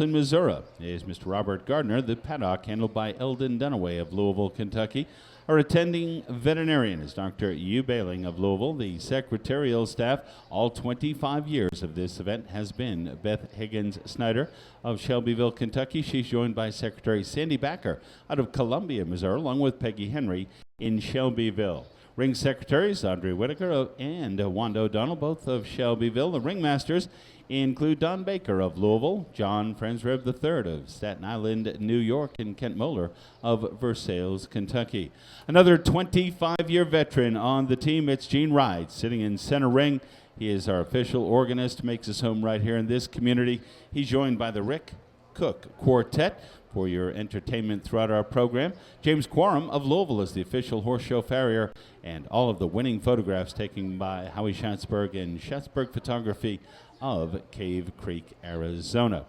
In Missouri is Mr. Robert Gardner. The paddock handled by Eldon Dunaway of Louisville, Kentucky. Our attending veterinarian is Dr. Hugh Bailing of Louisville. The secretarial staff, all 25 years of this event, has been Beth Higgins-Snyder of Shelbyville, Kentucky. She's joined by Secretary Sandy Backer out of Columbia, Missouri, along with Peggy Henry in Shelbyville. Ring secretaries, Audrey Whitaker and Wanda O'Donnell, both of Shelbyville. The ringmasters include Don Baker of Louisville, John Frensrev III of Staten Island, New York, and Kent Moeller of Versailles, Kentucky. Another 25-year veteran on the team, it's Gene Ride, sitting in center ring. He is our official organist, makes his home right here in this community. He's joined by the Rick Cook Quartet for your entertainment throughout our program. James Quorum of Louisville is the official horse show farrier, and all of the winning photographs taken by Howie Schatzberg and Schatzberg Photography of Cave Creek, Arizona.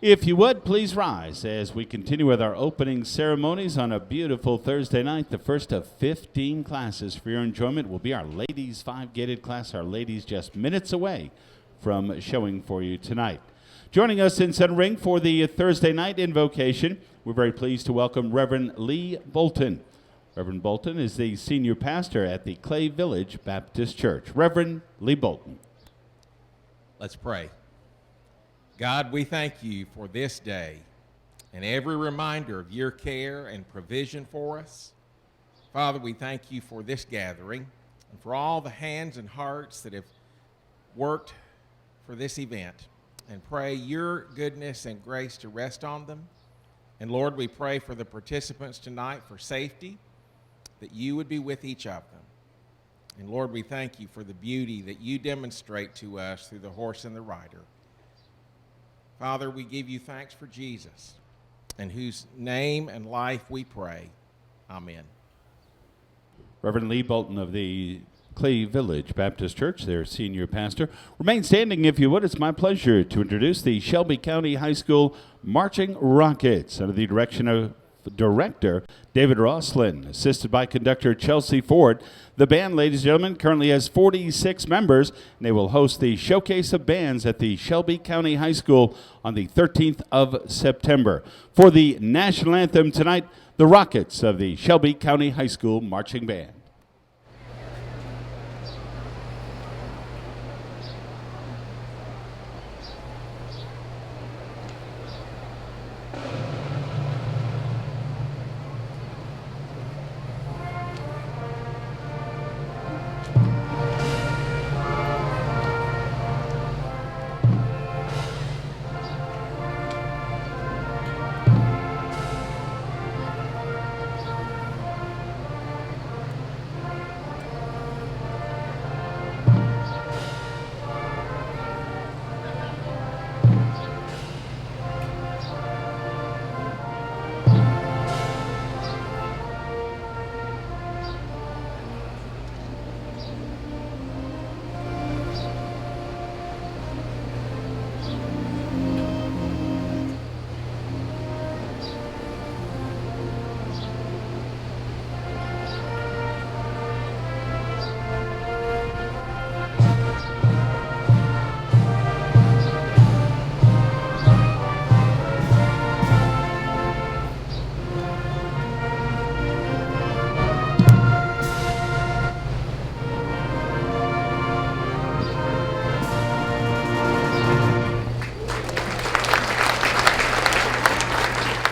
If you would, please rise as we continue with our opening ceremonies on a beautiful Thursday night. The first of 15 classes for your enjoyment will be our ladies 5-gated class. Our ladies just minutes away from showing for you tonight. Joining us in center ring for the Thursday night invocation, we're very pleased to welcome Reverend Lee Bolton. Reverend Bolton is the senior pastor at the Clay Village Baptist Church. Reverend Lee Bolton. Let's pray. God, we thank you for this day and every reminder of your care and provision for us. Father, we thank you for this gathering and for all the hands and hearts that have worked for this event, and pray your goodness and grace to rest on them. And Lord, we pray for the participants tonight for safety, that you would be with each of them. And Lord, we thank you for the beauty that you demonstrate to us through the horse and the rider. Father, we give you thanks for Jesus, in whose name and life we pray. Amen. Reverend Lee Bolton of the Clay Village Baptist Church, their senior pastor. Remain standing if you would. It's my pleasure to introduce the Shelby County High School Marching Rockets under the direction of Director David Rosslin, assisted by conductor Chelsea Ford. The band, ladies and gentlemen, currently has 46 members, and they will host the Showcase of Bands at the Shelby County High School on the 13th of September. For the national anthem tonight, the Rockets of the Shelby County High School Marching Band.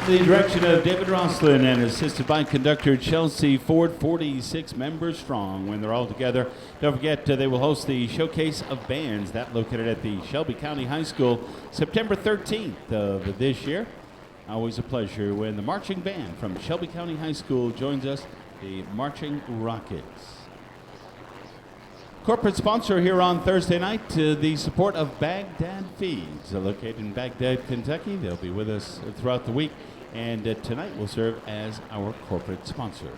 The direction of David Rosslin and assisted by conductor Chelsea Ford, 46 members strong when they're all together. Don't forget, they will host the Showcase of Bands, that located at the Shelby County High School, September 13th of this year. Always a pleasure when the marching band from Shelby County High School joins us, the Marching Rockets. Corporate sponsor here on Thursday night, the support of Baghdad Feeds, located in Baghdad, Kentucky. They'll be with us throughout the week, and tonight will serve as our corporate sponsors.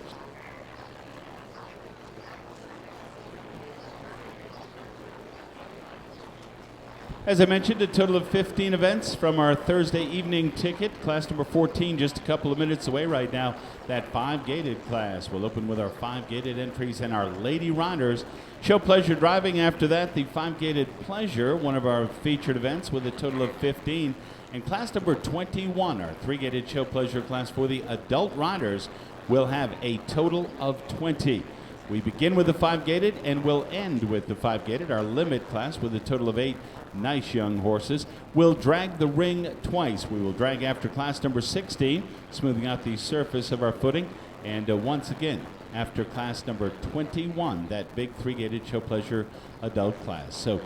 As I mentioned, a total of 15 events from our Thursday evening ticket. Class number 14 just a couple of minutes away right now. That 5-gated class will open with our 5-gated entries and our Lady Riders. Show Pleasure Driving after that. The 5-gated Pleasure, one of our featured events with a total of 15. And class number 21, our 3-gated Show Pleasure class for the adult riders, will have a total of 20. We begin with the 5-gated and we'll end with the 5-gated, our limit class with a total of 8 nice young horses. We'll drag the ring twice. We will drag after class number 16, smoothing out the surface of our footing. And once again, after class number 21, that big 3-gated Show Pleasure adult class. So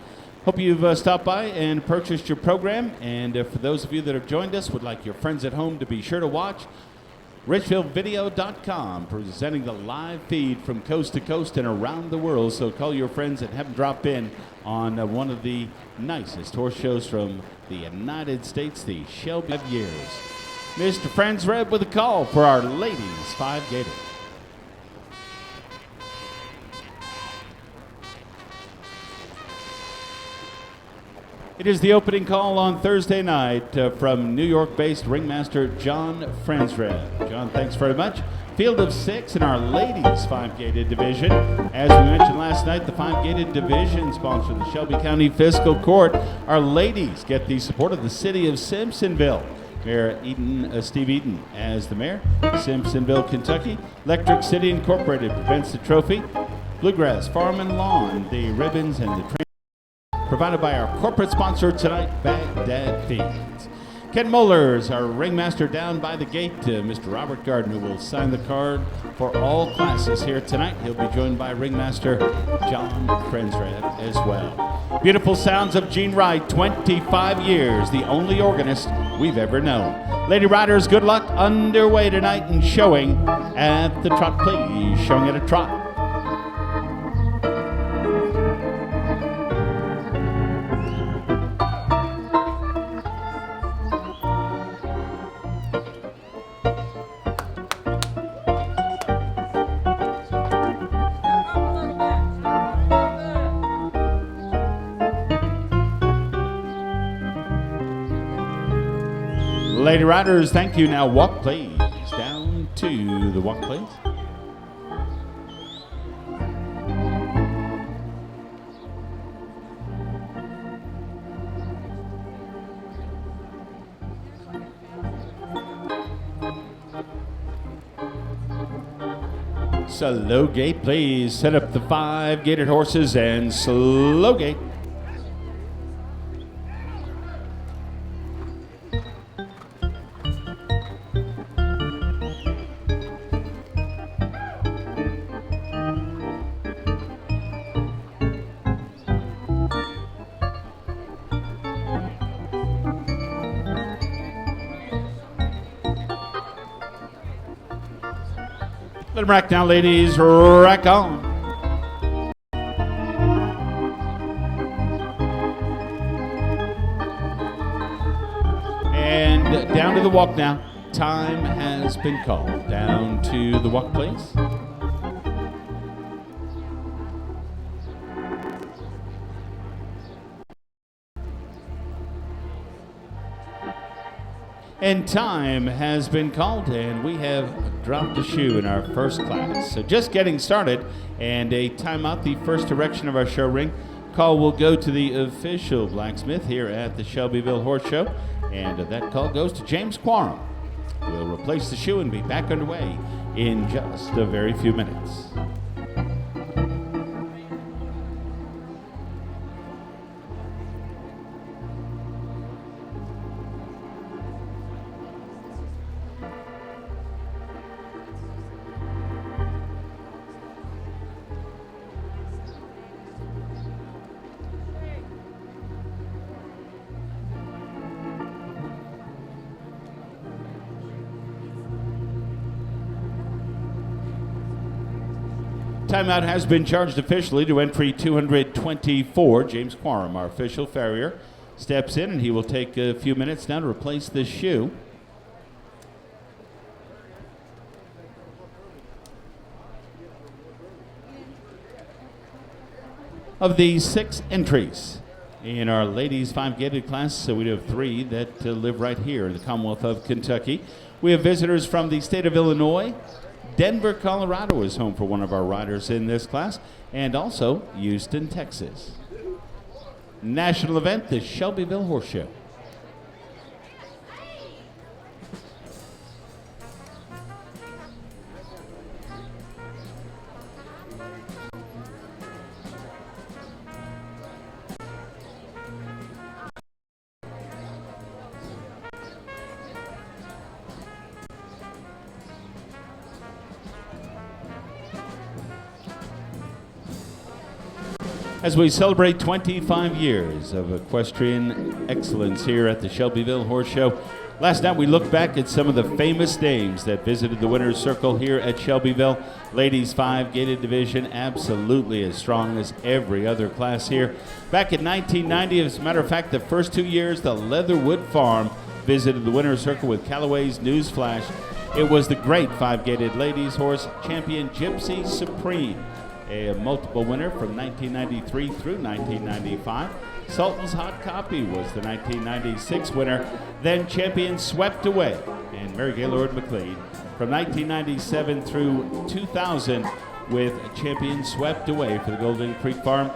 hope you've stopped by and purchased your program. And for those of you that have joined us, would like your friends at home to be sure to watch RichfieldVideo.com, presenting the live feed from coast to coast and around the world. So call your friends and have them drop in on one of the nicest horse shows from the United States, the Shelbyville years. Mr. Franz Reb with a call for our ladies 5-gated. It is the opening call on Thursday night from New York-based ringmaster John Franzreb. John, thanks very much. Field of 6 in our ladies 5-gated division. As we mentioned last night, the 5-gated division sponsor the Shelby County Fiscal Court. Our ladies get the support of the city of Simpsonville. Mayor Steve Eaton as the mayor. Simpsonville, Kentucky. Electric City Incorporated prevents the trophy. Bluegrass Farm and Lawn, the ribbons and the provided by our corporate sponsor tonight, Baghdad Feeds. Ken Mollers, our ringmaster down by the gate, Mr. Robert Gardner will sign the card for all classes here tonight. He'll be joined by ringmaster John Franzreb as well. Beautiful sounds of Gene Wright, 25 years, the only organist we've ever known. Lady Riders, good luck, underway tonight and showing at the trot, please. Showing at a trot. Lady Riders, thank you. Now walk, please. Down to the walk, please. Slow gate, please. Set up the 5-gated horses and slow gate. Let them rack now, ladies. Rack on. And down to the walk now. Time has been called. Down to the walk, please. And time has been called, and we have dropped a shoe in our first class. So just getting started, and a timeout, the first direction of our show ring. Call will go to the official blacksmith here at the Shelbyville Horse Show, and that call goes to James Quorum. We'll replace the shoe and be back underway in just a very few minutes. Timeout has been charged officially to entry 224. James Quorum, our official farrier, steps in, and he will take a few minutes now to replace this shoe. Of the 6 entries In our ladies 5-gated class, so we have 3 that live right here in the Commonwealth of Kentucky. We have visitors from the state of Illinois. Denver, Colorado is home for one of our riders in this class, and also Houston, Texas. National event, the Shelbyville Horse Show. As we celebrate 25 years of equestrian excellence here at the Shelbyville Horse Show, last night we looked back at some of the famous names that visited the winner's circle here at Shelbyville. Ladies 5-gated division, absolutely as strong as every other class here. Back in 1990, as a matter of fact, the first 2 years, the Leatherwood Farm visited the winner's circle with Callaway's Newsflash. It was the great 5-gated ladies horse champion Gypsy Supreme, a multiple winner from 1993 through 1995. Sultan's Hot Copy was the 1996 winner. Then champion Swept Away and Mary Gaylord McLean from 1997 through 2000 with champion Swept Away for the Golden Creek Farm.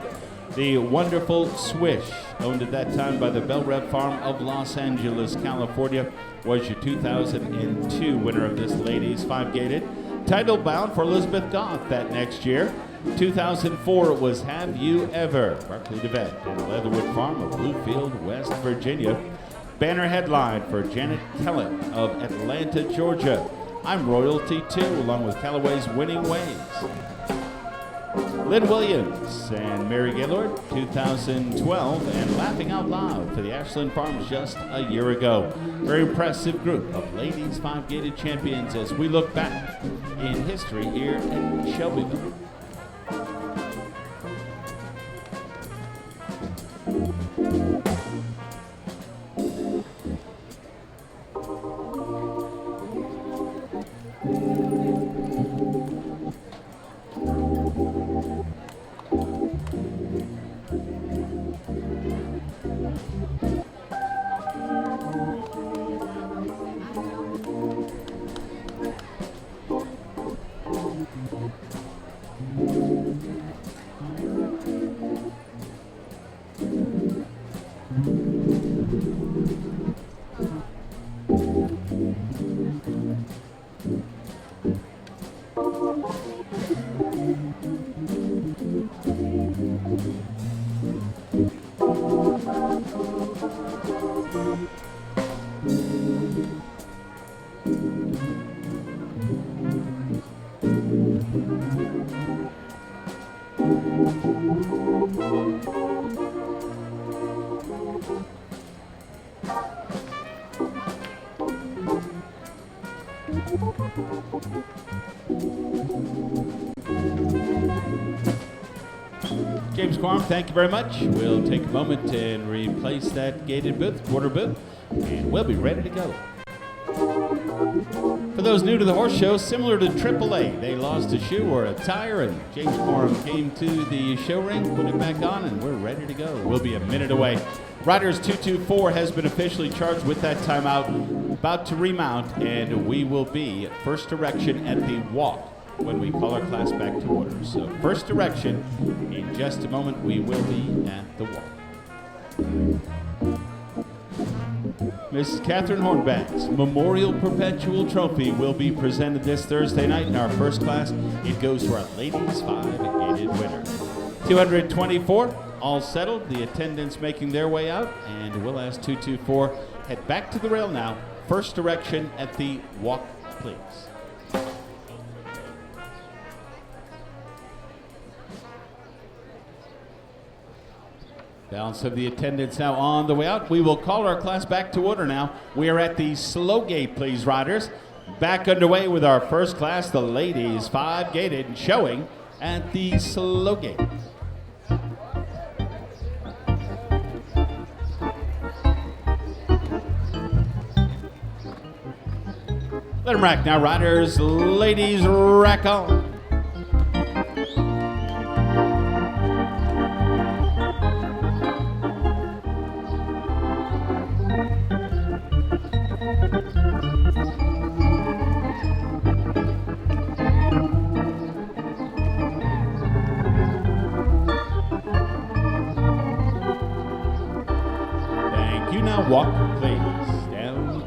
The wonderful Swish, owned at that time by the Bell Rev Farm of Los Angeles, California, was your 2002 winner of this ladies 5-gated. Title bound for Elizabeth Goff that next year. 2004 was Have You Ever, Barclay DeVette and Leatherwood Farm of Bluefield, West Virginia. Banner headline for Janet Kellett of Atlanta, Georgia. I'm Royalty 2, along with Callaway's Winning Ways. Lynn Williams and Mary Gaylord, 2012, and Laughing Out Loud for the Ashland Farms just a year ago. Very impressive group of ladies 5-gated champions as we look back in history here in Shelbyville. James Quorum, thank you very much. We'll take a moment and replace that gated booth, quarter booth, and we'll be ready to go. For those new to the horse show, similar to AAA, they lost a shoe or a tire, and James Quorum came to the show ring, put it back on, and we're ready to go. We'll be a minute away. Riders 224 has been officially charged with that timeout, about to remount, and we will be first direction at the walk when we call our class back to order. So first direction, in just a moment, we will be at the walk. Mrs. Catherine Hornback's Memorial Perpetual Trophy will be presented this Thursday night in our first class. It goes to our ladies 5-gated winner. 224, all settled, the attendants making their way out, and we'll ask 224, head back to the rail now. First direction at the walk, please. Balance of the attendants now on the way out. We will call our class back to order now. We are at the slow gate, please, riders. Back underway with our first class, the ladies 5-gated, and showing at the slow gate. Let them rack now, riders. Ladies, rack on.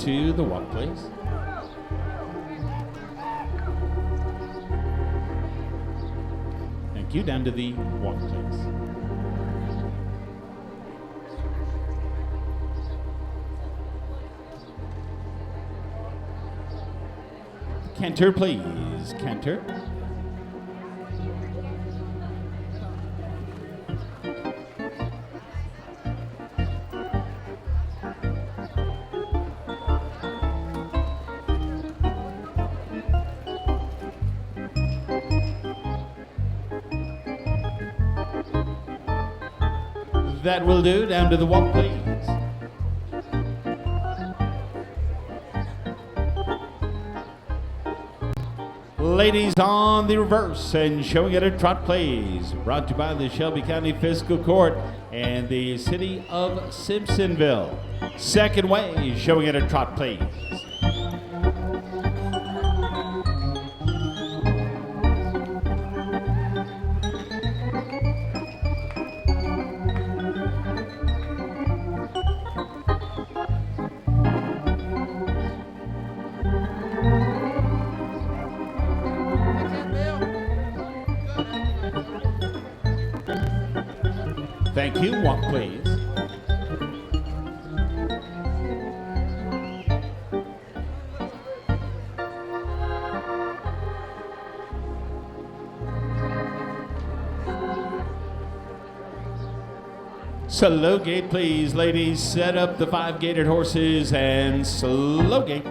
to the walk, please. Thank you. Down to the walk, please. Canter, please. Canter. That will do. Down to the walk, please. Ladies on the reverse and showing it a trot, please. Brought to you by the Shelby County Fiscal Court and the City of Simpsonville. Second way, showing it a trot, please. Thank you. Walk, please. Slow gate, please. Ladies, set up the 5-gated horses and slow gate.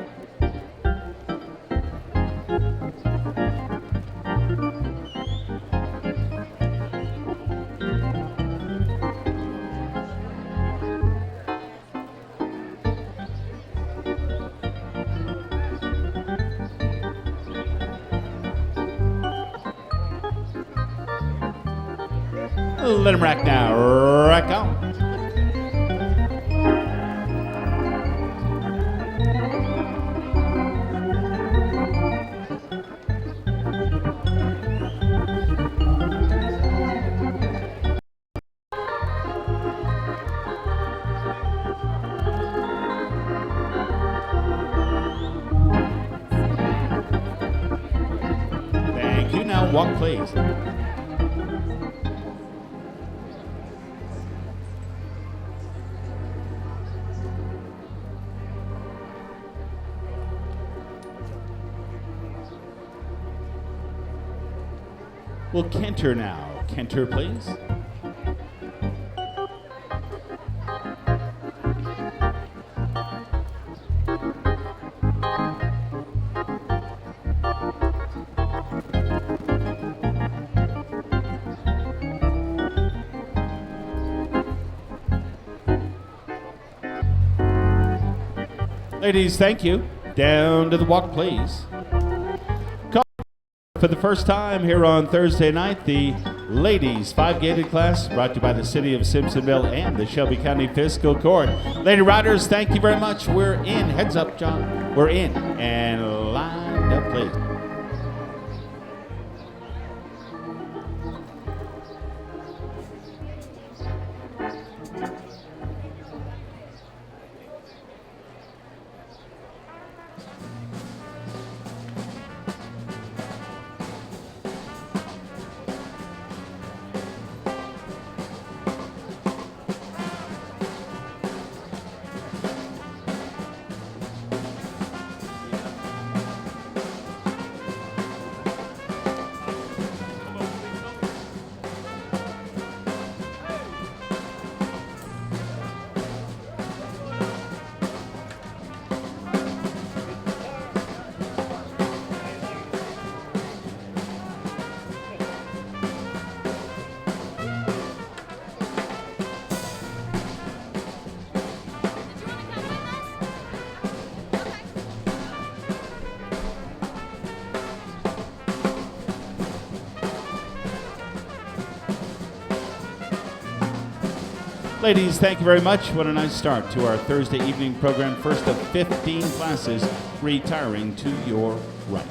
Let him rack now. Rack on. Thank you. Now walk, please. Well, canter now. Canter, please. Ladies, thank you. Down to the walk, please. For the first time here on Thursday night, the ladies 5-gated class brought to you by the City of Simpsonville and the Shelby County Fiscal Court. Lady riders, thank you very much. We're in. Heads up, John. We're in. And lined up, please. Ladies, thank you very much. What a nice start to our Thursday evening program. First of 15 classes retiring to your right.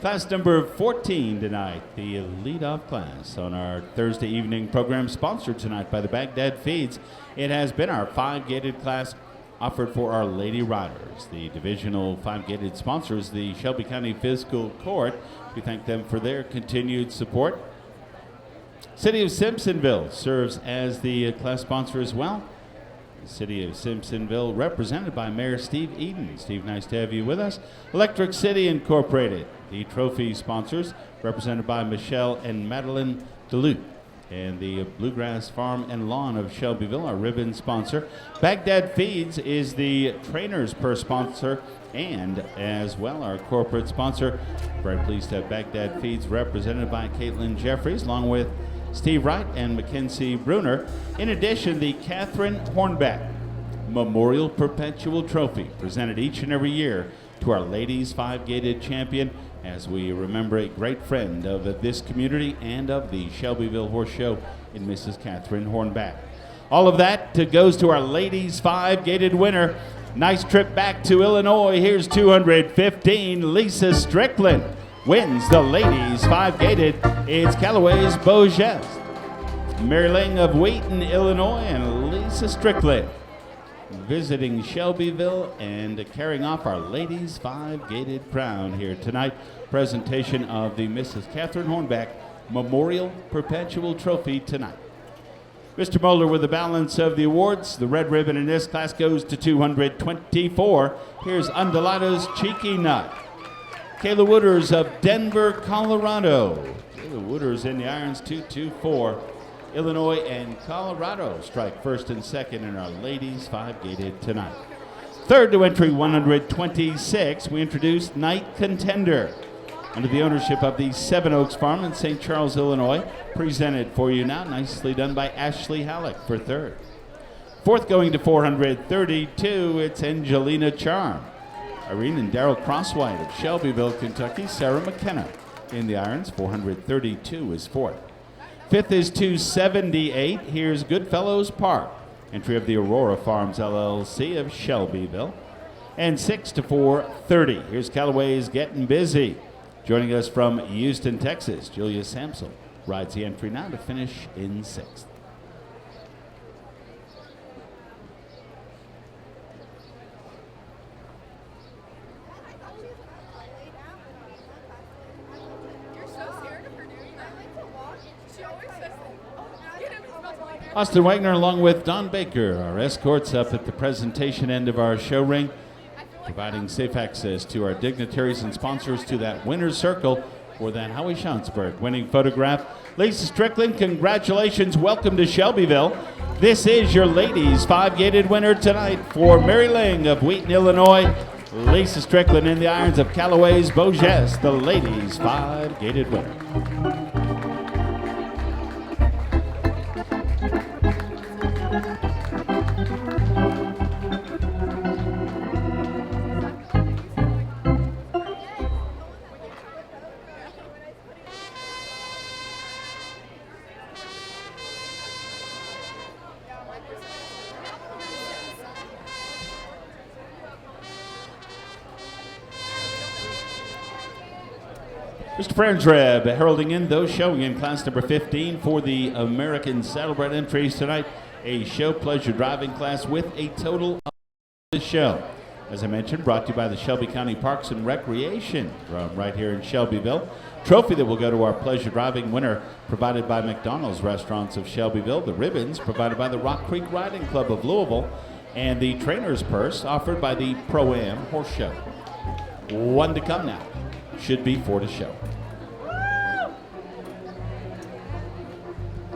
Class number 14 tonight, the lead-off class on our Thursday evening program, sponsored tonight by the Baghdad Feeds. It has been our 5-gated class offered for our Lady Riders. The divisional 5-gated sponsors, the Shelby County Fiscal Court. We thank them for their continued support. City of Simpsonville serves as the class sponsor as well. The City of Simpsonville, represented by Mayor Steve Eden. Steve, nice to have you with us. Electric City Incorporated, the trophy sponsors, represented by Michelle and Madeline Duluth. And the Bluegrass Farm and Lawn of Shelbyville, our ribbon sponsor. Baghdad Feeds is the trainer's purse sponsor and as well our corporate sponsor. Very pleased to have Baghdad Feeds represented by Caitlin Jeffries, along with Steve Wright and Mackenzie Bruner. In addition, the Catherine Hornback Memorial Perpetual Trophy, presented each and every year to our ladies 5-gated champion, as we remember a great friend of this community and of the Shelbyville Horse Show in Mrs. Catherine Hornback. All of that goes to our ladies 5-gated winner. Nice trip back to Illinois. Here's 215, Lisa Strickland wins the ladies 5-gated. It's Callaway's Beaugest. Mary Ling of Wheaton, Illinois, and Lisa Strickland visiting Shelbyville and carrying off our ladies 5-gated crown here tonight. Presentation of the Mrs. Catherine Hornback Memorial Perpetual Trophy tonight. Mr. Moeller with the balance of the awards. The red ribbon in this class goes to 224. Here's Undulato's Cheeky Nut. Kayla Wooders of Denver, Colorado. Kayla Wooders in the irons, 224. Illinois and Colorado strike first and second in our ladies 5-gated tonight. Third to entry 126, we introduce Night Contender, under the ownership of the Seven Oaks Farm in St. Charles, Illinois. Presented for you now, nicely done by Ashley Halleck for third. Fourth going to 432, it's Angelina Charm. Irene and Darrell Crosswhite of Shelbyville, Kentucky. Sarah McKenna in the irons, 432 is fourth. Fifth is 278. Here's Goodfellows Park, entry of the Aurora Farms LLC of Shelbyville. And 6 to 430. Here's Callaway's Getting Busy. Joining us from Houston, Texas, Julia Samsel rides the entry now to finish in sixth. Austin Wagner along with Don Baker, our escorts up at the presentation end of our show ring, providing safe access to our dignitaries and sponsors to that winner's circle for that Howie Schaunsberg winning photograph. Lisa Strickland, congratulations. Welcome to Shelbyville. This is your ladies 5-gated winner tonight for Mary Ling of Wheaton, Illinois. Lisa Strickland in the irons of Callaway's Beaugest, the ladies 5-gated winner. Mr. Franzreb heralding in those showing in class number 15 for the American Saddlebred entries tonight. A show pleasure driving class with a total of the show. As I mentioned, brought to you by the Shelby County Parks and Recreation from right here in Shelbyville. Trophy that will go to our pleasure driving winner, provided by McDonald's Restaurants of Shelbyville. The ribbons provided by the Rock Creek Riding Club of Louisville. And the trainer's purse offered by the Pro-Am Horse Show. One to come now. Should be 4 to show.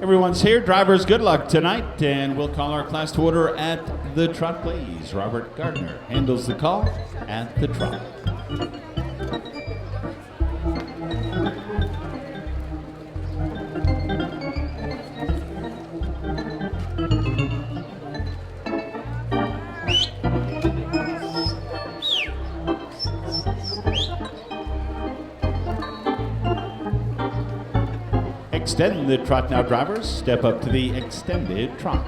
Everyone's here. Drivers, good luck tonight. And we'll call our class to order at the trot, please. Robert Gardner handles the call at the trot. Extend the trot now, drivers. Step up to the extended trot.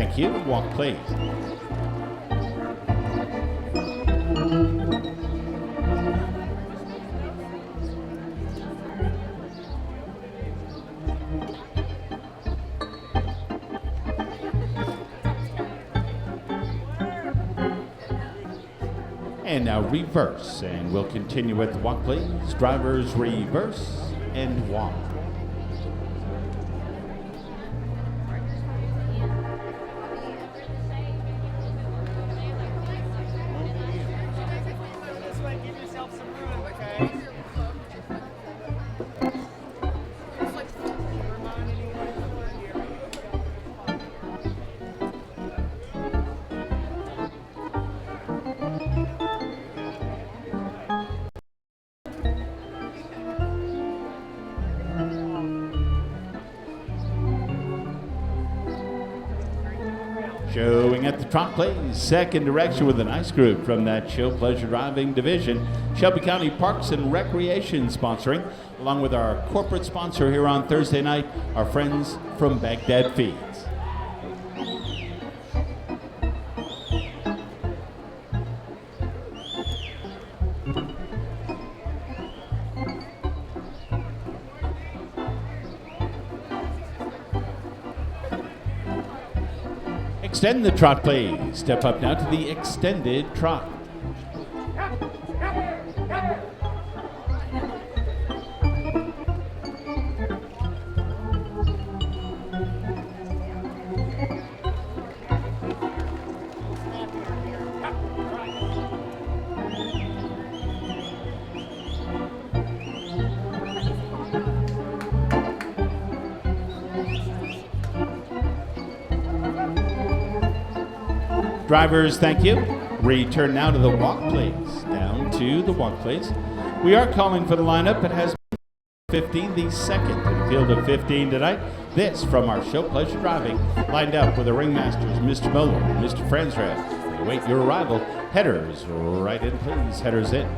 Thank you. Walk, please. And now reverse, and we'll continue with walk, please. Drivers reverse and walk. Showing at the trot, please. Second direction with a nice group from that show pleasure driving division. Shelby County Parks and Recreation sponsoring, along with our corporate sponsor here on Thursday night, our friends from Baghdad Feeds. Extend the trot, please. Step up now to the extended trot. Drivers, thank you. Return now to the walk, please. Down to the walk, please. We are calling for the lineup. It has 15, the second in the field of 15 tonight. This from our show pleasure driving, lined up with the ringmasters, Mr. Miller and Mr. Fransrad. We await your arrival. Headers right in, please. Headers in.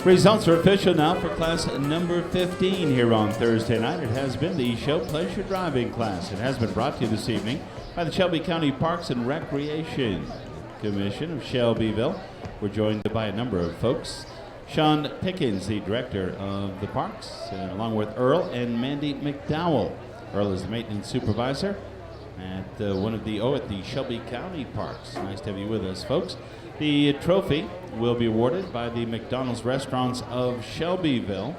Results are official now for class number 15 here on Thursday night. It has been the show pleasure driving class. It has been brought to you this evening by the Shelby County Parks and Recreation Commission of Shelbyville. We're joined by a number of folks. Sean Pickens, the director of the parks, along with Earl and Mandy McDowell. Earl is the maintenance supervisor at the Shelby County Parks. Nice to have you with us, folks. The trophy will be awarded by the McDonald's Restaurants of Shelbyville.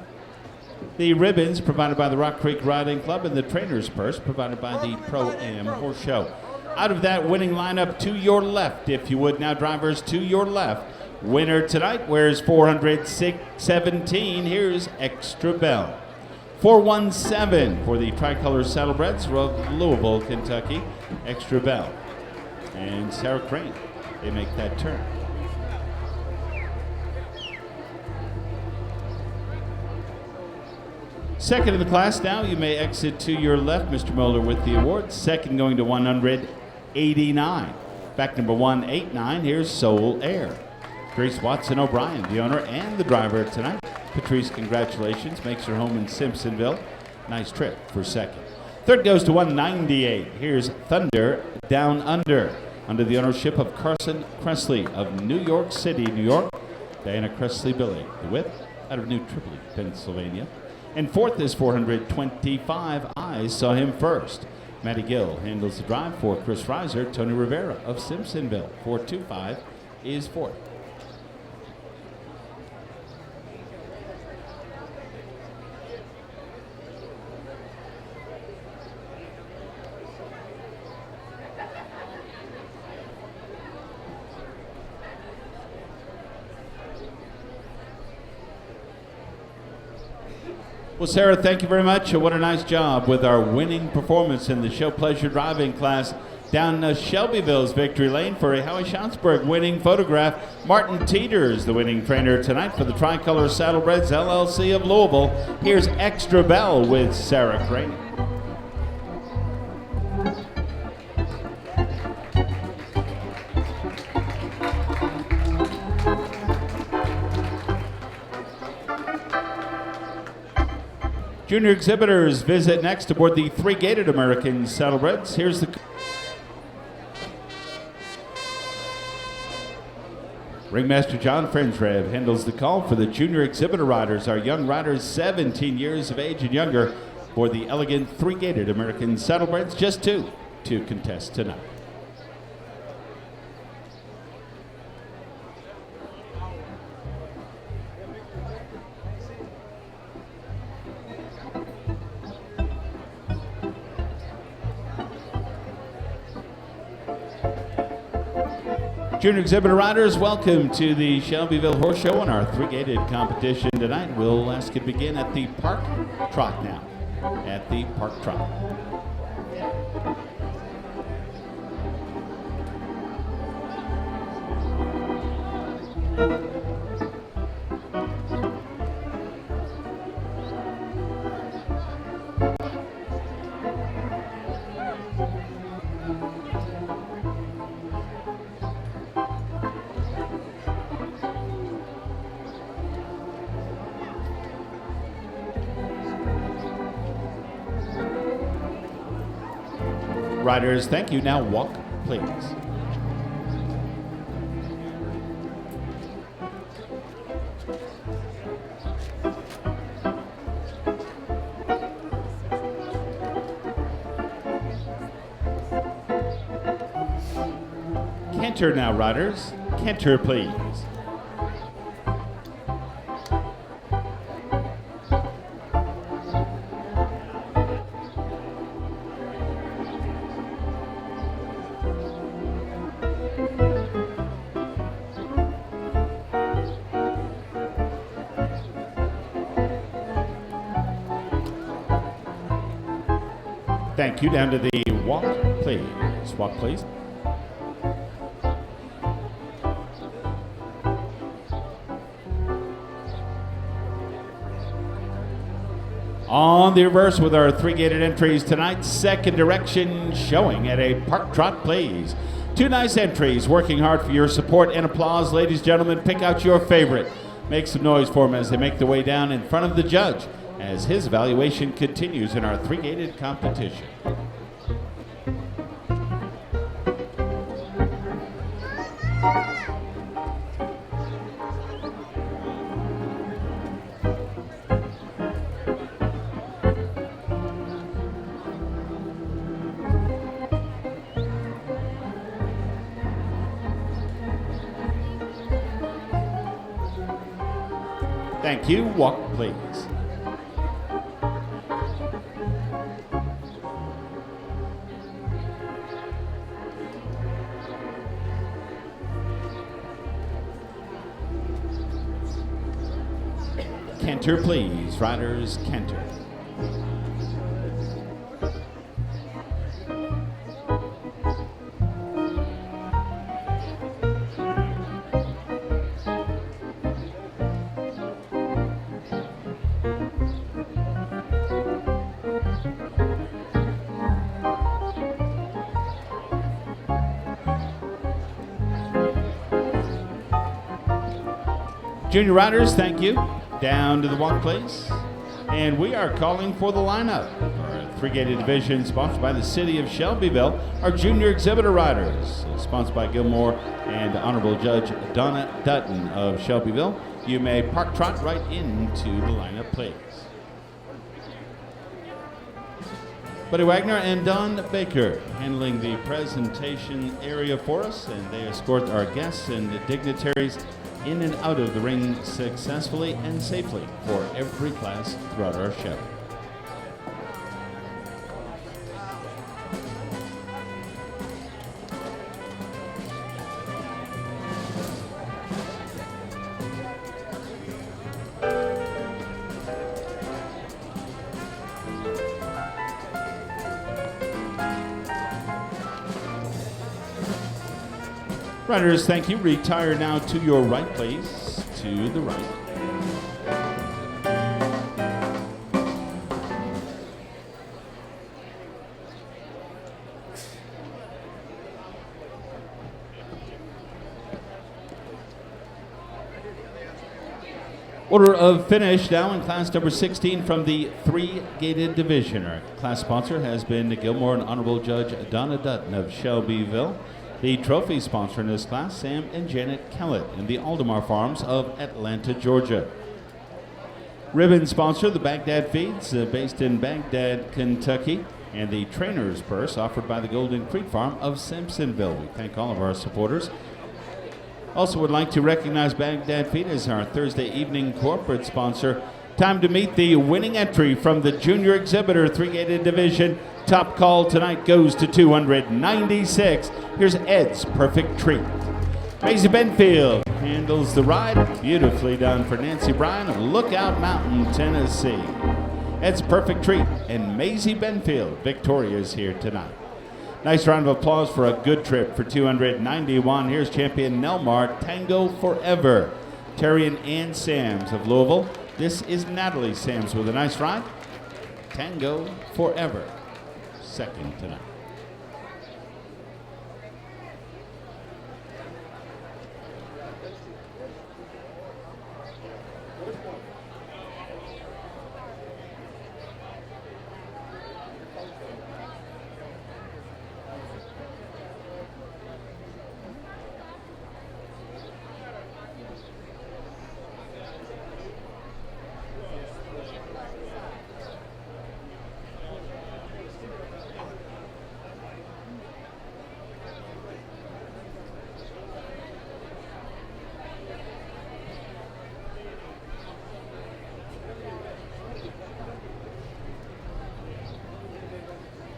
The ribbons provided by the Rock Creek Riding Club, and the trainer's purse provided by the Pro-Am Horse Show. out of that winning lineup to your left, if you would now, drivers, to your left. Winner tonight wears 417. Here's Extra Bell. 417 for the Tricolor Saddlebreds of Louisville, Kentucky. Extra Bell. And Sarah Crane, they make that turn. Second in the class now, you may exit to your left, Mr. Mulder, with the award. Second going to 189. Back number 189, here's Soul Air. Grace Watson O'Brien, the owner and the driver tonight. Patrice, congratulations, makes her home in Simpsonville. Nice trip for second. Third goes to 198. Here's Thunder Down Under the ownership of Carson Cressley of New York City, New York. Diana Cressley Billy, the whip, out of New Tripoli, Pennsylvania. And fourth is 425. Eyes saw him first. Matty Gill handles the drive for Chris Reiser. Tony Rivera of Simpsonville. 425 is fourth. Well, Sarah, thank you very much. What a nice job with our winning performance in the show pleasure driving class down Shelbyville's victory lane for a Howie Schanzberg winning photograph. Martin Teeters, the winning trainer tonight for the Tricolor Saddlebreds LLC of Louisville. Here's Extra Bell with Sarah Crane. Junior exhibitors visit next aboard the three-gated American Saddlebreds. Here's the ringmaster John Frensrev handles the call for the junior exhibitor riders. Our young riders, 17 years of age and younger, for the elegant three-gated American Saddlebreds. Just two to contest tonight. Junior exhibitor riders, welcome to the Shelbyville Horse Show and our three-gated competition tonight. We'll ask you to begin at the Park Trot now. At the Park Trot. Riders, thank you. Now walk, please. Canter now, riders. Canter, please. Thank you. Down to the walk, please. Walk, please. On the reverse with our three-gated entries tonight, second direction showing at a Park Trot, please. Two nice entries, working hard for your support and applause. Ladies and gentlemen, pick out your favorite. Make some noise for them as they make their way down in front of the judge as his evaluation continues in our three-gated competition. Thank you. Walk, please. Canter, please. Riders, canter. Junior riders, thank you. Down to the walk, please. And we are calling for the lineup. Our three-gated division sponsored by the city of Shelbyville. Our junior exhibitor riders sponsored by Gilmore and Honorable Judge Donna Dutton of Shelbyville. You may park trot right into the lineup, please. Buddy Wagner and Don Baker handling the presentation area for us, and they escort our guests and dignitaries in and out of the ring successfully and safely for every class throughout our show. Riders, thank you. Retire now to your right, please. To the right. Order of finish now in class number 16 from the three-gated division. Our class sponsor has been Gilmore and Honorable Judge Donna Dutton of Shelbyville. The trophy sponsor in this class, Sam and Janet Kellett in the Aldemar Farms of Atlanta, Georgia. Ribbon sponsor, the Baghdad Feeds, based in Baghdad, Kentucky. And the trainer's purse offered by the Golden Creek Farm of Simpsonville. We thank all of our supporters. Also would like to recognize Baghdad Feed as our Thursday evening corporate sponsor. Time to meet the winning entry from the junior exhibitor three-gated division. Top call tonight goes to 296. Here's Ed's Perfect Treat. Maisie Benfield handles the ride. Beautifully done for Nancy Bryan of Lookout Mountain, Tennessee. Ed's Perfect Treat and Maisie Benfield victorious here tonight. Nice round of applause for a good trip for 291. Here's champion Nelmar, Tango Forever. Terry and Ann Sams of Louisville. This is Natalie Sams with a nice ride. Tango Forever. Second tonight.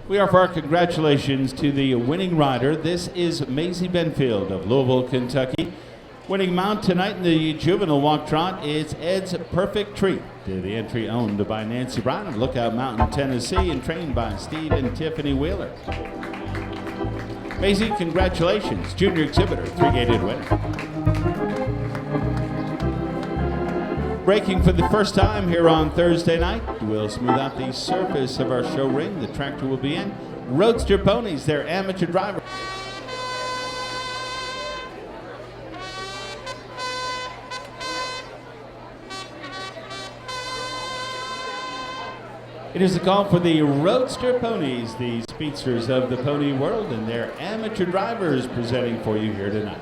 We offer our congratulations to the winning rider. This is Maisie Benfield of Louisville, Kentucky. Winning mount tonight in the juvenile walk trot is Ed's Perfect Treat. The entry owned by Nancy Bryan of Lookout Mountain, Tennessee, and trained by Steve and Tiffany Wheeler. Maisie, congratulations. Junior exhibitor, three-gated winner. Breaking for the first time here on Thursday night, we'll smooth out the surface of our show ring. The tractor will be in. Roadster Ponies, their amateur driver. It is a call for the Roadster Ponies, the speedsters of the pony world, and their amateur drivers presenting for you here tonight.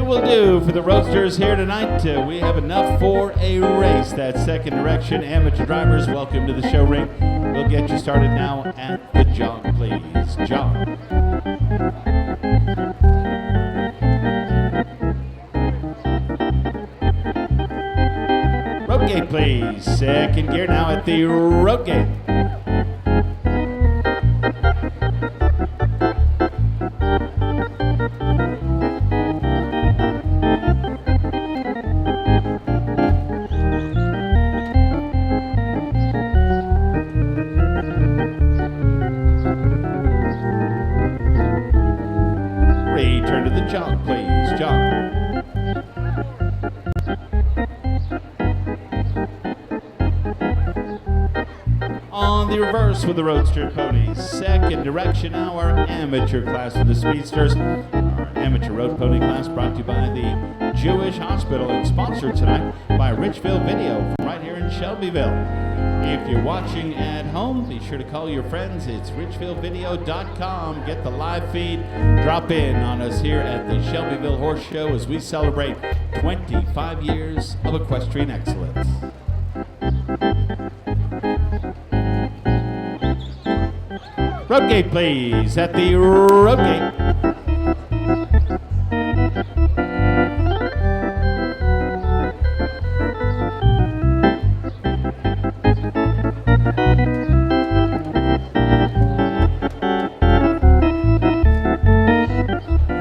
Will do for the Roadsters here tonight. We have enough for a race. That second direction. Amateur drivers, welcome to the show ring. We'll get you started now at the jog, please. Jog. road gate, please. Second gear now at the road gate. Return to the jog, please. Jog. On the reverse with the Roadster ponies. Second direction, our amateur class of the Speedsters. Our amateur road pony class brought to you by the Jewish Hospital and sponsored tonight by Richville Video from right here in Shelbyville. If you're watching at home, be sure to call your friends. It's richvillevideo.com. Get the live feed. Drop in on us here at the Shelbyville Horse Show as we celebrate 25 years of equestrian excellence. Road gate, please, at the road gate.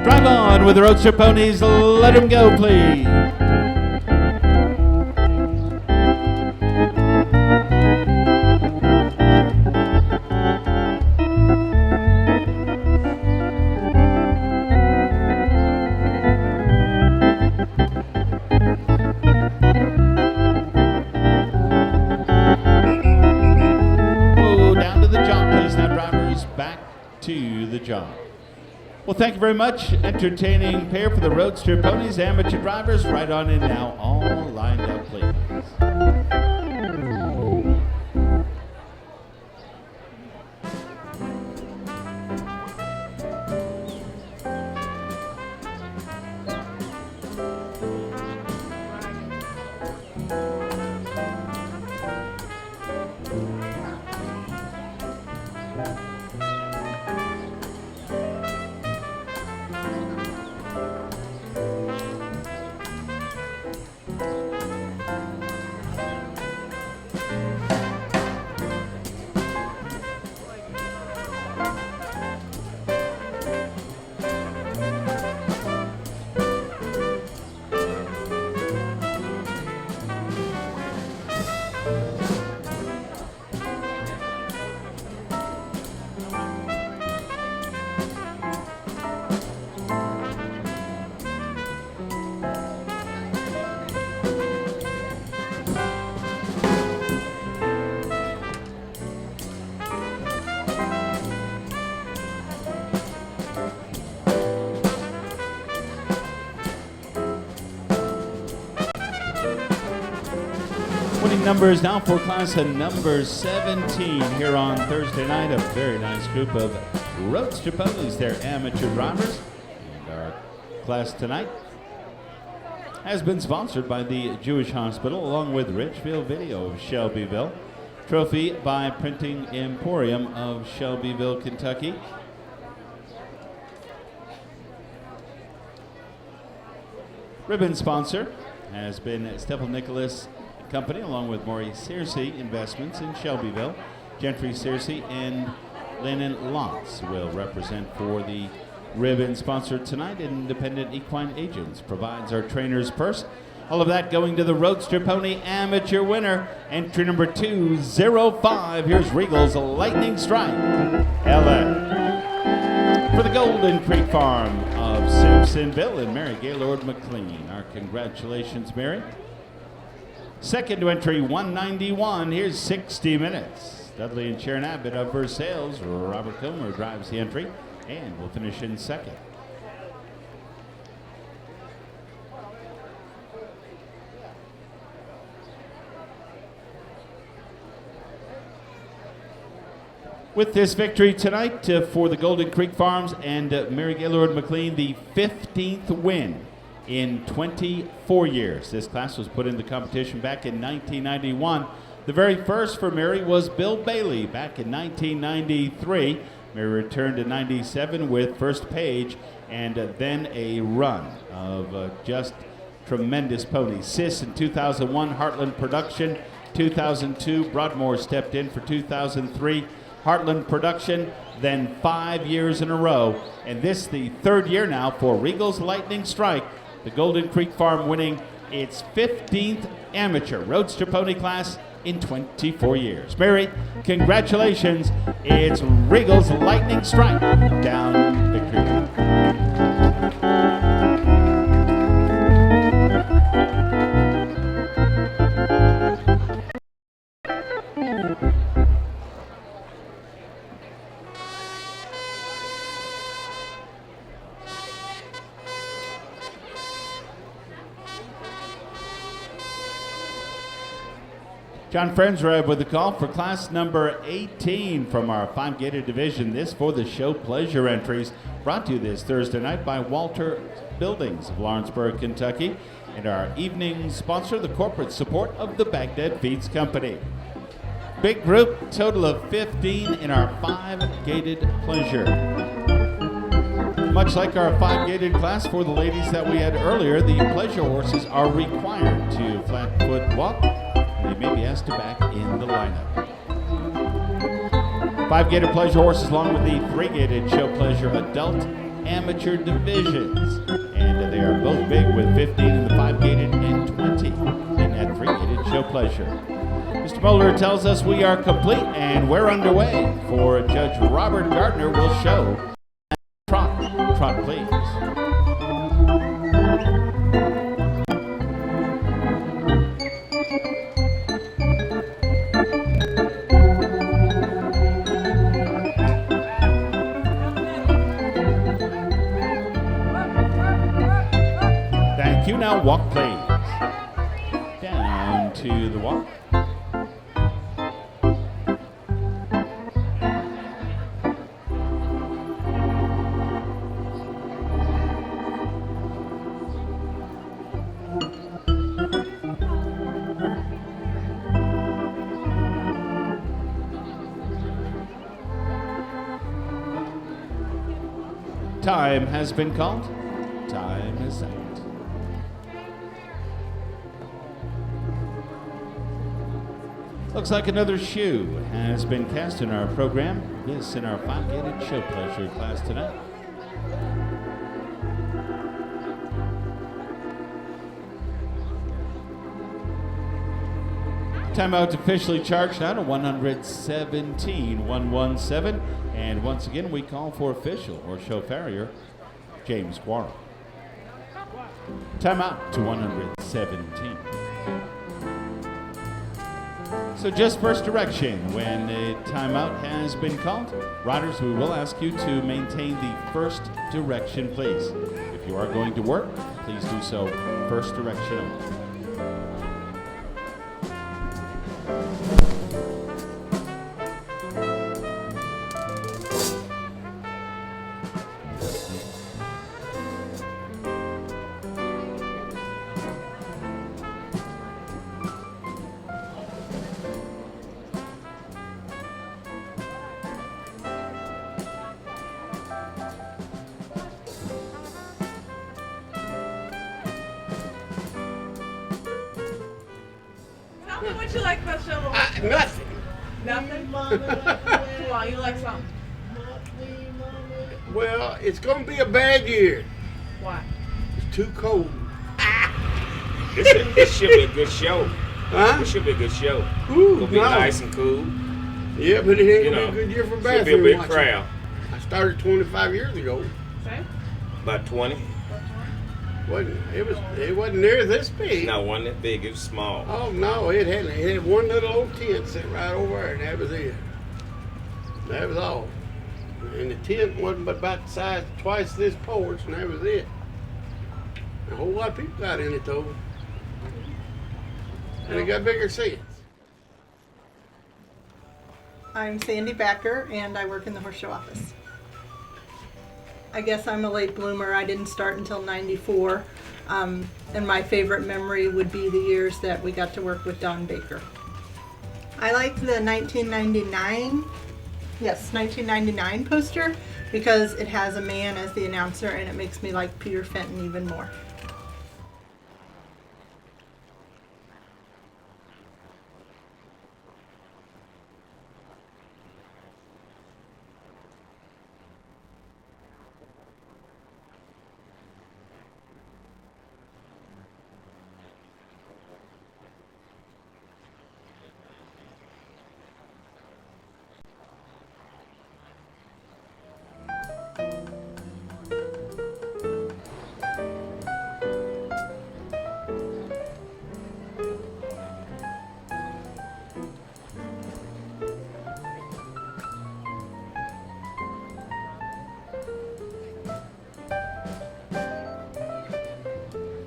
Drive on with the Roadster ponies. Let them go, please. To the job. Well, thank you very much. Entertaining pair for the Roadster ponies. Amateur drivers, right on in now. All lined up, please. Winning numbers now for class number 17 here on Thursday night. A very nice group of Roadster ponies. They're amateur drivers. And our class tonight has been sponsored by the Jewish Hospital along with Richville Video of Shelbyville. Trophy by Printing Emporium of Shelbyville, Kentucky. Ribbon sponsor has been Steffel Nicholas Company, along with Maurice Searcy Investments in Shelbyville. Gentry Searcy and Lennon Lots will represent for the ribbon sponsor tonight. Independent Equine Agents provides our trainer's purse. All of that going to the Roadster Pony amateur winner. Entry number 205. Here's Regal's Lightning Strike. LA. For the Golden Creek Farm of Simpsonville and Mary Gaylord McLean. Our congratulations, Mary. Second to entry 191. Here's 60 minutes. Dudley and Sharon Abbott of Versailles. Robert Kilmer drives the entry and will finish in second. With this victory tonight for the Golden Creek Farms and Mary Gaylord McLean, the 15th win in 24 years. This class was put into competition back in 1991. The very first for Mary was Bill Bailey back in 1993. Mary returned in 97 with First Page and then a run of just tremendous ponies. Sis in 2001, Heartland Production. 2002, Broadmoor stepped in for 2003, Heartland Production, then 5 years in a row. And this the third year now for Regal's Lightning Strike, the Golden Creek Farm winning its 15th amateur roadster pony class in 24 years. Mary, congratulations. It's Regal's Lightning Strike down Victory Lane. John Friendsrev with the call for class number 18 from our 5-gated division. This for the show pleasure entries, brought to you this Thursday night by Walter Buildings of Lawrenceburg, Kentucky, and our evening sponsor, the corporate support of the Baghdad Feeds Company. Big group, total of 15 in our 5-gated pleasure. Much like our 5-gated class for the ladies that we had earlier, the pleasure horses are required to flat-foot walk. They may be asked to back in the lineup. 5-gated pleasure horses along with the 3-gated show pleasure adult amateur divisions. And they are both big with 15 in the 5-gated and 20 in that 3-gated show pleasure. Mr. Moeller tells us we are complete and we're underway for Judge Robert Gardner will show trot. Trot, please. Now walk, please. Down to the walk. Time has been called. Time is set. Looks like another shoe has been cast in our program. This in our 5-gated show pleasure class tonight. Timeout officially charged now to 117-117. And once again, we call for official or show farrier, James Quarrel. Timeout to 117. So just first direction, when a timeout has been called, riders, we will ask you to maintain the first direction, please. If you are going to work, please do so first direction only. What you like about Shelbyville? Nothing. Nothing? Come on, you like something. Well, it's going to be a bad year. Why? It's too cold. This should be a good show. Huh? This should be a good show. Ooh, It'll be no. nice and cool. Yeah, but it ain't You going to know, be a good year for should bathroom be a big watching. crowd. I started 25 years ago. Same? About 20. It wasn't near this big. No, wasn't that big. It was small. Oh no, it had one little old tent sitting right over there, and that was it. That was all. And the tent wasn't but about the size twice this porch, and that was it. A whole lot of people got in it though, and it got bigger since. I'm Sandy Backer, and I work in the horse show office. I guess I'm a late bloomer. I didn't start until '94, and my favorite memory would be the years that we got to work with Don Baker. I like the 1999 poster because it has a man as the announcer, and it makes me like Peter Fenton even more.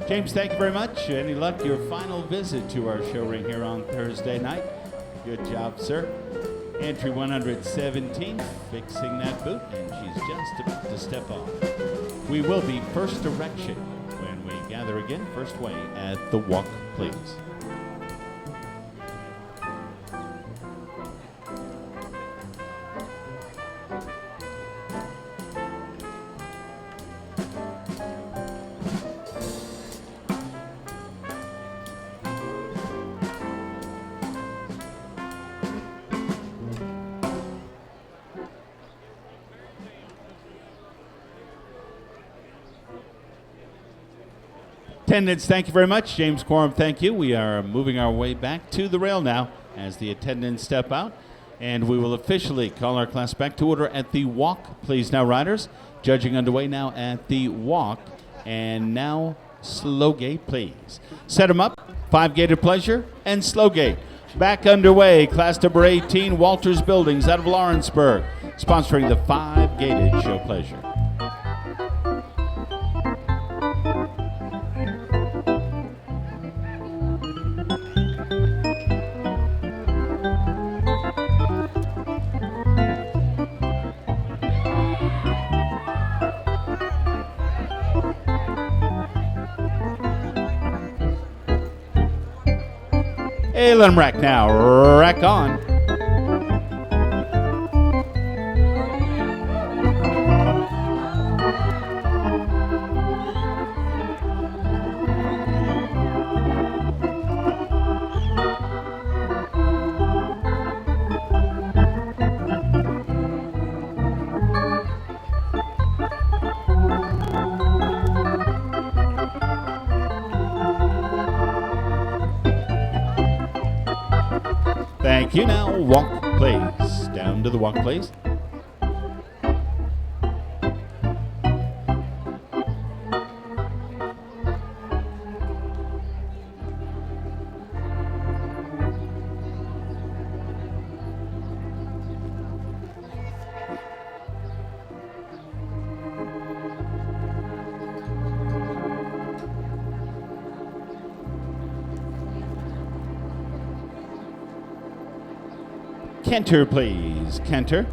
James, thank you very much. Any luck your final visit to our show ring here on Thursday night? Good job, sir. Entry 117, fixing that boot, and she's just about to step off. We will be first direction when we gather again, first way at the walk, please. Attendants, thank you very much. James Quorum, thank you. We are moving our way back to the rail now as the attendants step out. And we will officially call our class back to order at the walk, please now, riders. Judging underway now at the walk. And now, slow gate, please. Set them up, 5-gated pleasure, and slow gate. Back underway, class number 18, Walters Buildings out of Lawrenceburg, sponsoring the 5-gated show pleasure. Hey, let them rack now. Rack on. Thank you. Now, walk, please. Down to the walk, please. Canter, please. Canter.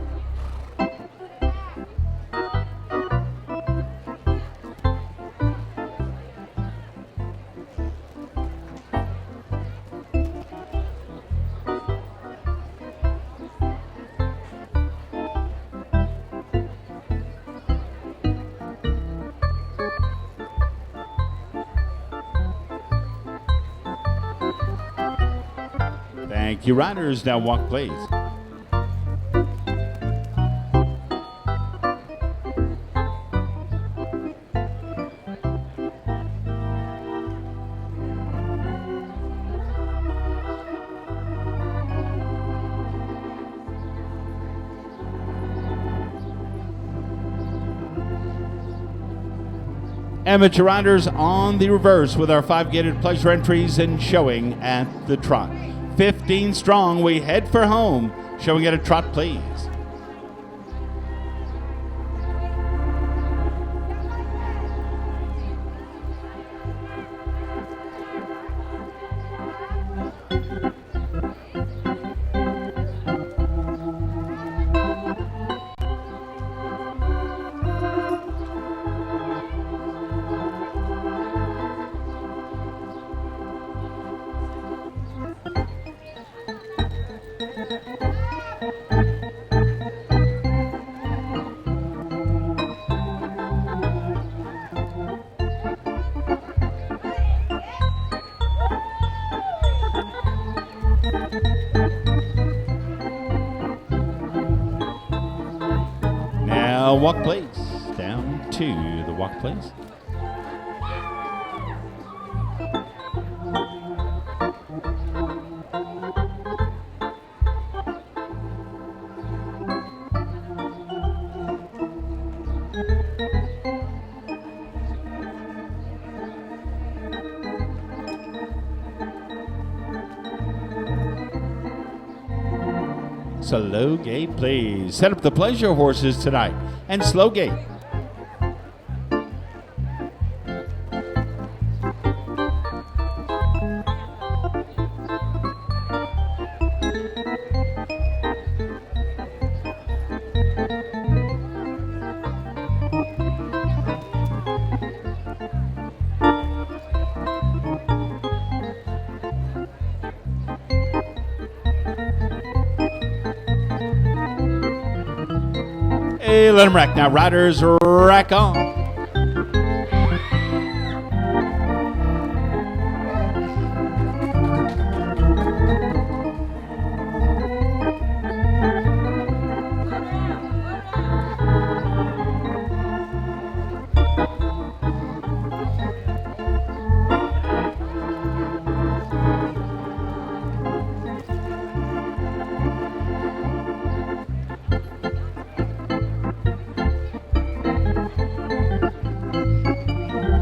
Thank you, riders. Now walk, please. Amateur riders on the reverse with our 5-gated pleasure entries and showing at the trot. 15 strong, we head for home. Showing at a trot, please. Now walk, please. Down to the walk, please. Slow gate, please. Set up the pleasure horses tonight. And slow gate. Hey, let them rack. Now, riders, rack on.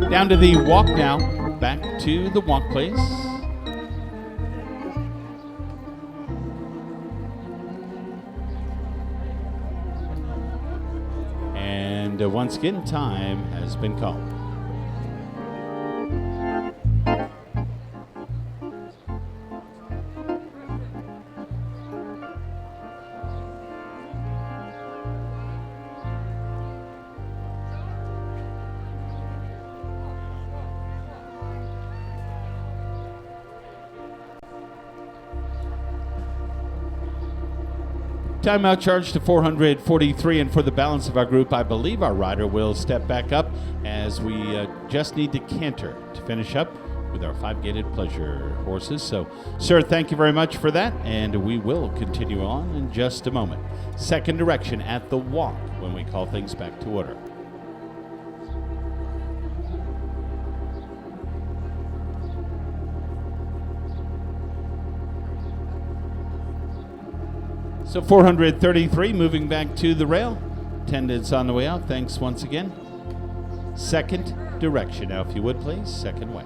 Down to the walk now. Back to the walk, please. And once again, time has been called. Timeout charge to 443, and for the balance of our group, I believe our rider will step back up as we just need to canter to finish up with our 5-gated pleasure horses. So, sir, thank you very much for that, and we will continue on in just a moment. Second direction at the walk when we call things back to order. So 433 moving back to the rail. Attendants on the way out. Thanks once again. Second direction now, if you would, please. Second way.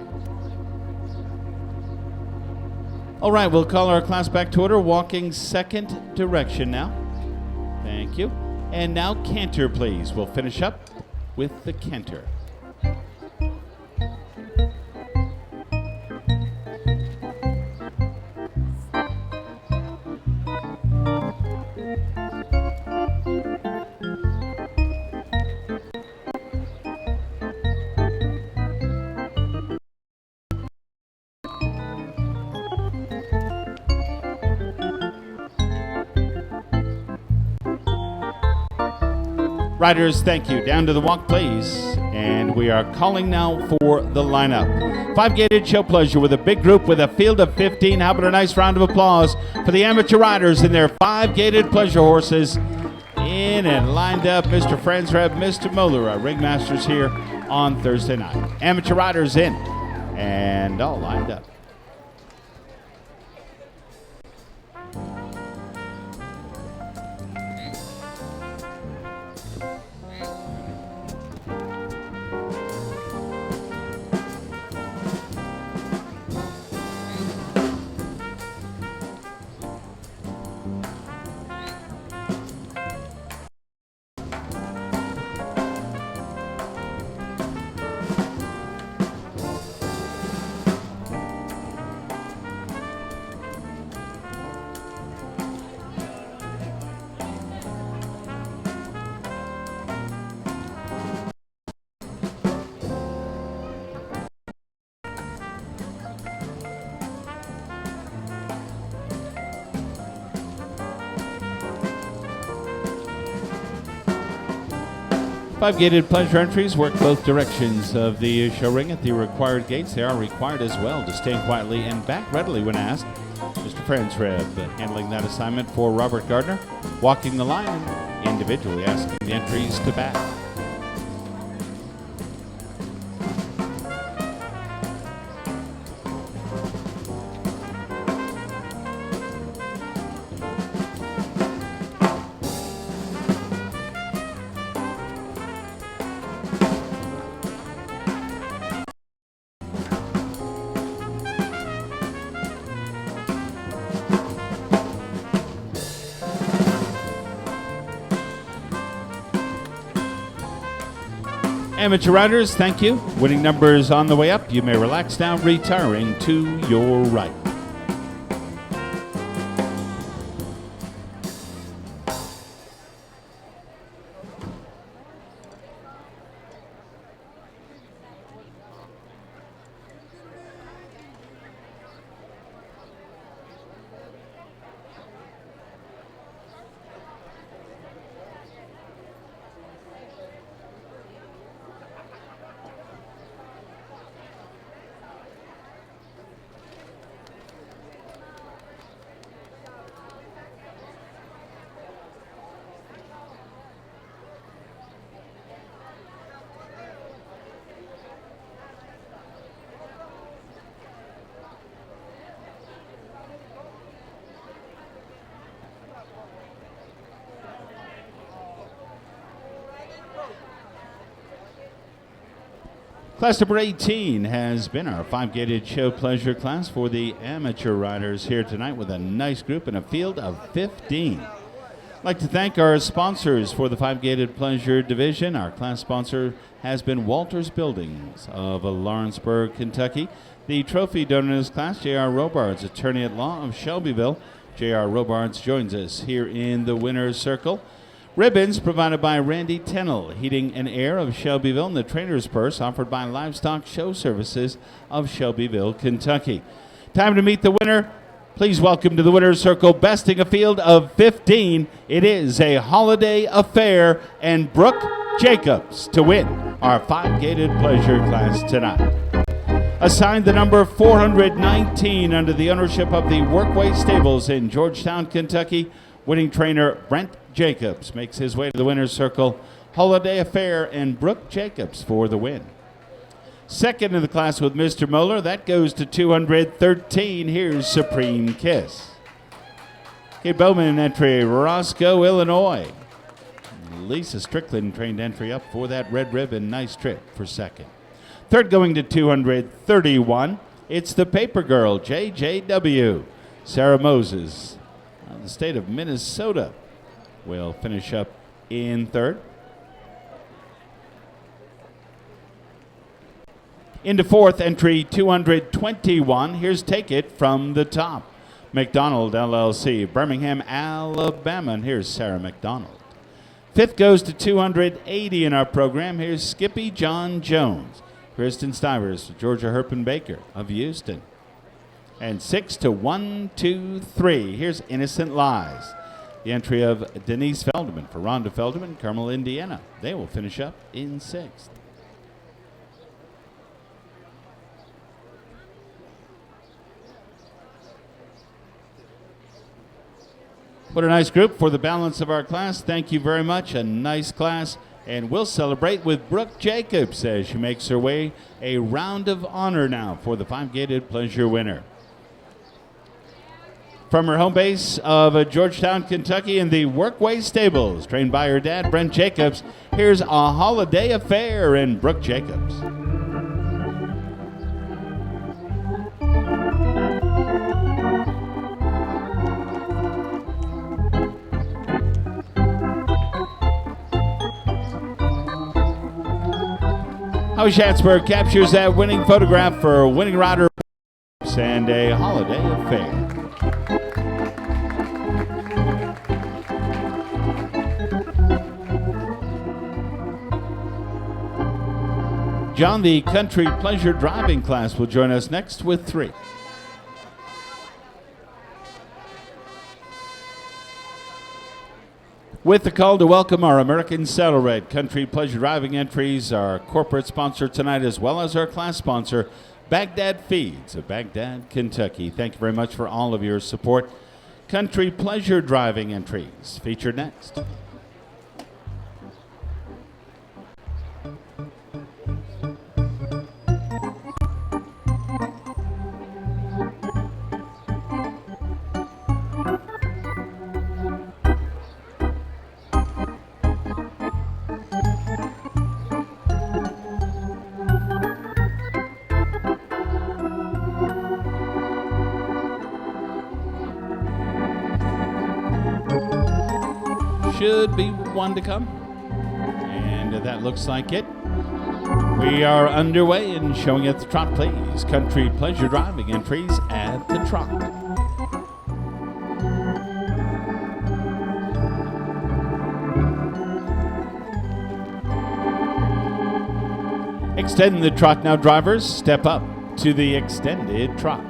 All right, we'll call our class back to order. Walking second direction now. Thank you. And now canter, please. We'll finish up with the canter. Riders, thank you. Down to the walk, please. And we are calling now for the lineup. 5-gated show pleasure with a big group with a field of 15. How about a nice round of applause for the amateur riders and their 5-gated pleasure horses in and lined up. Mr. Franzreb, Mr. Moeller, our ringmasters here on Thursday night. Amateur riders in and all lined up. Five-gated pleasure entries work both directions of the show ring at the required gates. They are required as well to stand quietly and back readily when asked. Mr. Franzreb handling that assignment for Robert Gardner, walking the line and individually asking the entries to back. Amateur riders, thank you. Winning numbers on the way up. You may relax now, retiring to your right. Class number 18 has been our 5-gated show pleasure class for the amateur riders here tonight with a nice group and a field of 15. I'd like to thank our sponsors for the 5-gated pleasure division. Our class sponsor has been Walters Buildings of Lawrenceburg, Kentucky. The trophy donor in this class, J.R. Robards, attorney at law of Shelbyville. J.R. Robards joins us here in the winner's circle. Ribbons provided by Randy Tennell, Heating and Air of Shelbyville, and the Trainer's Purse offered by Livestock Show Services of Shelbyville, Kentucky. Time to meet the winner. Please welcome to the winner's circle, besting a field of 15. It is a Holiday Affair and Brooke Jacobs to win our 5-gated pleasure class tonight. Assigned the number 419 under the ownership of the Workway Stables in Georgetown, Kentucky, winning trainer Brent Jacobs makes his way to the winner's circle. Holiday Affair and Brooke Jacobs for the win. Second in the class with Mr. Moeller, that goes to 213. Here's Supreme Kiss. Kate Bowman entry, Roscoe, Illinois. Lisa Strickland trained entry up for that red ribbon. Nice trip for second. Third going to 231. It's the Paper Girl, JJW. Sarah Moses, the state of Minnesota, will finish up in third. Into fourth, entry 221. Here's Take It from the Top. McDonald LLC, Birmingham, Alabama. And here's Sarah McDonald. Fifth goes to 280 in our program. Here's Skippy John Jones. Kristen Stivers, Georgia Herpin Baker of Houston. And 6 to 1, 2, 3. Here's Innocent Lies. The entry of Denise Feldman for Rhonda Feldman, Carmel, Indiana. They will finish up in sixth. What a nice group for the balance of our class. Thank you very much. A nice class. And we'll celebrate with Brooke Jacobs as she makes her way a round of honor now for the 5-gated pleasure winner. From her home base of Georgetown, Kentucky in the Workway Stables, trained by her dad, Brent Jacobs, here's A Holiday Affair and Brooke Jacobs. Howie Schatzberg captures that winning photograph for winning rider and A Holiday Affair. John, the country pleasure driving class, will join us next with 3. With the call to welcome our American Saddle Red country pleasure driving entries, our corporate sponsor tonight, as well as our class sponsor, Baghdad Feeds of Baghdad, Kentucky. Thank you very much for all of your support. Country pleasure driving entries featured next. Should be one to come, and that looks like it. We are underway and showing at the trot, please. Country pleasure driving entries at the trot. Extend the trot now, drivers. Step up to the extended trot.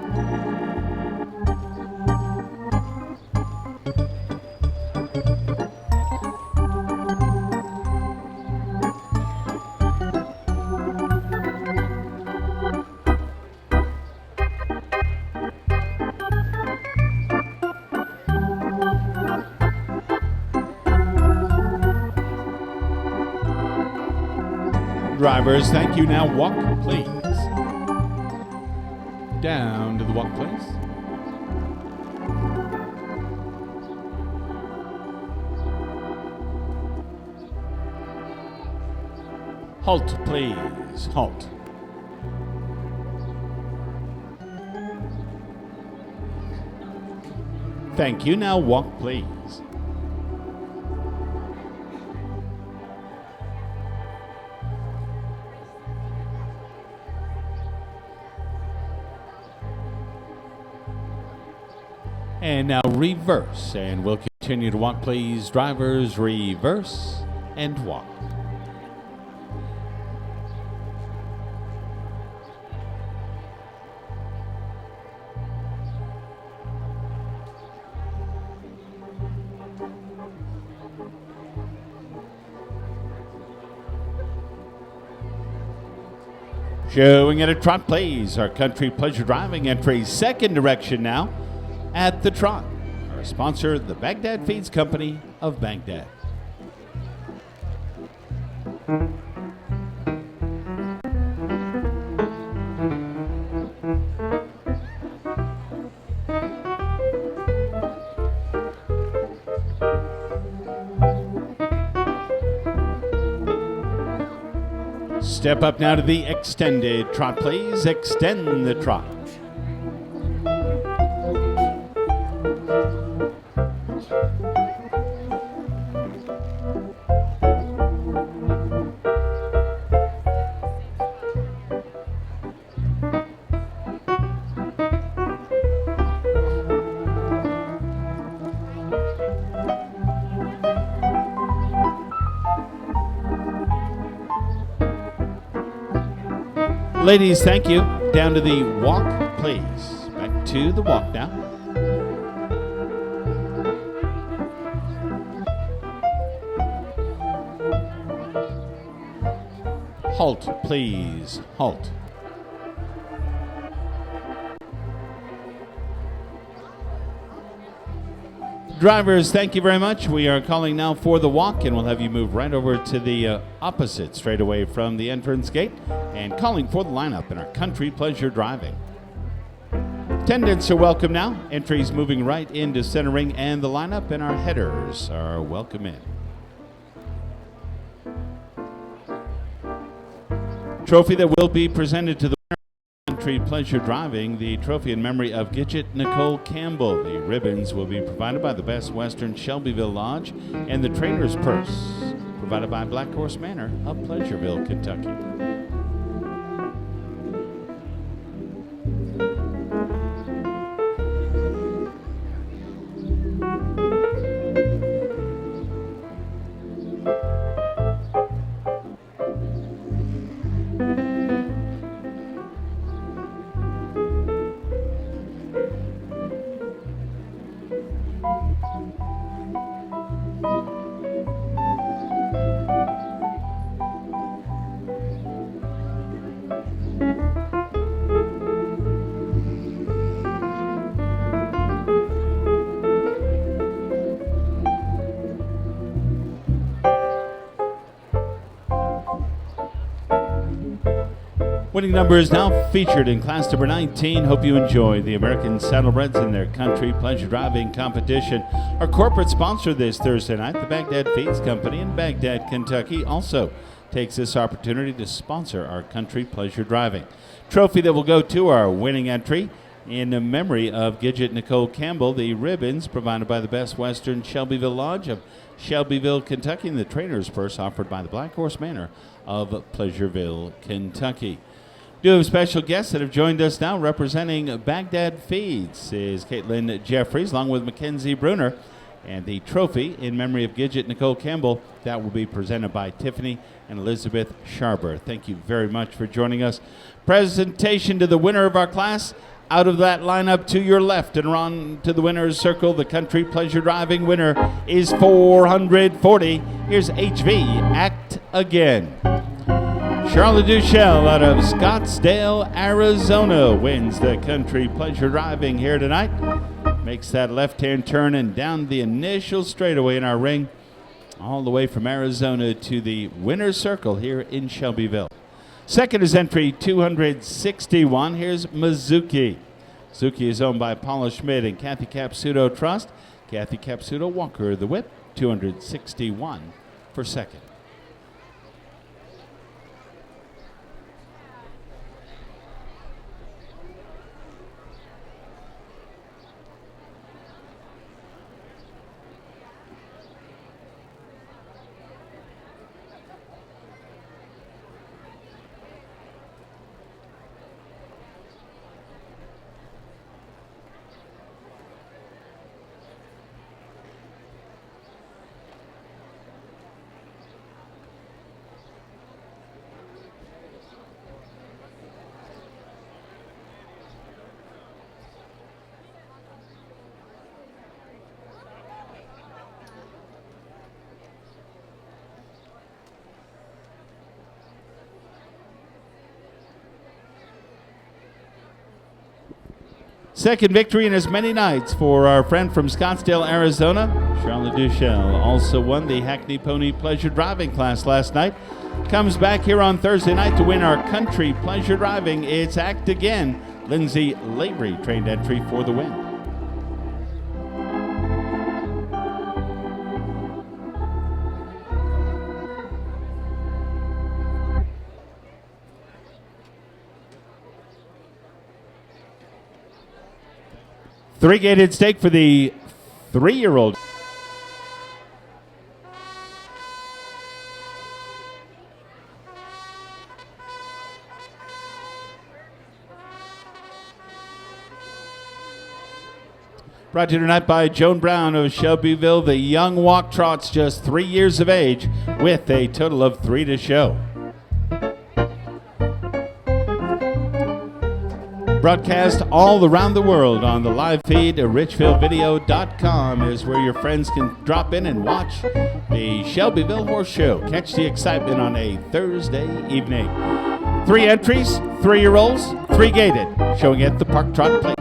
Drivers, thank you. Now walk, please. Down to the walk, please. Halt, please. Halt. Thank you. Now walk, please. And now reverse, and we'll continue to walk, please. Drivers, reverse and walk. Showing at a trot, please. Our country pleasure driving entry, second direction now at the trot. Our sponsor, the Baghdad Feeds Company of Baghdad. Step up now to the extended trot, please. Extend the trot. Ladies, thank you. Down to the walk, please. Back to the walk now. Halt, please. Halt. Drivers, thank you very much. We are calling now for the walk, and we'll have you move right over to the opposite straightaway from the entrance gate, and calling for the lineup in our country pleasure driving. Attendants are welcome now. Entries moving right into center ring, and the lineup and our headers are welcome in. Trophy that will be presented to the winner of country pleasure driving, the trophy in memory of Gidget Nicole Campbell. The ribbons will be provided by the Best Western Shelbyville Lodge, and the trainer's purse provided by Black Horse Manor of Pleasureville, Kentucky. Winning number is now featured in class number 19. Hope you enjoy the American Saddlebreds in their country pleasure driving competition. Our corporate sponsor this Thursday night, the Baghdad Feeds Company in Baghdad, Kentucky, also takes this opportunity to sponsor our country pleasure driving. Trophy that will go to our winning entry in memory of Gidget Nicole Campbell. The ribbons provided by the Best Western Shelbyville Lodge of Shelbyville, Kentucky, and the trainer's purse offered by the Black Horse Manor of Pleasureville, Kentucky. We do have special guests that have joined us now. Representing Baghdad Feeds is Caitlin Jeffries, along with Mackenzie Bruner. And the trophy in memory of Gidget Nicole Campbell, that will be presented by Tiffany and Elizabeth Sharber. Thank you very much for joining us. Presentation to the winner of our class. Out of that lineup to your left and on to the winner's circle, the country pleasure driving winner is 440. Here's HV Act Again. Charlotte Duchelle out of Scottsdale, Arizona wins the country pleasure driving here tonight. Makes that left-hand turn and down the initial straightaway in our ring, all the way from Arizona to the winner's circle here in Shelbyville. Second is entry 261. Here's Mizuki. Mizuki is owned by Paula Schmidt and Kathy Capsuto Trust. Kathy Capsuto Walker, the whip, 261 for second. Second victory in as many nights for our friend from Scottsdale, Arizona. Charlotte Duchel also won the Hackney Pony Pleasure Driving class last night. Comes back here on Thursday night to win our country pleasure driving. It's Act Again. Lindsay Lavery trained entry for the win. Three-gated stake for the 3-year-old. Brought to you tonight by Joan Brown of Shelbyville. The young walk trots, just 3 years of age, with a total of 3 to show. Broadcast all around the world on the live feed. RichvilleVideo.com is where your friends can drop in and watch the Shelbyville Horse Show. Catch the excitement on a Thursday evening. 3 entries, 3-year-olds, 3-gated, showing at the Park Trot Place.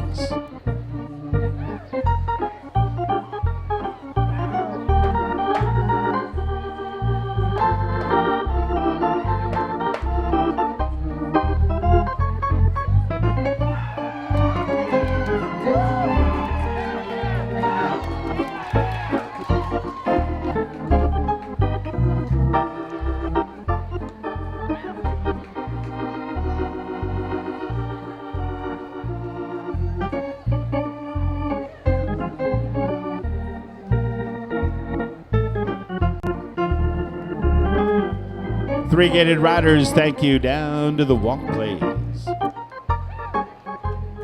Three-gated riders, thank you, down to the walk plays.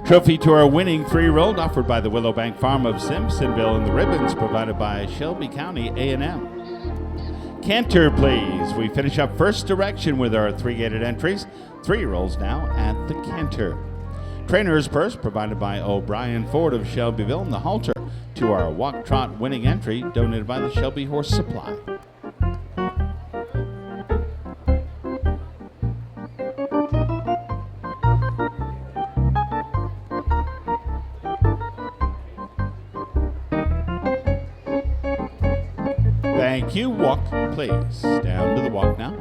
Trophy to our winning 3-year-old offered by the Willowbank Farm of Simpsonville, and the ribbons provided by Shelby County A&M. Canter, please. We finish up first direction with our 3-gated entries. 3-year-olds now at the canter. Trainer's purse provided by O'Brien Ford of Shelbyville, and the halter to our walk trot winning entry donated by the Shelby Horse Supply. Thank you. Walk, please. Down to the walk now.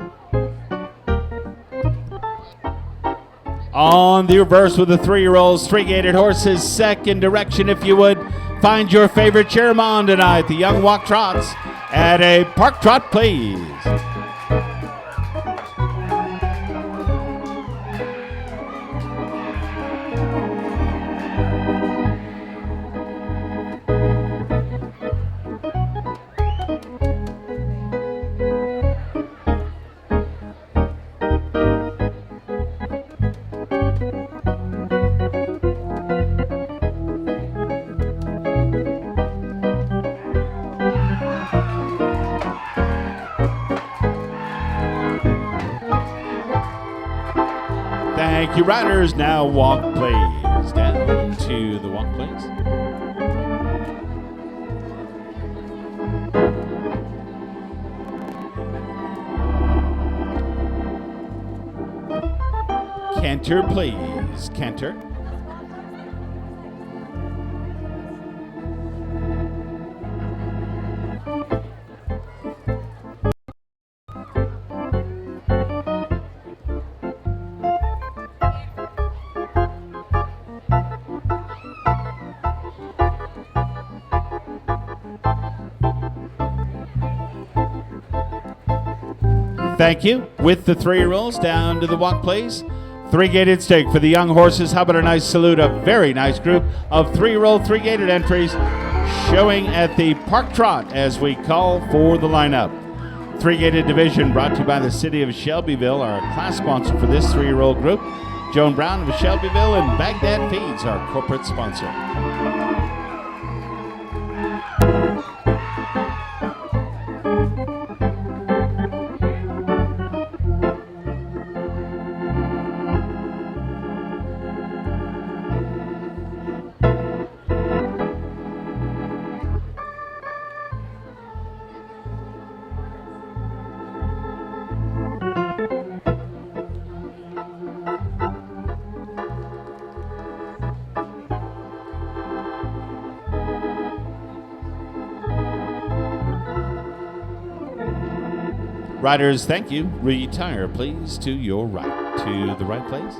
On the reverse with the 3-year-olds, 3-gated horses, second direction, if you would. Find your favorite cheer 'em on tonight. The young walk trots at a Park Trot, please. Thank you, riders. Now walk, please. Down to the walk, please. Canter, please. Canter. Thank you. With the 3-year-olds down to the walk, please. 3-gated stake for the young horses. How about a nice salute? A very nice group of 3-year-old 3-gated entries showing at the Park Trot as we call for the lineup. 3-gated division brought to you by the City of Shelbyville, our class sponsor for this 3-year-old group. Joan Brown of Shelbyville, and Baghdad Feeds, our corporate sponsor. Riders, thank you. Retire, please, to your right. To the right, please.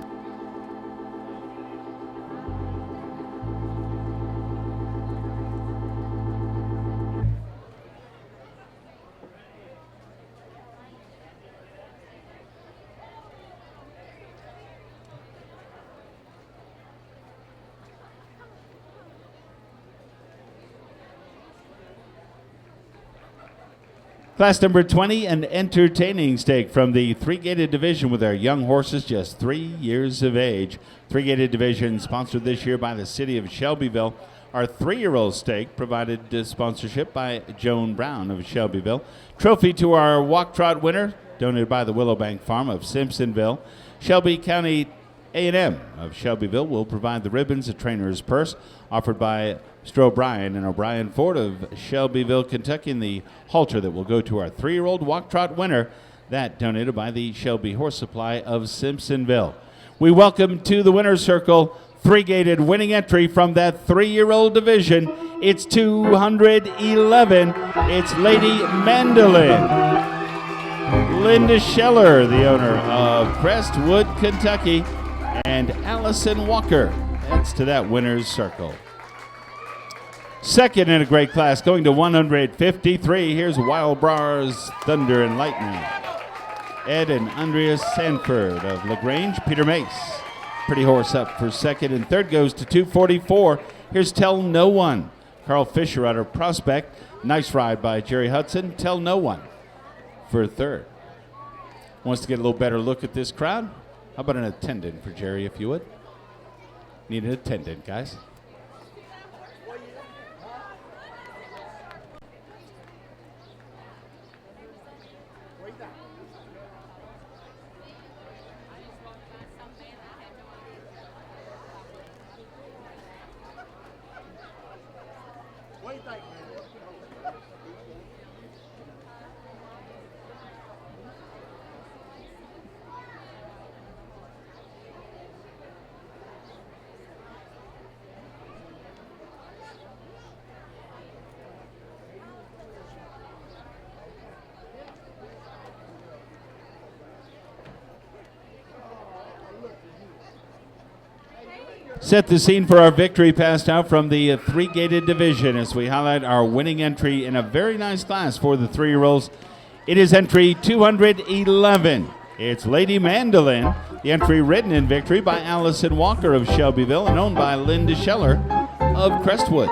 Class number 20, an entertaining stake from the three-gated division with our young horses just 3 years of age. Three-gated division sponsored this year by the city of Shelbyville. Our 3-year-old stake provided sponsorship by Joan Brown of Shelbyville. Trophy to our walk trot winner, donated by the Willowbank Farm of Simpsonville. Shelby County A&M of Shelbyville will provide the ribbons, a trainer's purse, offered by Mr. O'Brien and O'Brien Ford of Shelbyville, Kentucky, and the halter that will go to our 3-year-old walk trot winner, that donated by the Shelby Horse Supply of Simpsonville. We welcome to the winner's circle, three-gated winning entry from that 3-year-old division. It's 211. It's Lady Mandolin. Linda Scheller, the owner of Crestwood, Kentucky, and Allison Walker. That's to that winner's circle. Second in a great class, going to 153. Here's Wild Bars, Thunder and Lightning. Ed and Andrea Sanford of LaGrange. Peter Mace, pretty horse, up for second. And third goes to 244. Here's Tell No One. Carl Fisher out of Prospect. Nice ride by Jerry Hudson. Tell No One for third. Wants to get a little better look at this crowd? How about an attendant for Jerry, if you would? Need an attendant, guys. Set the scene for our victory passed out from the three-gated division as we highlight our winning entry in a very nice class for the 3-year-olds. It is entry 211. It's Lady Mandolin, the entry ridden in victory by Allison Walker of Shelbyville and owned by Linda Scheller of Crestwood.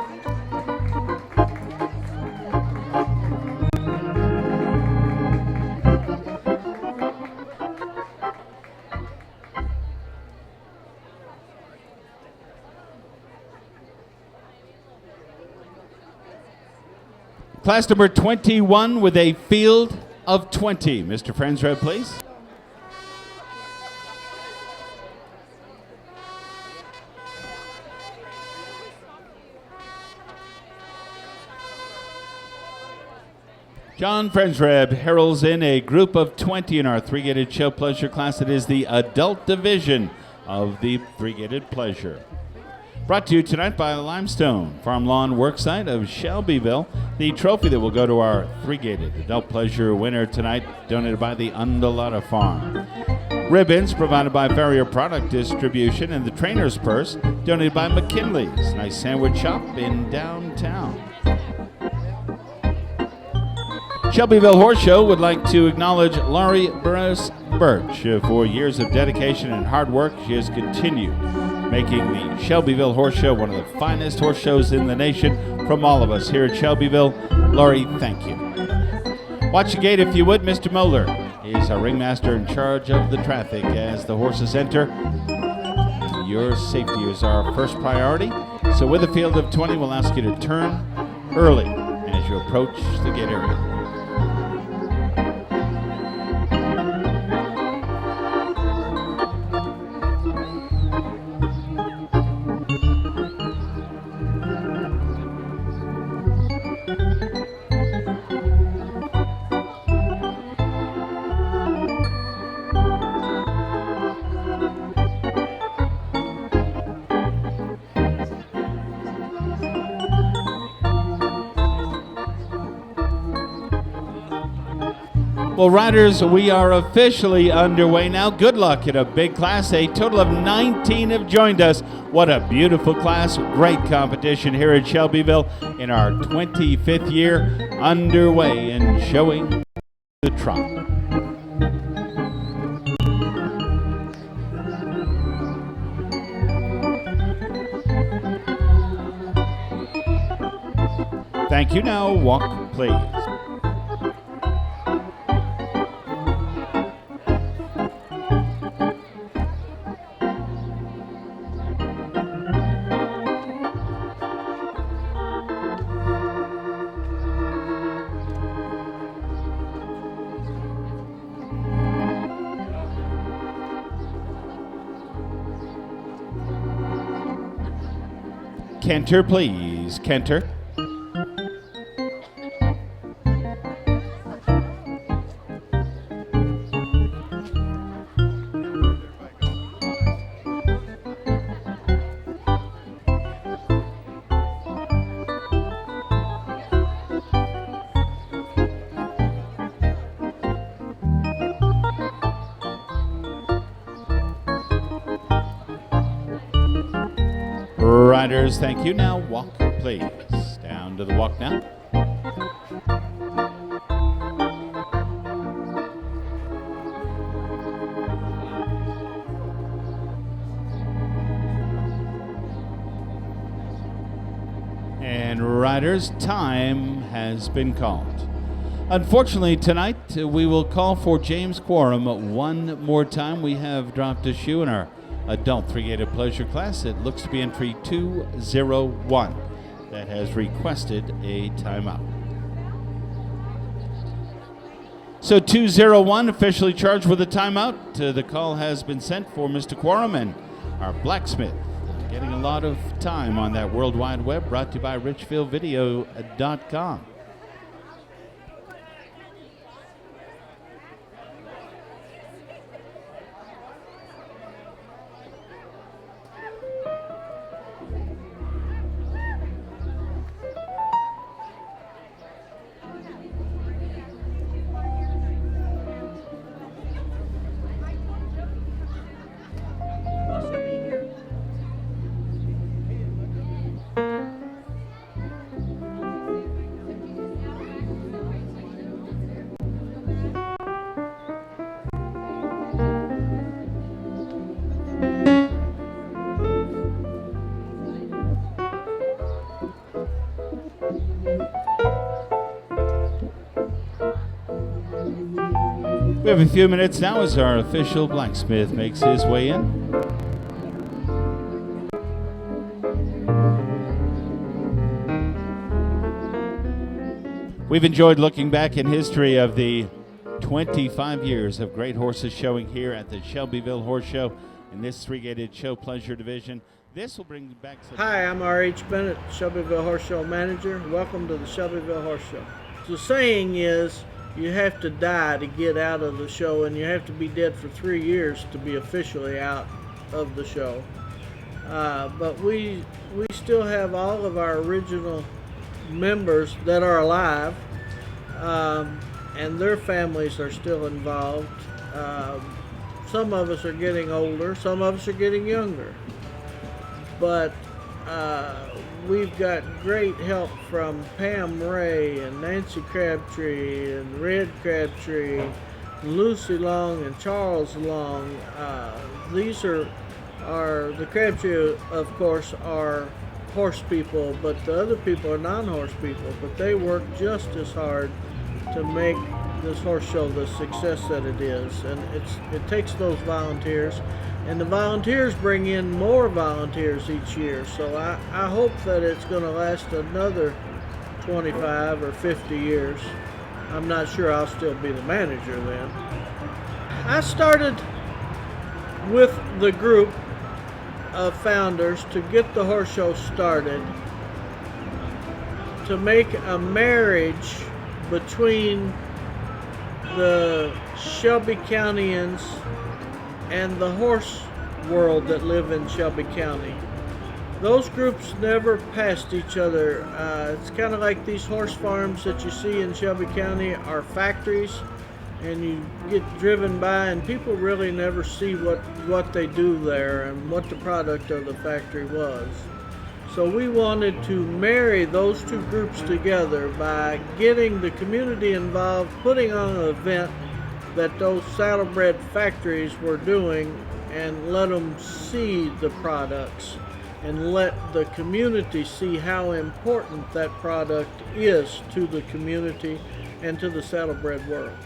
Class number 21 with a field of 20. Mr. Friendsred, please. John Friendsred heralds in a group of 20 in our three-gated show pleasure class. It is the adult division of the three-gated pleasure. Brought to you tonight by Limestone Farm Lawn Worksite of Shelbyville. The trophy that will go to our three-gated adult pleasure winner tonight, donated by the Undulata Farm. Ribbons provided by Farrier Product Distribution, and the trainer's purse donated by McKinley's Nice Sandwich Shop in downtown. Shelbyville Horse Show would like to acknowledge Laurie Burris Birch for years of dedication and hard work. She has continued making the Shelbyville Horse Show one of the finest horse shows in the nation. From all of us here at Shelbyville, Laurie, thank you. Watch the gate if you would. Mr. Moeller is our ringmaster in charge of the traffic as the horses enter. Your safety is our first priority. So with a field of 20, we'll ask you to turn early as you approach the gate area. Well, riders, we are officially underway now. Good luck in a big class. A total of 19 have joined us. What a beautiful class. Great competition here at Shelbyville in our 25th year underway and showing the trot. Thank you. Now walk, please. Canter, please. Canter. Riders, thank you. Now walk, please. Down to the walk now. And riders, time has been called. Unfortunately, tonight we will call for James Quorum one more time. We have dropped a shoe in our adult three-gated pleasure class. It looks to be entry 201 that has requested a timeout. So 201 officially charged with a timeout. The call has been sent for Mr. Quorum and our blacksmith. Getting a lot of time on that World Wide Web, brought to you by richfieldvideo.com. We have a few minutes now as our official blacksmith makes his way in. We've enjoyed looking back in history of the 25 years of great horses showing here at the Shelbyville Horse Show in this three-gated show pleasure division. This will bring back some... Hi, I'm R.H. Bennett, Shelbyville Horse Show Manager. Welcome to the Shelbyville Horse Show. The saying is, you have to die to get out of the show, and you have to be dead for 3 years to be officially out of the show. But we still have all of our original members that are alive, and their families are still involved. Some of us are getting older, some of us are getting younger. But we've got great help from Pam Ray and Nancy Crabtree and Red Crabtree, Lucy Long and Charles Long. These are the Crabtree, of course, are horse people, but the other people are non-horse people, but they work just as hard to make this horse show the success that it is. And it takes those volunteers, and the volunteers bring in more volunteers each year. So I hope that it's going to last another 25 or 50 years. I'm not sure I'll still be the manager then. I started with the group of founders to get the horse show started, to make a marriage between the Shelby Countyans and the horse world that live in Shelby County. Those groups never passed each other. It's kind of like these horse farms that you see in Shelby County are factories, and you get driven by, and people really never see what they do there and what the product of the factory was. So we wanted to marry those two groups together by getting the community involved, putting on an event that those saddlebred factories were doing, and let them see the products and let the community see how important that product is to the community and to the saddlebred world.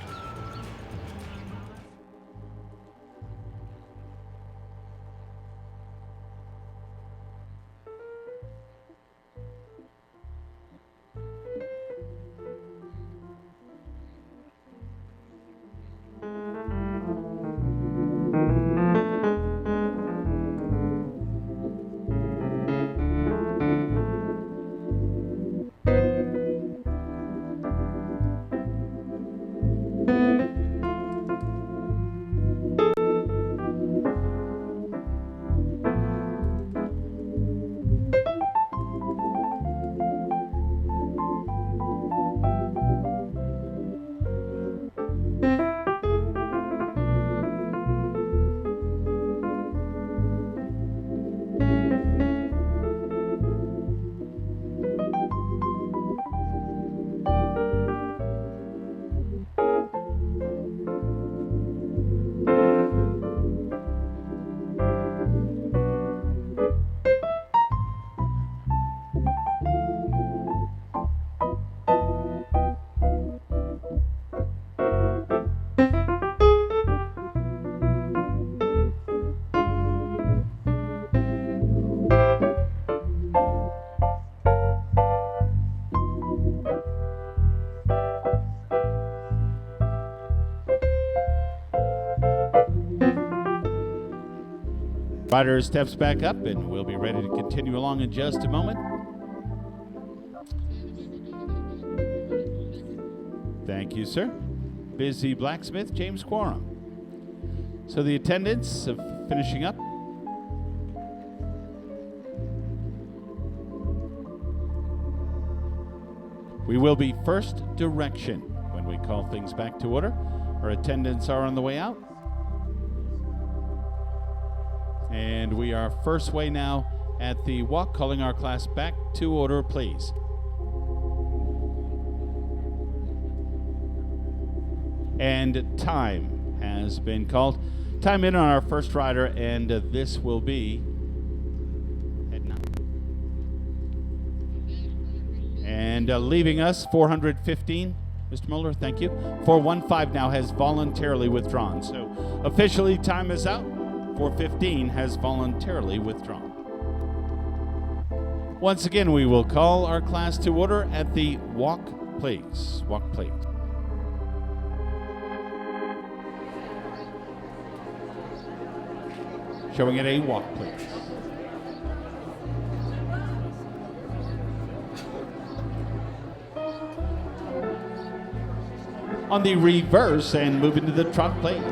Rider steps back up, and we'll be ready to continue along in just a moment. Thank you, sir. Busy blacksmith, James Quorum. So the attendants of finishing up. We will be first direction when we call things back to order. Our attendants are on the way out. And we are first way now at the walk, calling our class back to order, please. And time has been called. Time in on our first rider, and this will be at 9. And leaving us, 415. Mr. Mueller, thank you. 415 now has voluntarily withdrawn. So officially time is out. 415 has voluntarily withdrawn. Once again, we will call our class to order at the walk, please. Walk, please. Showing it a walk, please. On the reverse and moving to the trot, please.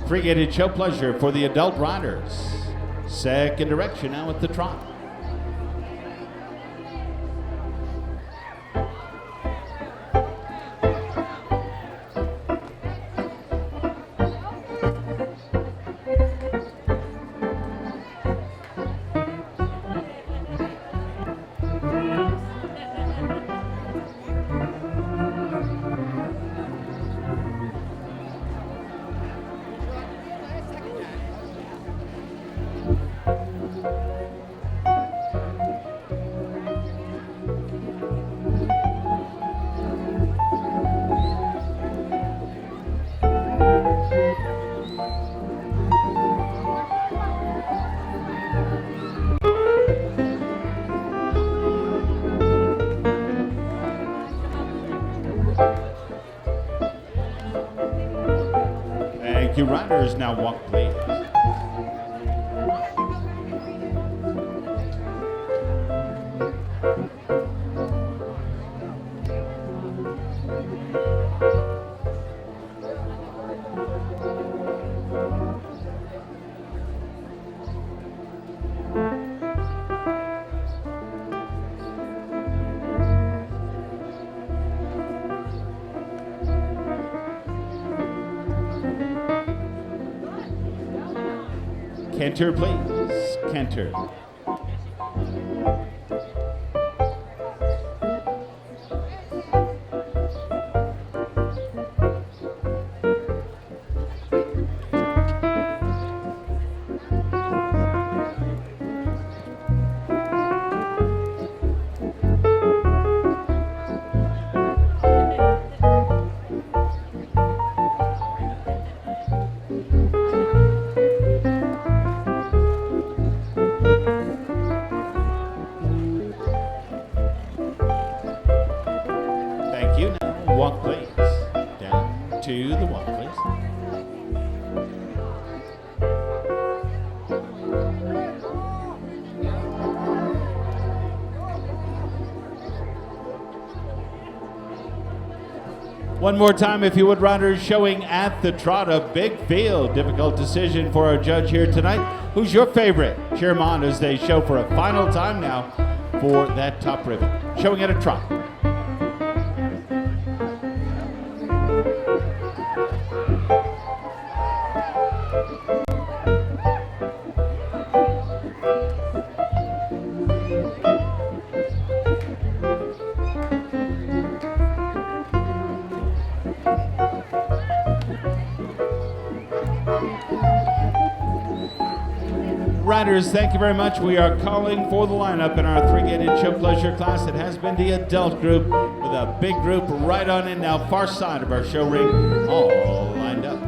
Three-gated show pleasure for the adult riders. Second direction now at the trot. Thank you, riders. Now walk, please. Cantor, please. Cantor. Thank you. Now walk, please. Down to the walk, please. One more time, if you would, riders, showing at the trot, a big field. Difficult decision for our judge here tonight. Who's your favorite? Cheer 'em on as they show for a final time now for that top ribbon. Showing at a trot. Riders, thank you very much. We are calling for the lineup in our three-gated show pleasure class. It has been the adult group with a big group right on in now, far side of our show ring, all lined up.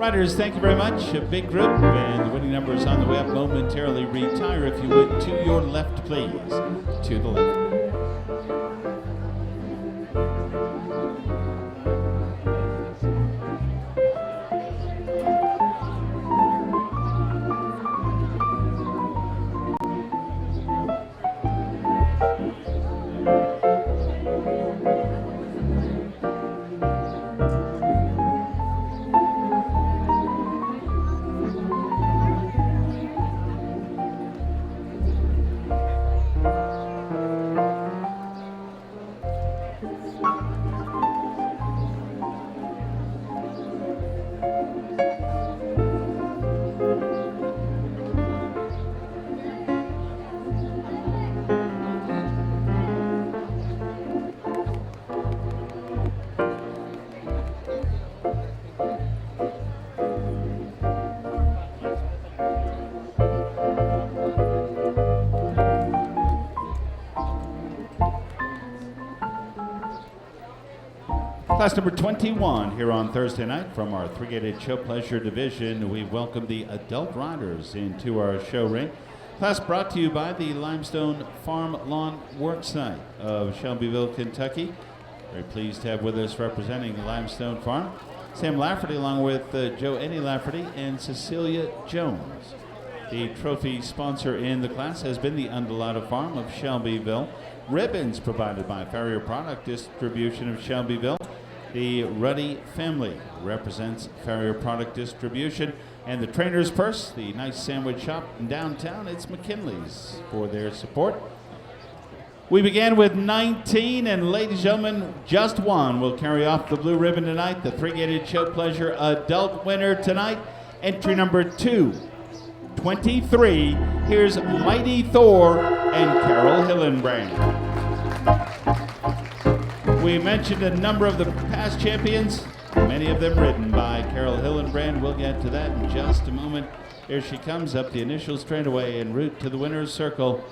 Riders, thank you very much. A big group, and the winning number is on the way up momentarily. Retire, if you would, to your left, please. To the left. Class number 21 here on Thursday night from our three-gated show pleasure division. We welcome the adult riders into our show ring. Class brought to you by the Limestone Farm Lawn Worksite of Shelbyville, Kentucky. Very pleased to have with us representing Limestone Farm, Sam Lafferty along with Joe Eddie Lafferty and Cecilia Jones. The trophy sponsor in the class has been the Undulata Farm of Shelbyville. Ribbons provided by Farrier Product Distribution of Shelbyville. The Ruddy family represents Farrier Product Distribution. And the trainer's purse, the nice sandwich shop in downtown, it's McKinley's for their support. We began with 19, and ladies and gentlemen, just one will carry off the blue ribbon tonight. The three-gated show pleasure adult winner tonight, entry number 223. Here's Mighty Thor and Carol Hillenbrand. We mentioned a number of the past champions, many of them ridden by Carol Hillenbrand. We'll get to that in just a moment. Here she comes up the initial straightaway en route to the winner's circle.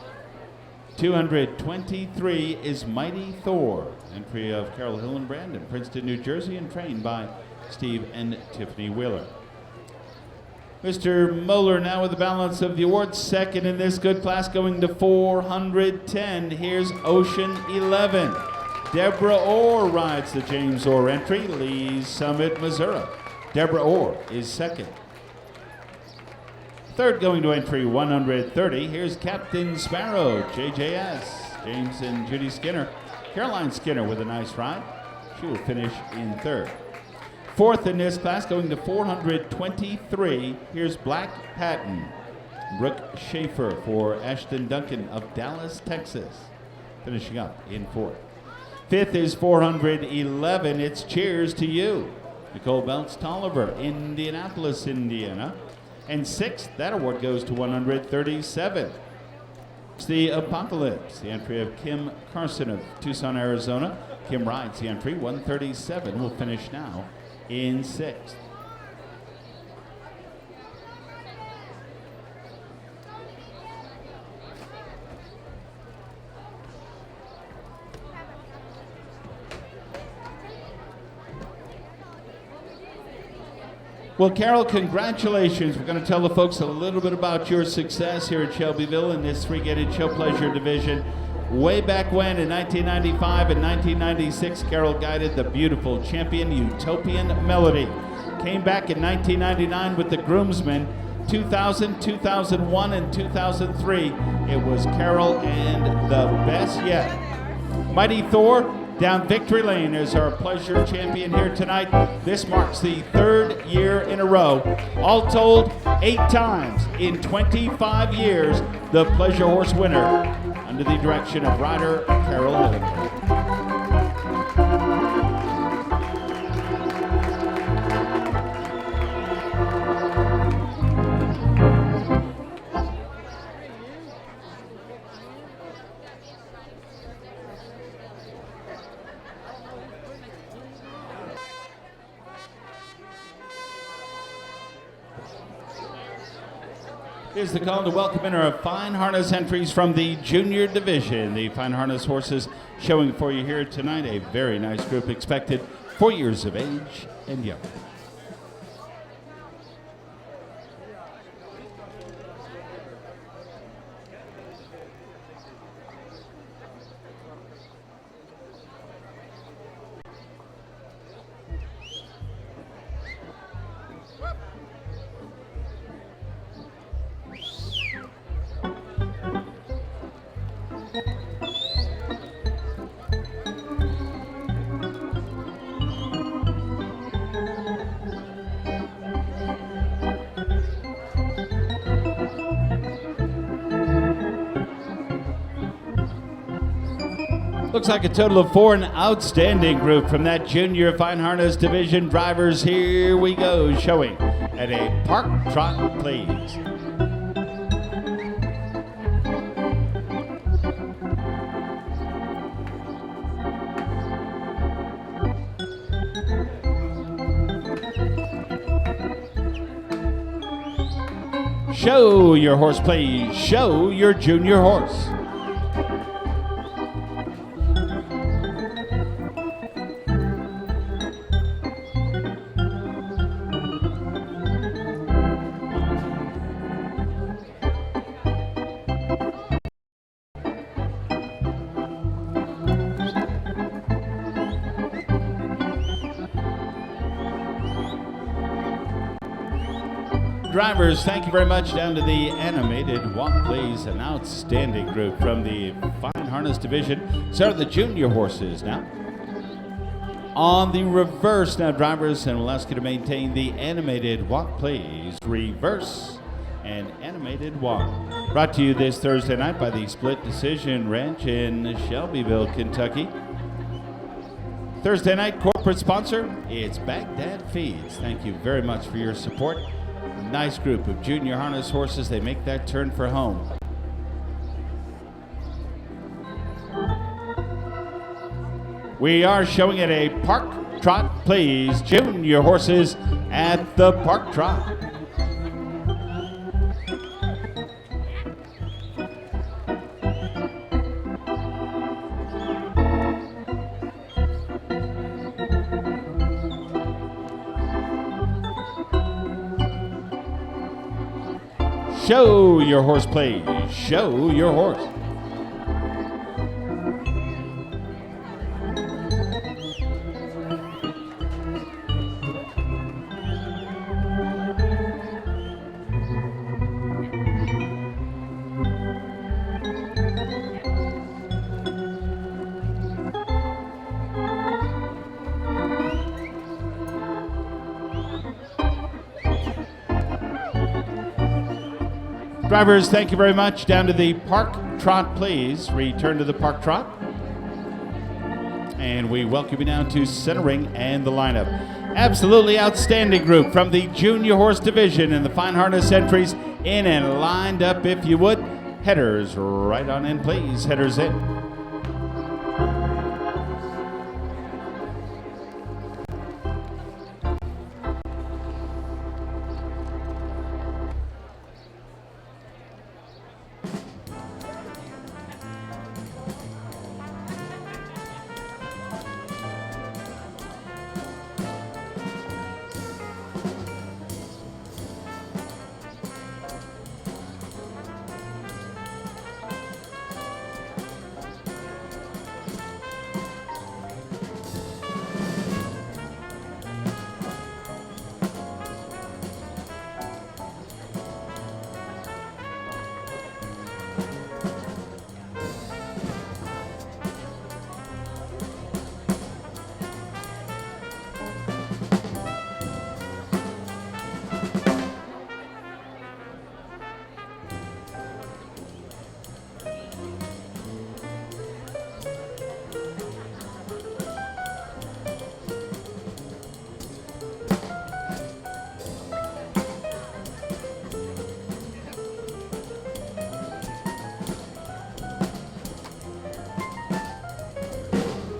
223 is Mighty Thor, entry of Carol Hillenbrand in Princeton, New Jersey, and trained by Steve and Tiffany Wheeler. Mr. Moeller now with the balance of the awards, second in this good class, going to 410. Here's Ocean 11. Deborah Orr rides the James Orr entry, Lee's Summit, Missouri. Deborah Orr is second. Third going to entry 130. Here's Captain Sparrow, JJS, James and Judy Skinner. Caroline Skinner with a nice ride. She will finish in third. Fourth in this class going to 423. Here's Black Patton, Brooke Schaefer for Ashton Duncan of Dallas, Texas, finishing up in fourth. Fifth is 411. It's Cheers to You, Nicole Belts Tolliver, Indianapolis, Indiana. And sixth, that award goes to 137. It's the Apocalypse, the entry of Kim Carson of Tucson, Arizona. Kim rides the entry, 137, will finish now in sixth. Well, Carol, congratulations. We're going to tell the folks a little bit about your success here at Shelbyville in this three-gated show pleasure division. Way back when, in 1995 and 1996, Carol guided the beautiful champion Utopian Melody. Came back in 1999 with the groomsmen. 2000, 2001, and 2003, it was Carol and the best yet. Mighty Thor down victory lane is our pleasure champion here tonight. This marks the third year in a row. All told, 8 times in 25 years, the pleasure horse winner under the direction of rider Carol Hillenbrand. Here's the call to welcome in our fine harness entries from the junior division. The fine harness horses showing for you here tonight. A very nice group expected, 4 years of age and younger. Looks like a total of 4, an outstanding group from that junior fine harness division drivers. Here we go, showing at a park trot, please. Show your horse, please. Show your junior horse. Drivers, thank you very much. Down to the animated walk, please. An outstanding group from the Fine Harness Division. So are the junior horses now. On the reverse now, drivers, and we'll ask you to maintain the animated walk, please. Reverse and animated walk. Brought to you this Thursday night by the Split Decision Ranch in Shelbyville, Kentucky. Thursday night corporate sponsor, it's Baghdad Feeds. Thank you very much for your support. Nice group of junior harness horses. They make that turn for home. We are showing it a park trot, please. Junior horses at the park trot. Show your horse, please. Show your horse. Drivers, thank you very much. Down to the park trot, please. Return to the park trot. And we welcome you now to centering and the lineup. Absolutely outstanding group from the junior horse division and the fine harness entries in and lined up, if you would. Headers right on in, please. Headers in.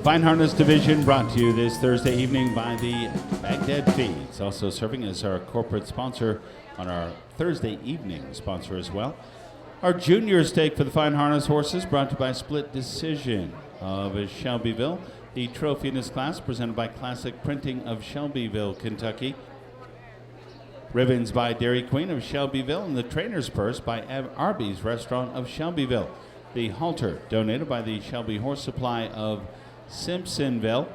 Fine Harness Division brought to you this Thursday evening by the Baghdad Feeds, also serving as our corporate sponsor on our Thursday evening sponsor as well. Our junior stake for the Fine Harness horses brought to you by Split Decision of Shelbyville. The trophy in this class presented by Classic Printing of Shelbyville, Kentucky. Ribbons by Dairy Queen of Shelbyville, and the trainer's purse by Arby's Restaurant of Shelbyville. The halter donated by the Shelby Horse Supply of Simpsonville.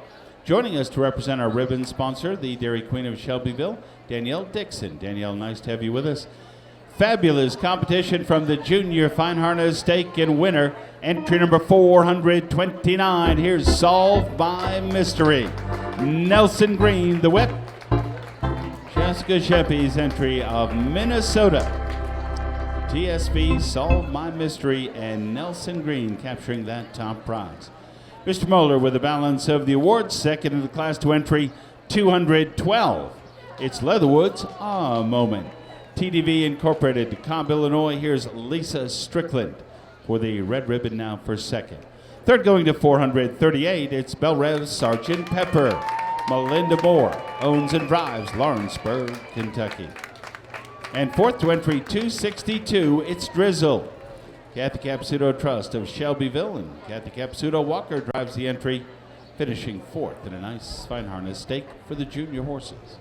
Joining us to represent our ribbon sponsor, the Dairy Queen of Shelbyville, Danielle Dixon. Danielle, nice to have you with us. Fabulous competition from the junior fine harness stake and winner. Entry number 429. Here's Solved by Mystery. Nelson Green, the whip. Jessica Sheppy's entry of Minnesota. TSB Solved by Mystery and Nelson Green capturing that top prize. Mr. Moeller with the balance of the awards, second in the class to entry 212. It's Leatherwood's A Moment. TDV Incorporated, Cobb, Illinois. Here's Lisa Strickland for the red ribbon now for second. Third going to 438, it's Belrev's Sergeant Pepper. Melinda Moore owns and drives Lawrenceburg, Kentucky. And fourth to entry 262, it's Drizzle. Kathy Capsuto Trust of Shelbyville, and Kathy Capsuto Walker drives the entry, finishing fourth in a nice fine harness stake for the junior horses.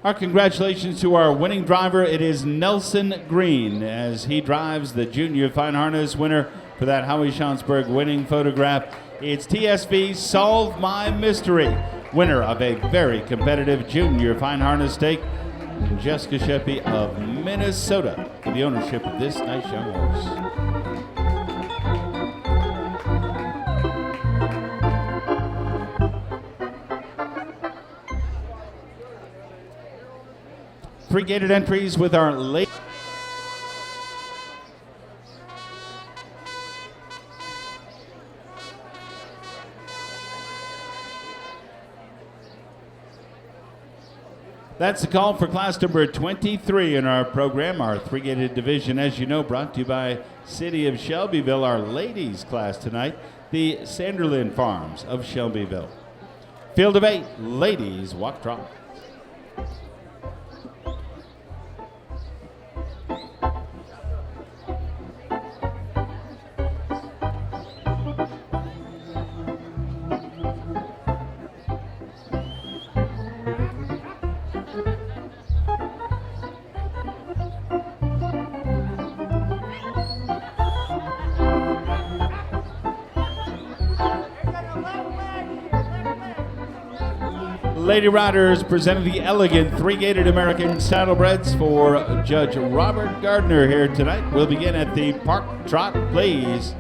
Our congratulations to our winning driver. It is Nelson Green as he drives the Junior Fine Harness winner for that Howie Schaunsberg winning photograph. It's TSV Solve My Mystery, winner of a very competitive Junior Fine Harness stake. And Jessica Sheppy of Minnesota for the ownership of this nice young horse. Three gated entries with our late. That's the call for class number 23 in our program, our three-gated division, as you know, brought to you by City of Shelbyville, our ladies class tonight, the Sanderlin Farms of Shelbyville. Field of 8, ladies walk trot. Lady Riders presented the elegant three-gated American saddlebreds for Judge Robert Gardner here tonight. We'll begin at the Park Trot, please.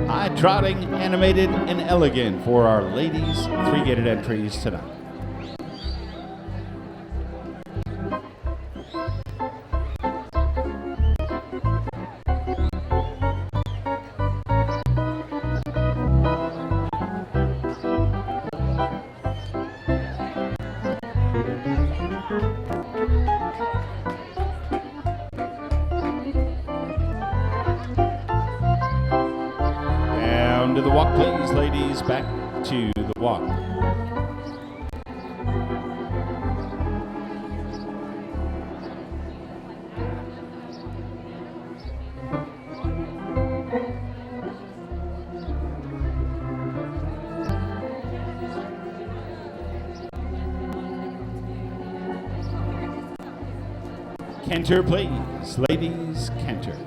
High trotting, animated, and elegant for our ladies' three-gated entries tonight. To the walk, please, ladies. Back to the walk. Canter, please. Ladies, canter.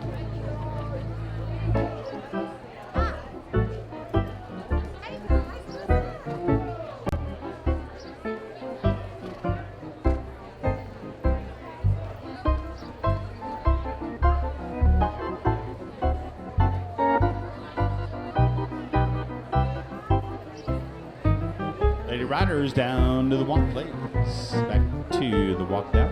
Lady Riders down to the walk, please. Back to the walk down.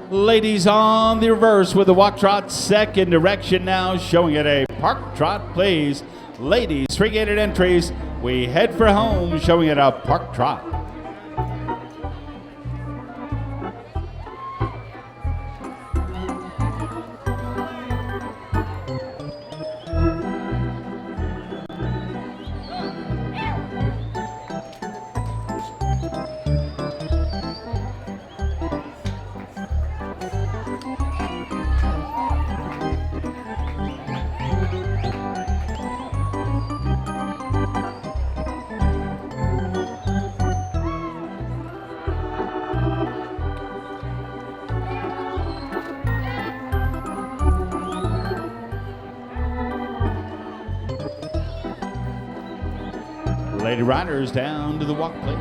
Ladies on the reverse with the walk trot, second direction now, showing it a park trot, please. Ladies, three-gated entries. We head for home, showing it a park trot. Lady Riders down to the walk, please.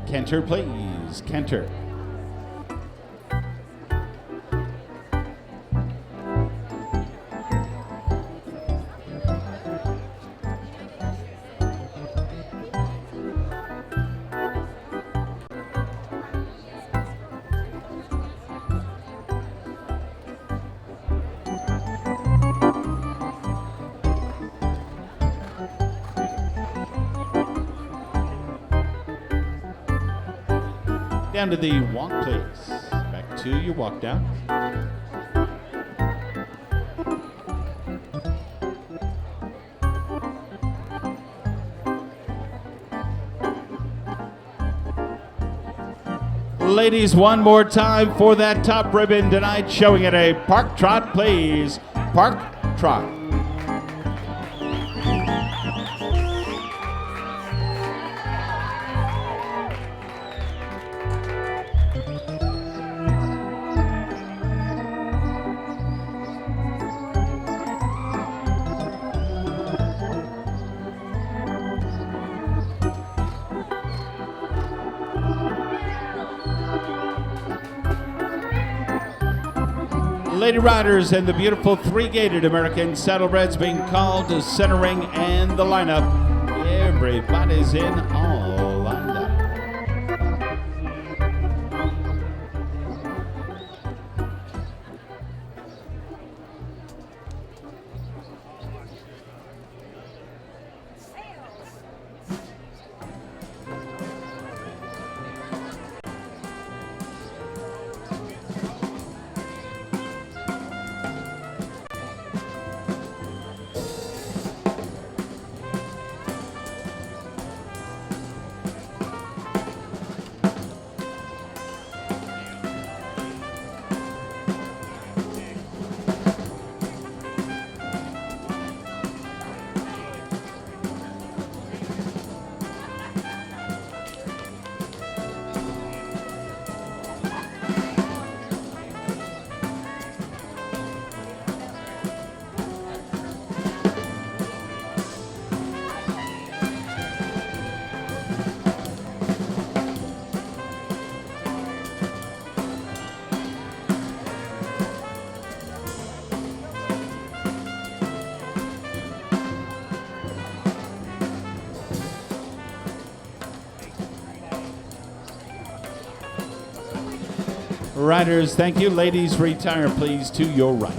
Canter, please. Canter. down to the walk, please. Back to your walk down. Ladies, one more time for that top ribbon tonight, showing it a park trot, please. Park trot. Lady Riders and the beautiful three-gated American Saddlebreds being called to center ring and the lineup. Everybody's in, all lined up. Riders, thank you. Ladies, retire, please, to your right.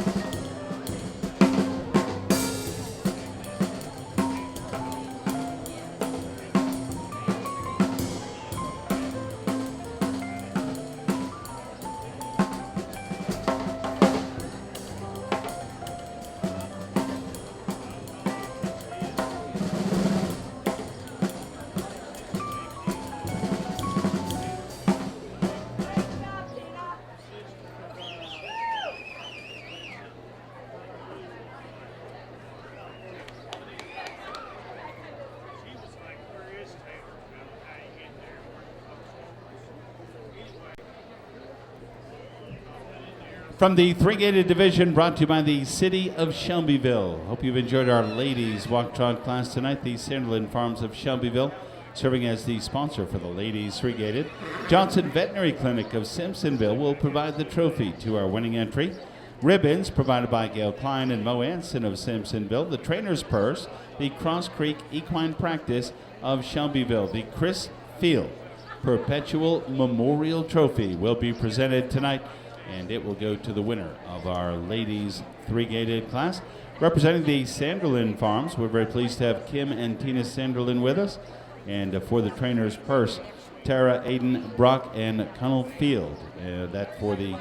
From the three-gated division, brought to you by the City of Shelbyville. Hope you've enjoyed our ladies walk trot class tonight. The Sanderlin Farms of Shelbyville serving as the sponsor for the ladies three-gated. Johnson Veterinary Clinic of Simpsonville will provide the trophy to our winning entry. Ribbons provided by Gail Klein and Mo Anson of Simpsonville. The trainer's purse, the Cross Creek Equine Practice of Shelbyville. The Chris Field Perpetual Memorial Trophy will be presented tonight, and it will go to the winner of our ladies three-gated class. Representing the Sanderlin Farms, we're very pleased to have Kim and Tina Sanderlin with us. And for the trainer's purse, Tara, Aiden, Brock, and Connell Field. That for the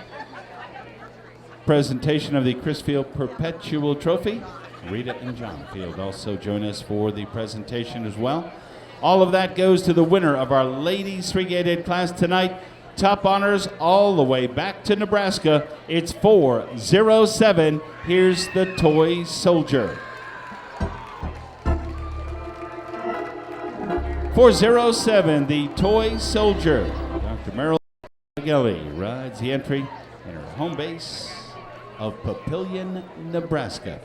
presentation of the Chris Field Perpetual Trophy. Rita and John Field also join us for the presentation as well. All of that goes to the winner of our ladies three-gated class tonight. Top honors all the way back to Nebraska. It's 407. Here's the Toy Soldier. 407, the Toy Soldier. Dr. Merrill Gelly rides the entry in her home base of Papillion, Nebraska.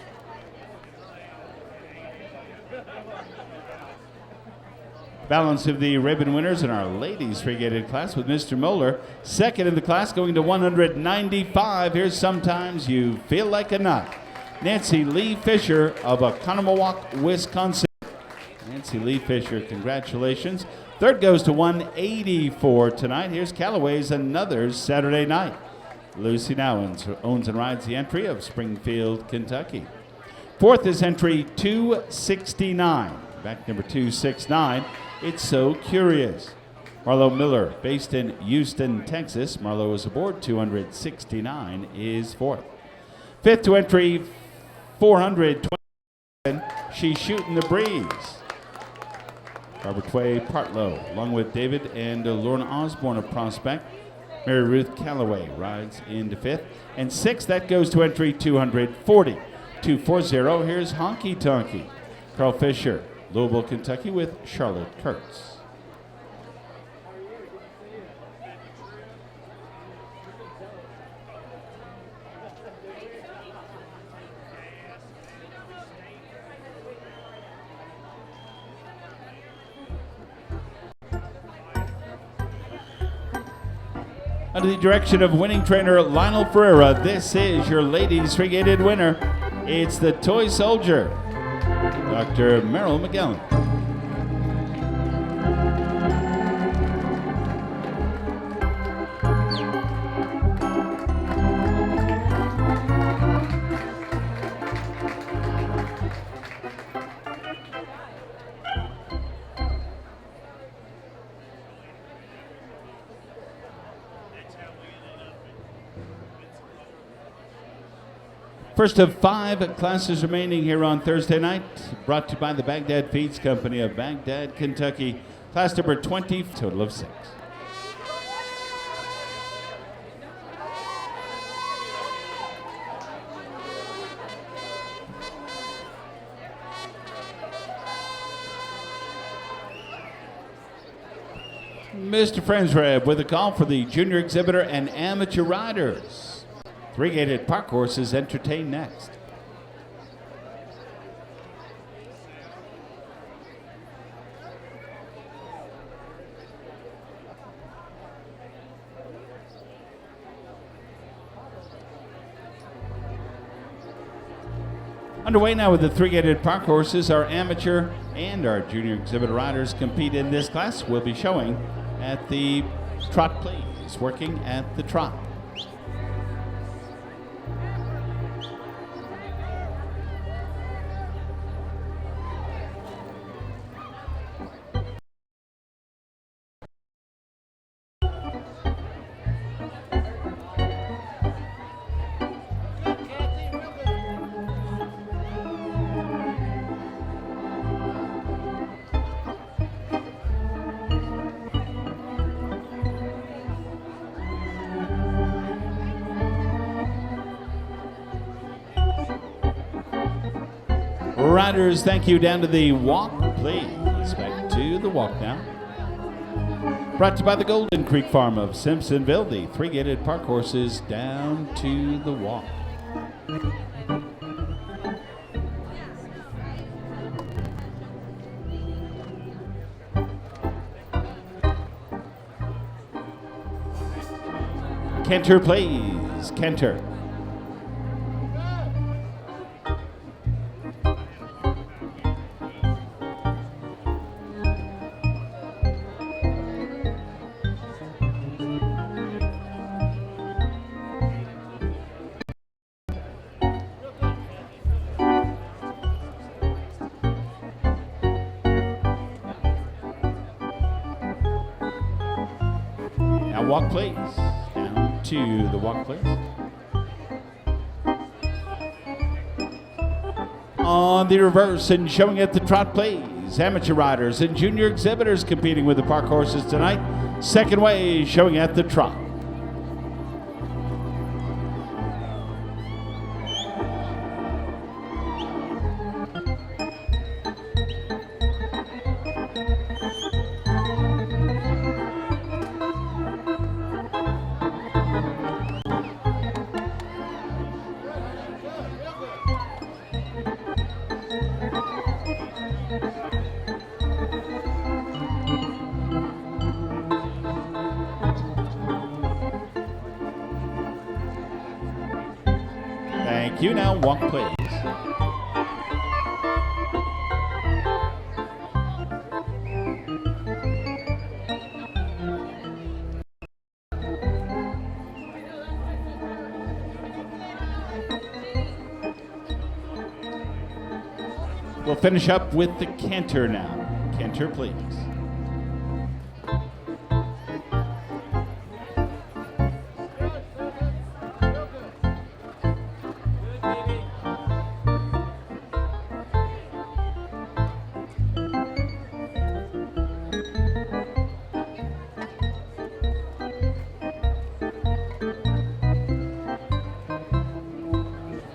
Balance of the ribbon winners in our ladies three-gated class with Mr. Moeller. Second in the class, going to 195. Here's Sometimes You Feel Like a Nut. Nancy Lee Fisher of Oconomowoc, Wisconsin. Nancy Lee Fisher, congratulations. Third goes to 184 tonight. Here's Callaway's Another Saturday Night. Lucy now owns and rides the entry of Springfield, Kentucky. Fourth is entry 269. Back number 269. It's So Curious. Marlo Miller, based in Houston, Texas. Marlo is aboard 269, is fourth. Fifth to entry, 420. She's shooting the breeze. Barbara Tway Partlow, along with David and Lorna Osborne of Prospect. Mary Ruth Calloway rides into fifth. And sixth, that goes to entry 240. 240, here's Honky Tonky. Carl Fisher, Louisville, Kentucky, with Charlotte Kurtz. Under the direction of winning trainer Lionel Ferreira, this is your ladies' three-gated winner. It's the Toy Soldier, Dr. Merrill McGowan. First of 5 classes remaining here on Thursday night, brought to you by the Baghdad Feeds Company of Baghdad, Kentucky. Class number 20, total of 6. Mr. Friendsreb with a call for the junior exhibitor and amateur riders. Three-gated park horses entertain next. Underway now with the three-gated park horses. Our amateur and our junior exhibitor riders compete in this class. We'll be showing at the trot please, working at the trot. Riders, thank you. Down to the walk, please. Back to the walk now. Brought to you by the Golden Creek Farm of Simpsonville. The three-gated park horses down to the walk. Canter, please. Canter. Now walk, please. Down to the walk, please. On the reverse and showing at the trot, please. Amateur riders and junior exhibitors competing with the park horses tonight. Second way, showing at the trot. Thank you. Now walk, please. We'll finish up with the canter now. Canter, please.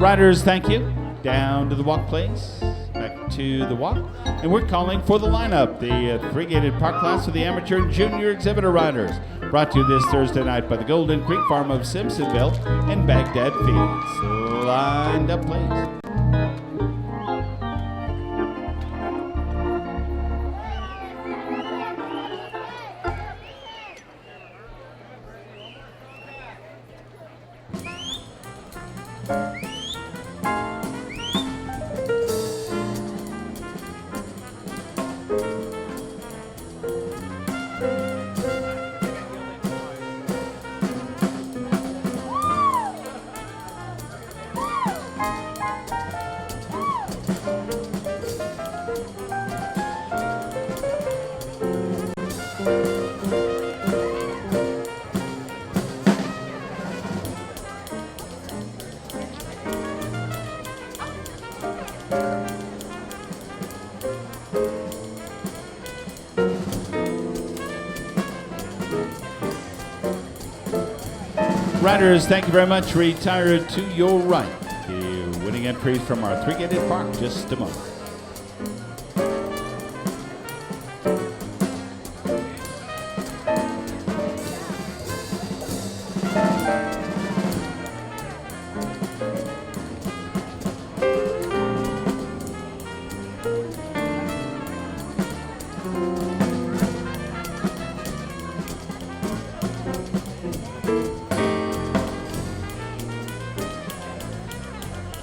Riders, thank you. Down to the walk, please. Back to the walk. And we're calling for the lineup. The three-gated park class of the amateur and junior exhibitor riders. Brought to you this Thursday night by the Golden Creek Farm of Simpsonville and Baghdad Feeds. Lined up, please. Riders, thank you very much. Retire to your right. The winning entries from our three-gated park, just a moment.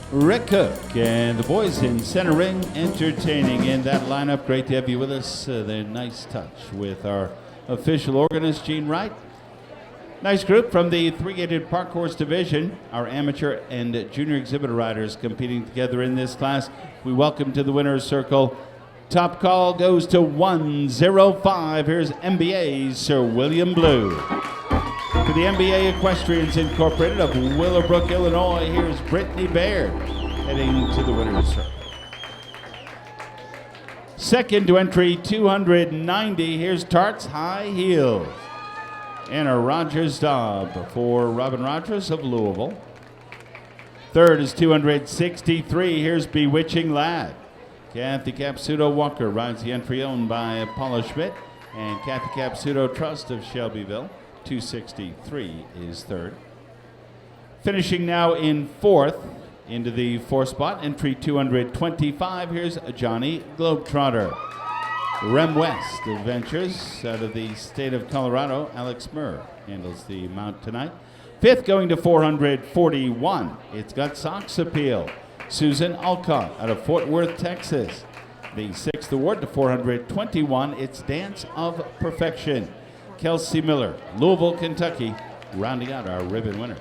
Rick Cook and the boys in center ring entertaining in that lineup. Great to have you with us. They're nice touch with our official organist, Gene Wright. Nice group from the three-gated park horse division. Our amateur and junior exhibitor riders competing together in this class. We welcome to the winner's circle. Top call goes to 105. Here's MBA's Sir William Blue. To the MBA Equestrians Incorporated of Willowbrook, Illinois, here's Brittany Baird heading to the winner's circle. Second to entry, 290. Here's Tart's High Heels. And a Rogers Dobb for Robin Rogers of Louisville. Third is 263. Here's Bewitching Lad. Kathy Capsuto Walker rides the entry owned by Paula Schmidt and Kathy Capsuto Trust of Shelbyville. 263 is third. Finishing now in fourth, into the fourth spot, entry 225. Here's Johnny Globetrotter. Rem West Adventures out of the state of Colorado. Alex Murr handles the mount tonight. Fifth going to 441. It's got Sox Appeal. Susan Alcott out of Fort Worth, Texas. The sixth award to 421. It's Dance of Perfection. Kelsey Miller, Louisville, Kentucky, rounding out our ribbon winners.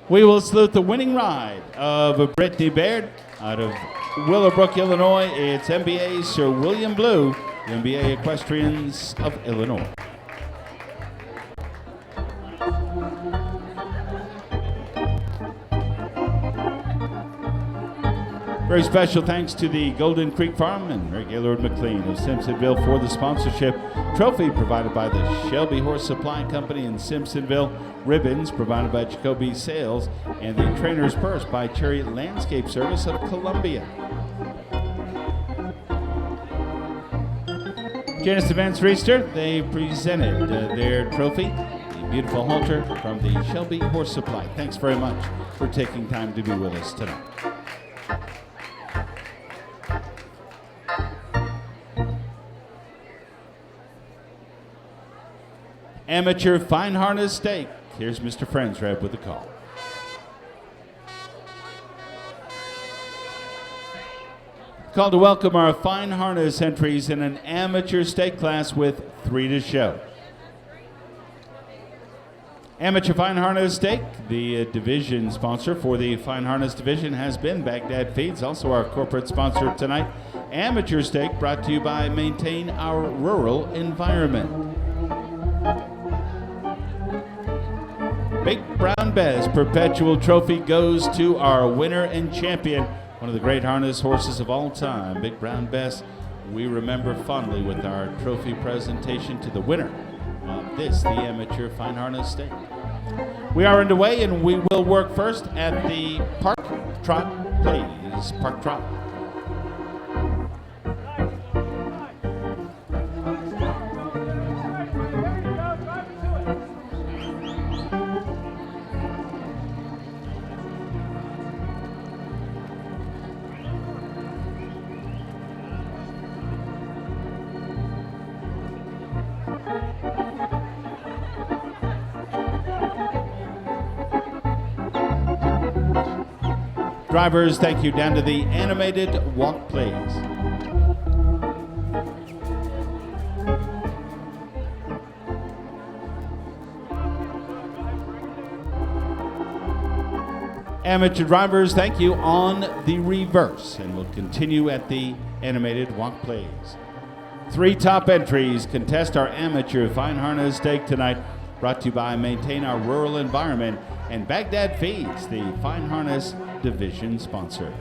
We will salute the winning ride of Brittany Baird out of Willowbrook, Illinois. It's MBA Sir William Blue, the MBA Equestrians of Illinois. Very special thanks to the Golden Creek Farm and Mary Gaylord McLean of Simpsonville for the sponsorship. Trophy provided by the Shelby Horse Supply Company in Simpsonville. Ribbons provided by Jacoby Sales. And the trainer's purse by Cherry Landscape Service of Columbia. Janice Vance Reister, they presented their trophy, the beautiful halter from the Shelby Horse Supply. Thanks very much for taking time to be with us tonight. Amateur Fine Harness Stake. Here's Mr. Friendsreb with the call. Call to welcome our Fine Harness entries in an amateur stake class with 3 to show. Amateur Fine Harness Stake, the division sponsor for the Fine Harness division has been Baghdad Feeds, also our corporate sponsor tonight. Amateur Stake brought to you by Maintain Our Rural Environment. Big Brown Bez Perpetual Trophy goes to our winner and champion one of the great harness horses of all time, Big Brown Bess, we remember fondly with our trophy presentation to the winner of this, the Amateur Fine Harness Stake. We are underway, and we will work first at the Park Trot, please. Park Trot. Drivers, thank you. Down to the animated walk, please. Amateur drivers, thank you. On the reverse, and we'll continue at the animated walk, please. 3 top entries contest our Amateur Fine Harness Stake tonight, brought to you by Maintain Our Rural Environment and Baghdad Feeds, the Fine Harness Division sponsor.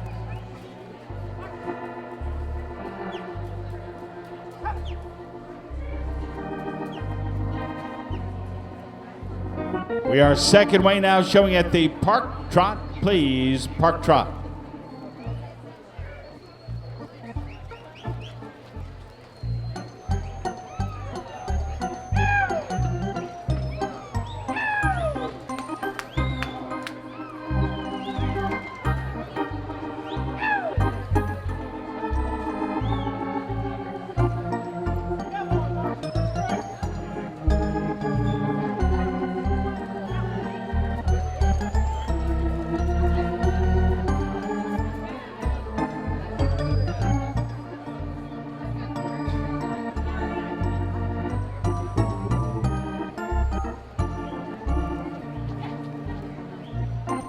We are second way now, showing at the Park Trot, please. Park Trot.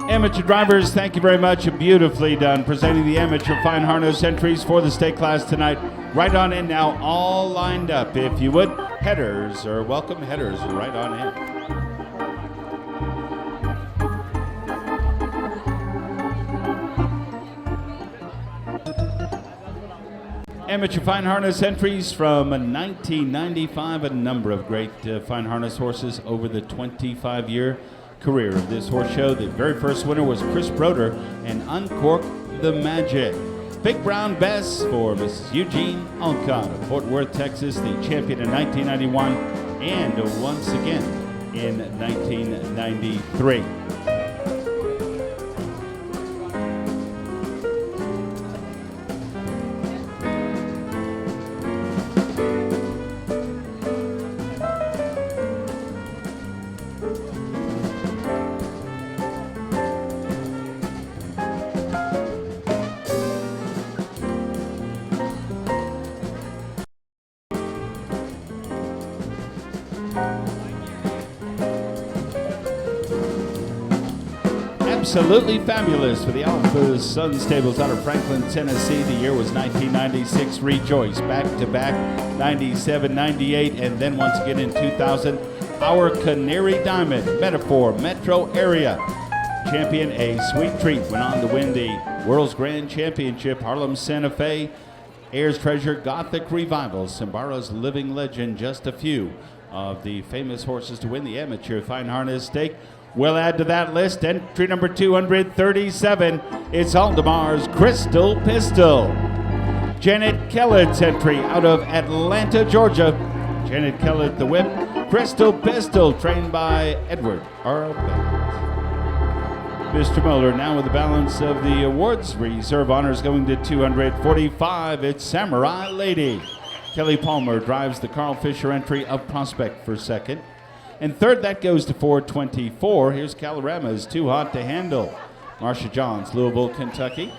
Amateur drivers, thank you very much. Beautifully done. Presenting the Amateur Fine Harness entries for the stake class tonight. Right on in now, all lined up. If you would, headers are welcome. Headers are right on in. Amateur Fine Harness entries from 1995. A number of great fine harness horses over the 25-year career of this horse show. The very first winner was Chris Broder and Uncork the Magic. Big Brown Bess for Mrs. Eugene Alcott of Fort Worth, Texas, the champion in 1991 and once again in 1993. Absolutely fabulous for the Alpha Sun Stables out of Franklin, Tennessee. The year was 1996. Rejoice. Back to back, 97, 98, and then once again in 2000. Our Canary Diamond, Metaphor Metro Area champion, A Sweet Treat, went on to win the World's Grand Championship. Harlem Santa Fe, Ayers Treasure, Gothic Revival, Sambara's Living Legend, just a few of the famous horses to win the Amateur Fine Harness Stake. We'll add to that list entry number 237. It's Aldemar's Crystal Pistol. Janet Kellett's entry out of Atlanta, Georgia. Janet Kellett, the whip. Crystal Pistol, trained by Edward R. Bennett. Mr. Muller now with the balance of the awards. Reserve honors going to 245. It's Samurai Lady. Kelly Palmer drives the Carl Fisher entry of Prospect for second. And third, that goes to 424. Here's Calorama's Too Hot to Handle. Marsha Johns, Louisville, Kentucky.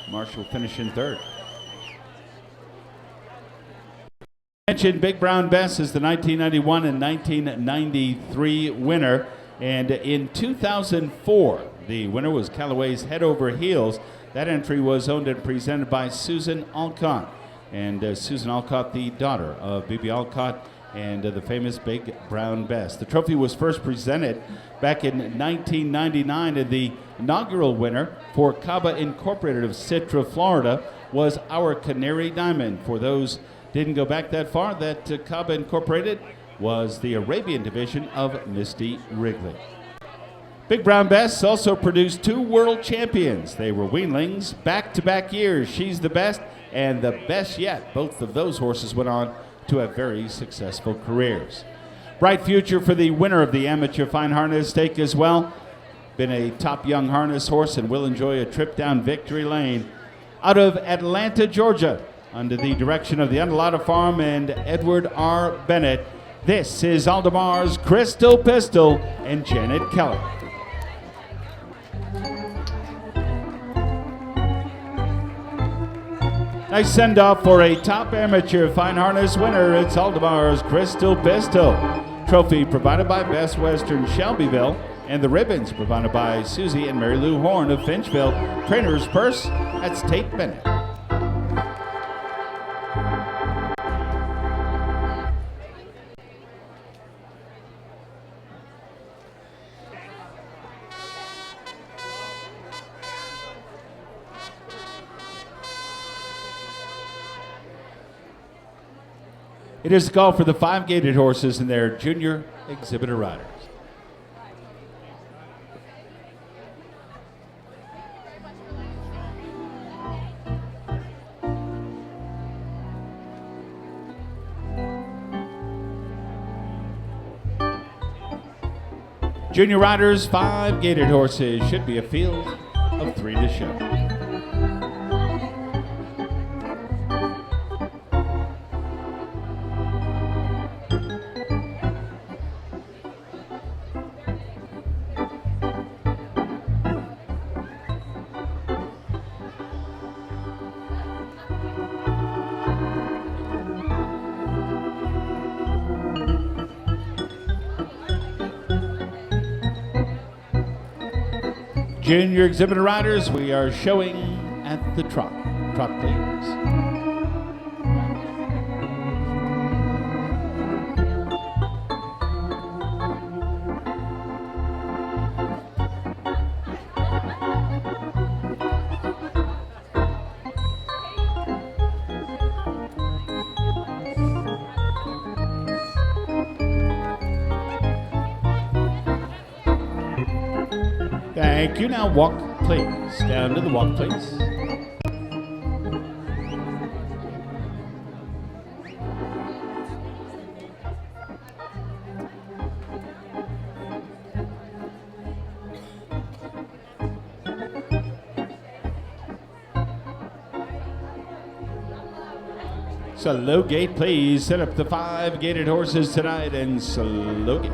Marsha will finish in third. Mentioned Big Brown Bess is the 1991 and 1993 winner. And in 2004, the winner was Callaway's Head Over Heels. That entry was owned and presented by Susan Alcott. And Susan Alcott, the daughter of B.B. Alcott and the famous Big Brown Bess. The trophy was first presented back in 1999, and the inaugural winner for Caba Incorporated of Citra, Florida, was our Canary Diamond. For those didn't go back that far, that Caba Incorporated was the Arabian division of Misty Wrigley. Big Brown Bess also produced 2 world champions. They were weanlings back-to-back years. She's the best and the best yet. Both of those horses went on to have very successful careers. Bright future for the winner of the Amateur Fine Harness Stake as well. Been a top young harness horse and will enjoy a trip down victory lane. Out of Atlanta, Georgia, under the direction of the Unalata Farm and Edward R. Bennett, this is Aldamar's Crystal Pistol and Janet Keller. Nice send-off for a top amateur fine harness winner. It's Aldamar's Crystal Pistol. Trophy provided by Best Western Shelbyville, and the ribbons provided by Susie and Mary Lou Horn of Finchville. Trainer's purse, that's Tate Bennett. It is a call for the 5-gated horses and their junior exhibitor riders. Junior riders, 5-gated horses, should be a field of 3 to show. Junior exhibitor riders, we are showing at the trot. Trot, please. Thank you. Now walk, please. Down to the walk, please. Slow gate, please. Set up the 5-gated horses tonight and slow gate.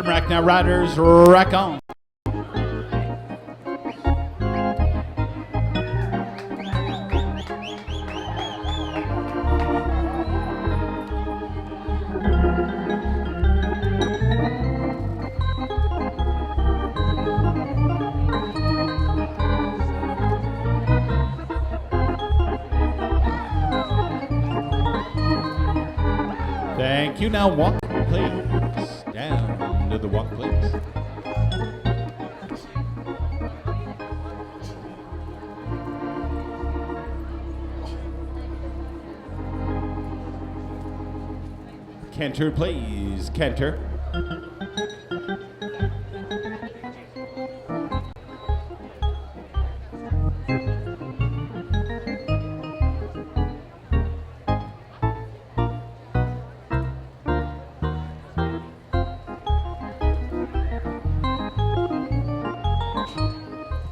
Rack now, riders, rack on. Thank you. Now walk, please. Down to the walk, please. Canter, please. Canter.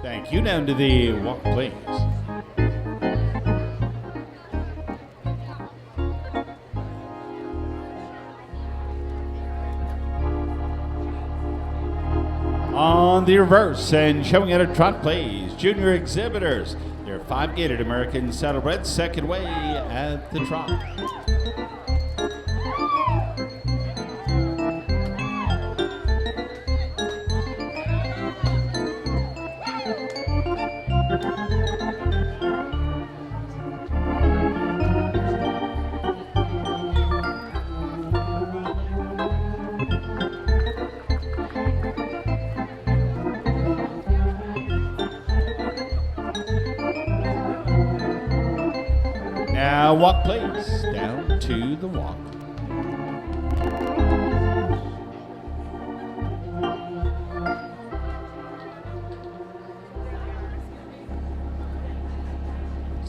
Thank you. Down to the walk, please. On the reverse and showing at a trot, please. Junior exhibitors, They're 5-gated American Saddlebreds, second way at the trot. Now walk, please. Down to the walk.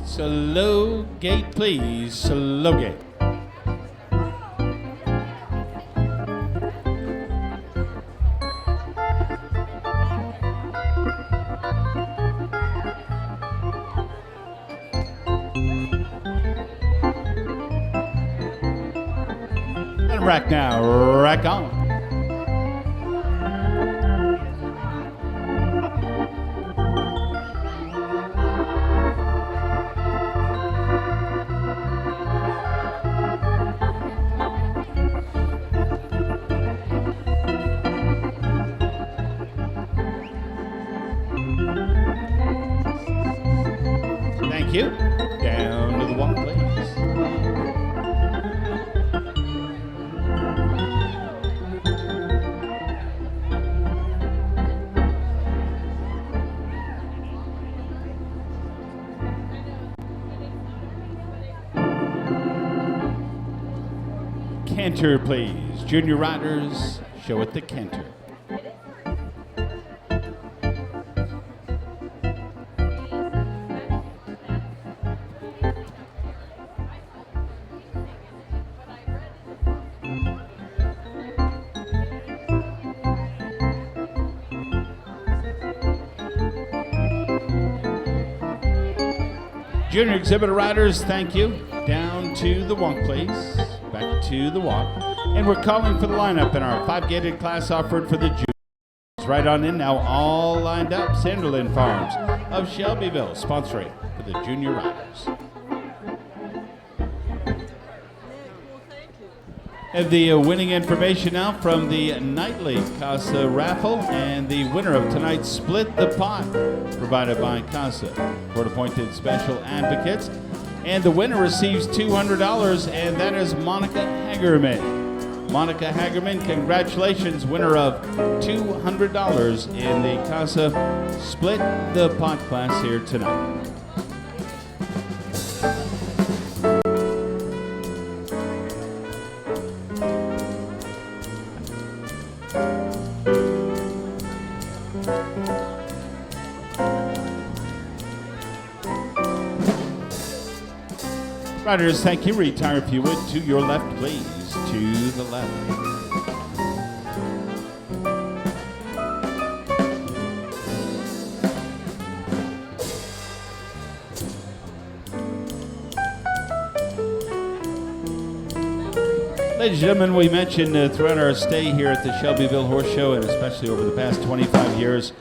Slow gate, please. Slow gate. Rack now, rack on. Thank you. Down to the walk, please. Canter, please. Junior riders, show it the canter. Junior exhibitor riders, thank you. Down to the walk, please. Back to the walk. And we're calling for the lineup in our 5-gated class offered for the juniors. Right on in now, all lined up. Sanderlin Farms of Shelbyville sponsoring for the junior riders. Have the winning information now from the nightly Casa raffle, and the winner of tonight's Split the Pot, provided by Casa, court-appointed special advocates. And the winner receives $200, and that is Monica Hagerman. Monica Hagerman, congratulations, winner of $200 in the Casa Split the Pot class here tonight. Riders, thank you. Retire if you would to your left, please. To the left. Ladies and gentlemen, we mentioned throughout our stay here at the Shelbyville Horse Show, and especially over the past 25 years,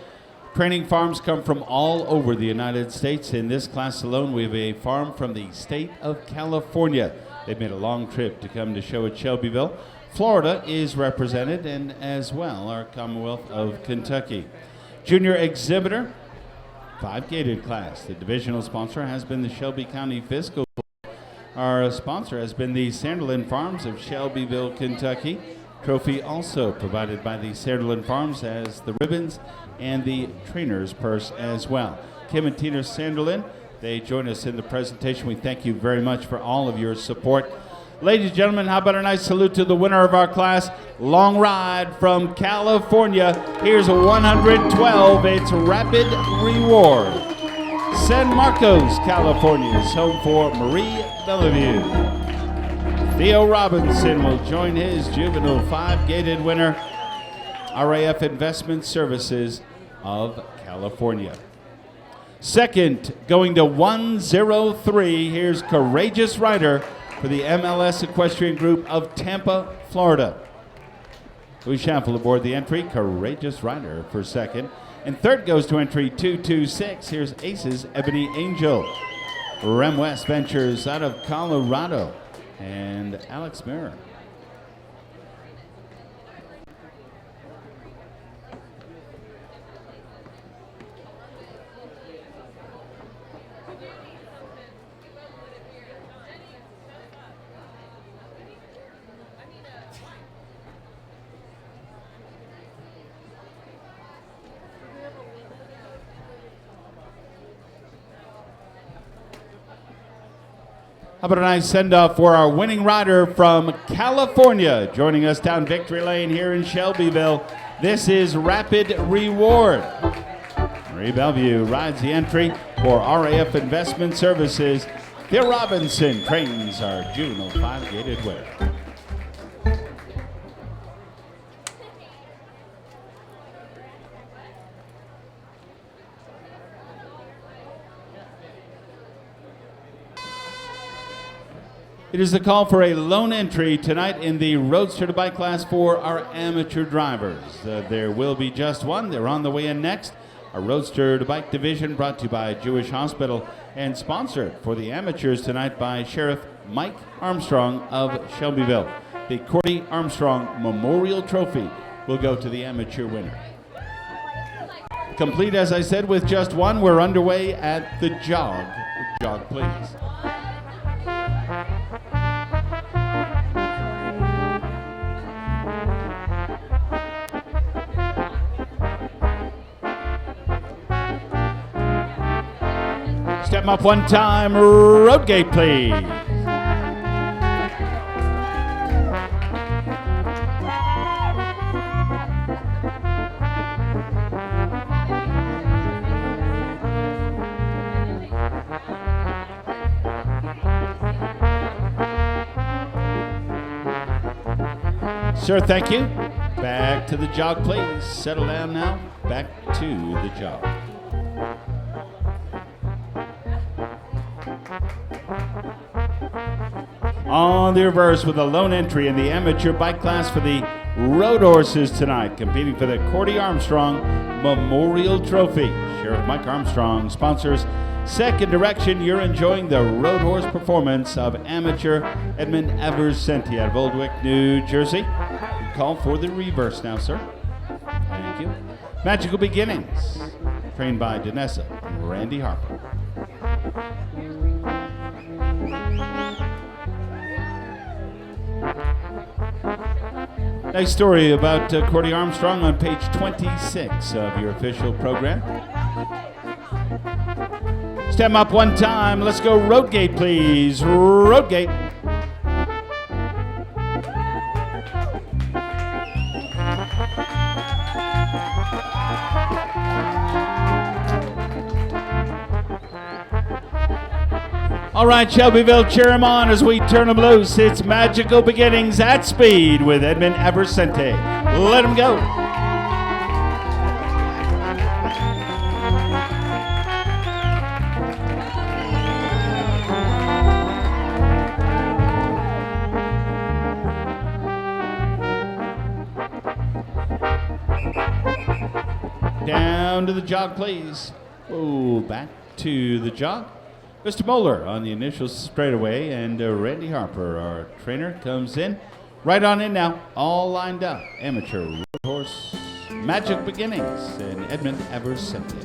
training farms come from all over the United States. In this class alone, we have a farm from the state of California. They've made a long trip to come to show at Shelbyville. Florida is represented, and as well our Commonwealth of Kentucky. Junior exhibitor, 5-gated class. The divisional sponsor has been the Shelby County Fiscal. Our sponsor has been the Sanderlin Farms of Shelbyville, Kentucky. Trophy also provided by the Sanderlin Farms as the ribbons and the trainer's purse as well. Kim and Tina Sanderlin, they join us in the presentation. We thank you very much for all of your support. Ladies and gentlemen, how about a nice salute to the winner of our class, Long Ride from California. Here's a 112. It's Rapid Reward. San Marcos, California is home for Marie Bellevue. Theo Robinson will join his juvenile 5-gated winner, RAF Investment Services of California. Second, going to 103, here's Courageous Rider for the MLS Equestrian Group of Tampa, Florida. We shuffle aboard the entry, Courageous Rider for second. And third goes to entry 226. Here's Aces Ebony Angel. Rem West Ventures out of Colorado. And Alex Mirror. How about a nice send-off for our winning rider from California, joining us down Victory Lane here in Shelbyville. This is Rapid Reward. Marie Bellevue rides the entry for RAF Investment Services. Theo Robinson trains our juvenile 5-gated winner. It is the call for a lone entry tonight in the Roadster to Bike class for our amateur drivers. There will be just one. They're on the way in next. Our Roadster to Bike division brought to you by Jewish Hospital and sponsored for the amateurs tonight by Sheriff Mike Armstrong of Shelbyville. The Cordy Armstrong Memorial Trophy will go to the amateur winner. Complete, as I said, with just one. We're underway at the jog. Jog, please. Step up one time, road gate, please. Sir, thank you. Back to the jog, please. Settle down now. Back to the jog. On the reverse with a lone entry in the amateur bike class for the road horses tonight, competing for the Cordy Armstrong Memorial Trophy. Sheriff Mike Armstrong sponsors Second Direction. You're enjoying the road horse performance of amateur Edmund Eversenti out of Old Wick, New Jersey. You call for the reverse now, sir. Thank you. Magical Beginnings, trained by Danessa and Randy Harper. Nice story about Cordy Armstrong on page 26 of your official program. Step up one time. Let's go road gate, please. Road gate. All right, Shelbyville, cheer him on as we turn him loose. It's Magical Beginnings at speed with Edmund Eversenti. Let him go. Down to the jog, please. Oh, back to the jog. Mr. Moeller on the initial straightaway, and Randy Harper, our trainer, comes in. Right on in now, all lined up. Amateur road horse, Magic Beginnings, and Edmund Eversenti.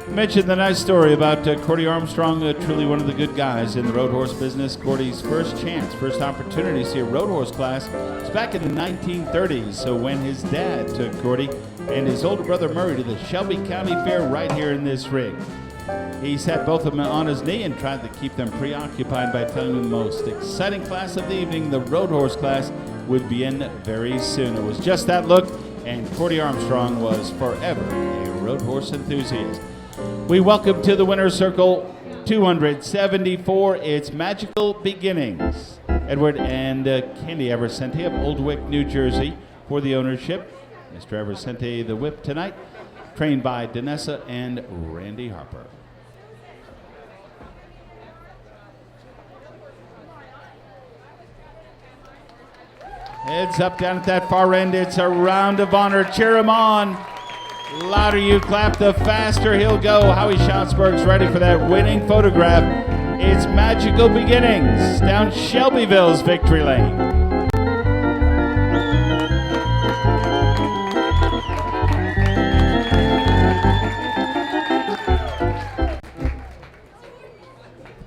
Mentioned the nice story about Cordy Armstrong, truly one of the good guys in the road horse business. Cordy's first chance, first opportunity to see a road horse class was back in the 1930s. So when his dad took Cordy and his older brother Murray to the Shelby County Fair right here in this ring, he sat both of them on his knee and tried to keep them preoccupied by telling them the most exciting class of the evening, the road horse class, would begin very soon. It was just that look, and Cordy Armstrong was forever a road horse enthusiast. We welcome to the winner's circle 274. It's Magical Beginnings. Edward and Candy Eversenti of Old Wick, New Jersey, for the ownership. Mr. Eversenti, the whip tonight, trained by Danessa and Randy Harper. Heads up down at that far end. It's a round of honor. Cheer him on. Louder you clap, the faster he'll go. Howie Schatzberg's ready for that winning photograph. It's magical beginnings down Shelbyville's victory lane.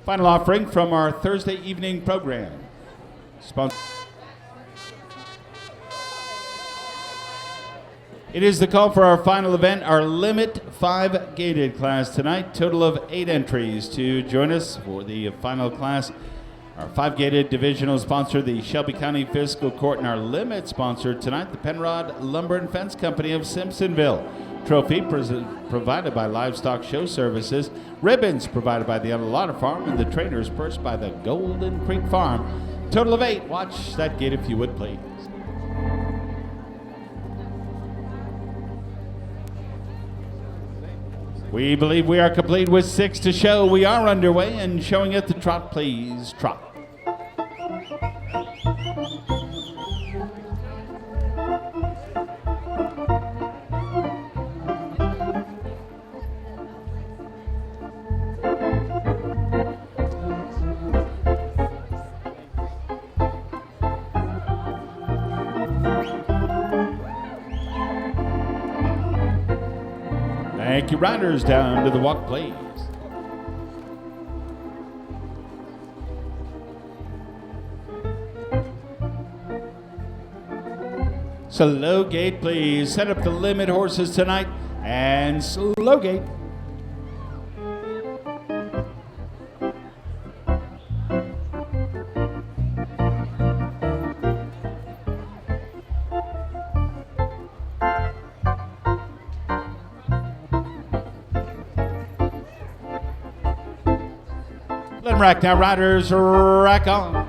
Final offering from our Thursday evening program. It is the call for our final event, our Limit 5 gated class tonight. Total of 8 entries to join us for the final class. Our 5 gated divisional sponsor, the Shelby County Fiscal Court, and our limit sponsor tonight, the Penrod Lumber and Fence Company of Simpsonville. Trophy provided by Livestock Show Services. Ribbons provided by the Unallotta Farm, and the trainers purse by the Golden Creek Farm. Total of 8. Watch that gate if you would, please. We believe we are complete with 6 to show. We are underway and showing at the trot, please. Trot. Thank you, riders. Down to the walk, please. Slow gate, please. Set up the limit horses tonight. And slow gate. Rack now, riders, rack on.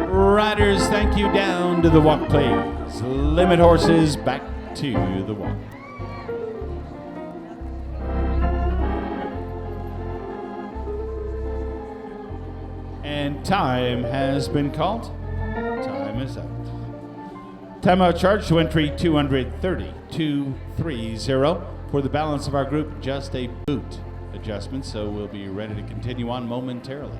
Riders, thank you. Down to the walk, please. Limit horses back to the walk. And time has been called. Time is up. Timeout charge to entry 230-230. For the balance of our group, just a boot adjustment, so we'll be ready to continue on momentarily.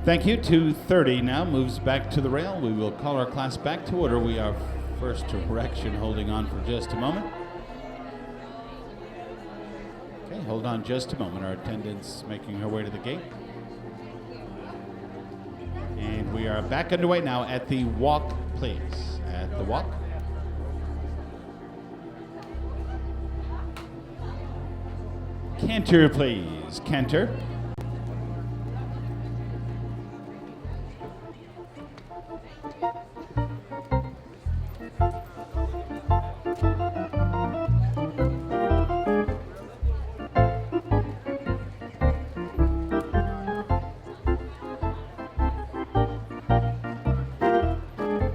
Thank you. 230 now moves back to the rail. We will call our class back to order. We are first direction holding on for just a moment. Okay, hold on just a moment. Our attendant's making her way to the gate. And we are back underway now at the walk, please. At the walk. Canter, please. Canter.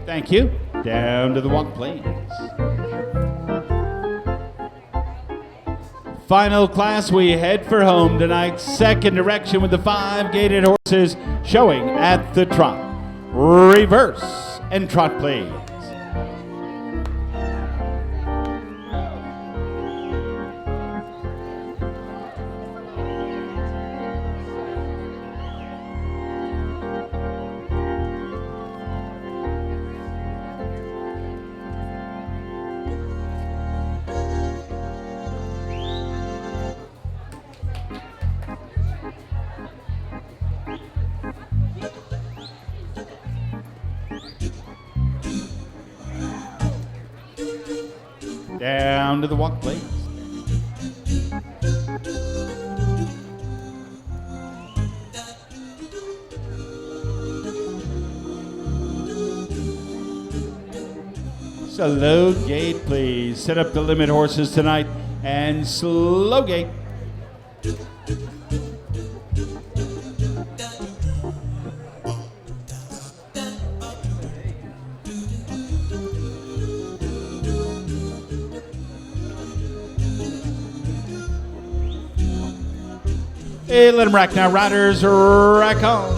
Thank you. Down to the walk, please. Final class, we head for home tonight. Second direction with the 5 gated horses showing at the trot. Reverse and trot, please. Down to the walk, please. Slow gate, please. Set up the limit horses tonight and slow gate. Hey, let them rack now. Riders, rack on.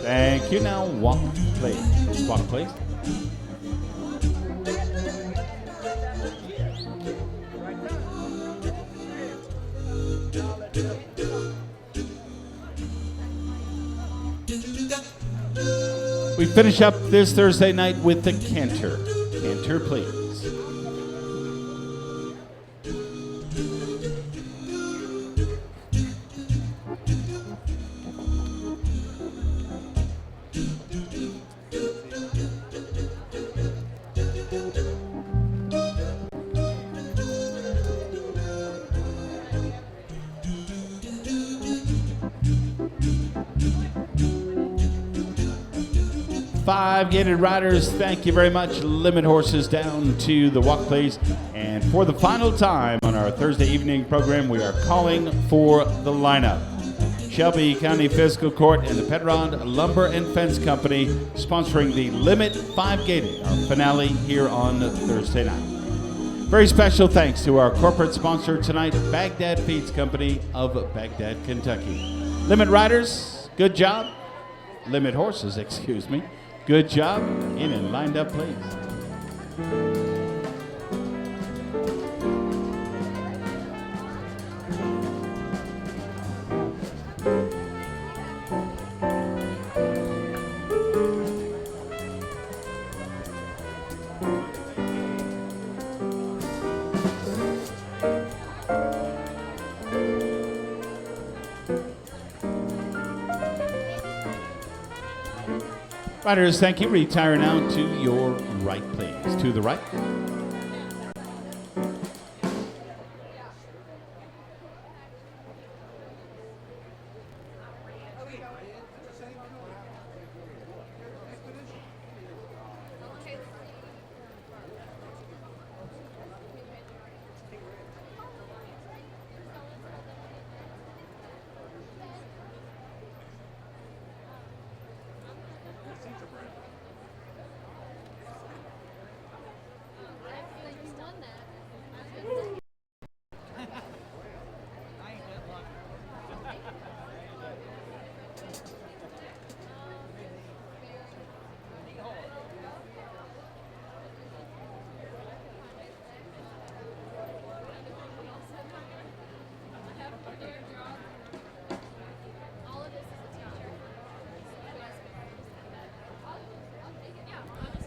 Thank you. Now walk, please. Walk, please. We finish up this Thursday night with the canter. Canter, please. Five gated riders, thank you very much. Limit horses down to the walk, please. And for the final time on our Thursday evening program, we are calling for the lineup. Shelby County Fiscal Court and the Pedrod Lumber and Fence Company sponsoring the Limit 5 Gated, our finale here on Thursday night. Very special thanks to our corporate sponsor tonight, Baghdad Feeds Company of Baghdad, Kentucky. Limit riders, good job. Limit horses, excuse me. Good job. In and lined up, please. Riders, thank you. Retire now to your right, please. To the right. Yeah.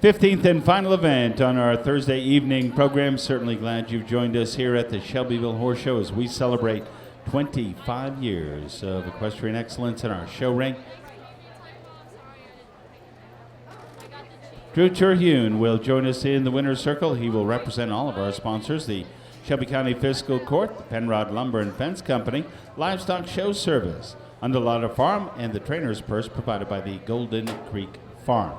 15th and final event on our Thursday evening program. Certainly glad you've joined us here at the Shelbyville Horse Show as we celebrate 25 years of equestrian excellence in our show ring. Drew Terhune will join us in the winner's circle. He will represent all of our sponsors, the Shelby County Fiscal Court, the Penrod Lumber and Fence Company, Livestock Show Service, Underwater Farm, and the trainer's purse provided by the Golden Creek Farm.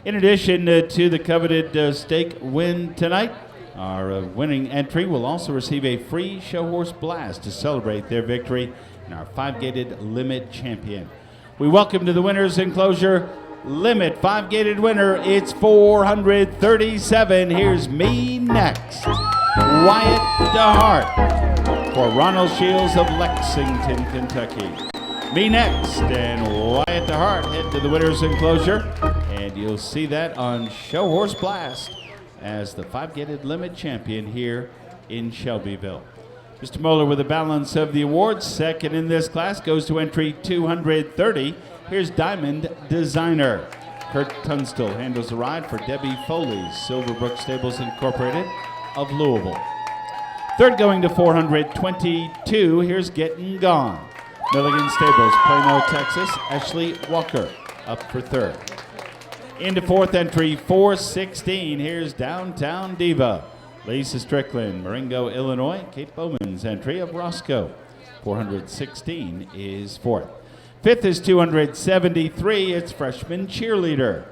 In addition to the coveted stake win tonight, our winning entry will also receive a free show horse blast to celebrate their victory in our 5-gated limit champion. We welcome to the winner's enclosure limit 5-gated winner. It's 437. Here's Me Next. Wyatt DeHart for Ronald Shields of Lexington, Kentucky. Me Next and Wyatt DeHart head to the winner's enclosure, and you'll see that on Show Horse Blast as the 5-gated limit champion here in Shelbyville. Mr. Moeller with the balance of the awards. Second in this class goes to entry 230. Here's Diamond Designer. Kurt Tunstall handles the ride for Debbie Foley's Silverbrook Stables Incorporated of Louisville. Third going to 422. Here's Getting Gone. Milligan Stables, Plano, Texas. Ashley Walker up for third. Into fourth entry 416. Here's Downtown Diva. Lisa Strickland, Marengo, Illinois. Kate Bowman's entry of Roscoe. 416 is fourth. Fifth is 273. It's Freshman Cheerleader.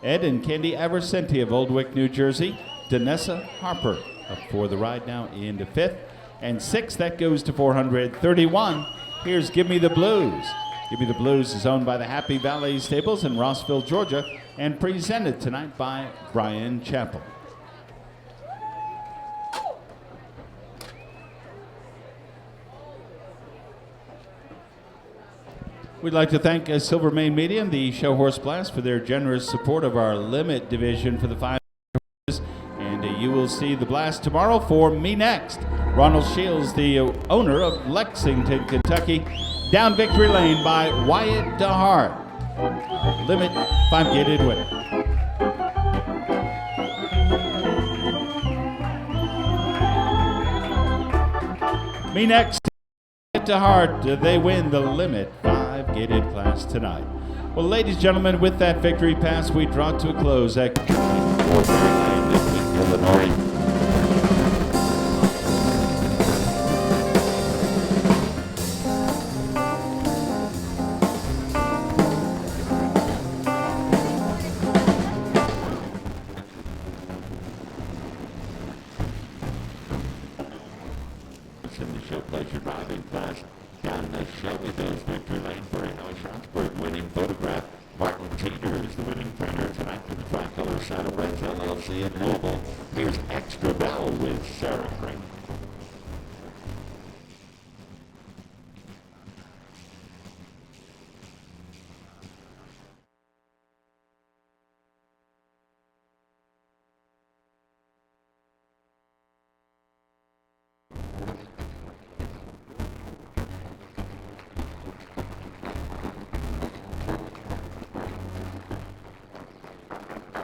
Ed and Candy Avercenti of Oldwick, New Jersey. Danessa Harper up for the ride now into fifth. And sixth, that goes to 431. Here's Give Me the Blues. Give Me the Blues is owned by the Happy Valley Stables in Rossville, Georgia, and presented tonight by Brian Chappell. We'd like to thank Silver Mane Media and the Show Horse Blast for their generous support of our limit division for the 5 horses. And you will see the blast tomorrow for Me Next. Ronald Shields, the owner of Lexington, Kentucky. Down Victory Lane by Wyatt DeHart. Limit 5-gated winner. Me Next. DeHart, they win the limit 5-gated class tonight. Well, ladies and gentlemen, with that victory pass, we draw to a close at Illinois. In the show pleasure driving class down the Shelbyville's Victory Lane for Illinois Sharpsburg winning photograph. Martin Teeter is the winning trainer tonight for the Tricolor Saddle Reds LLC in Louisville. Here's Extra Bell with Sarah Green.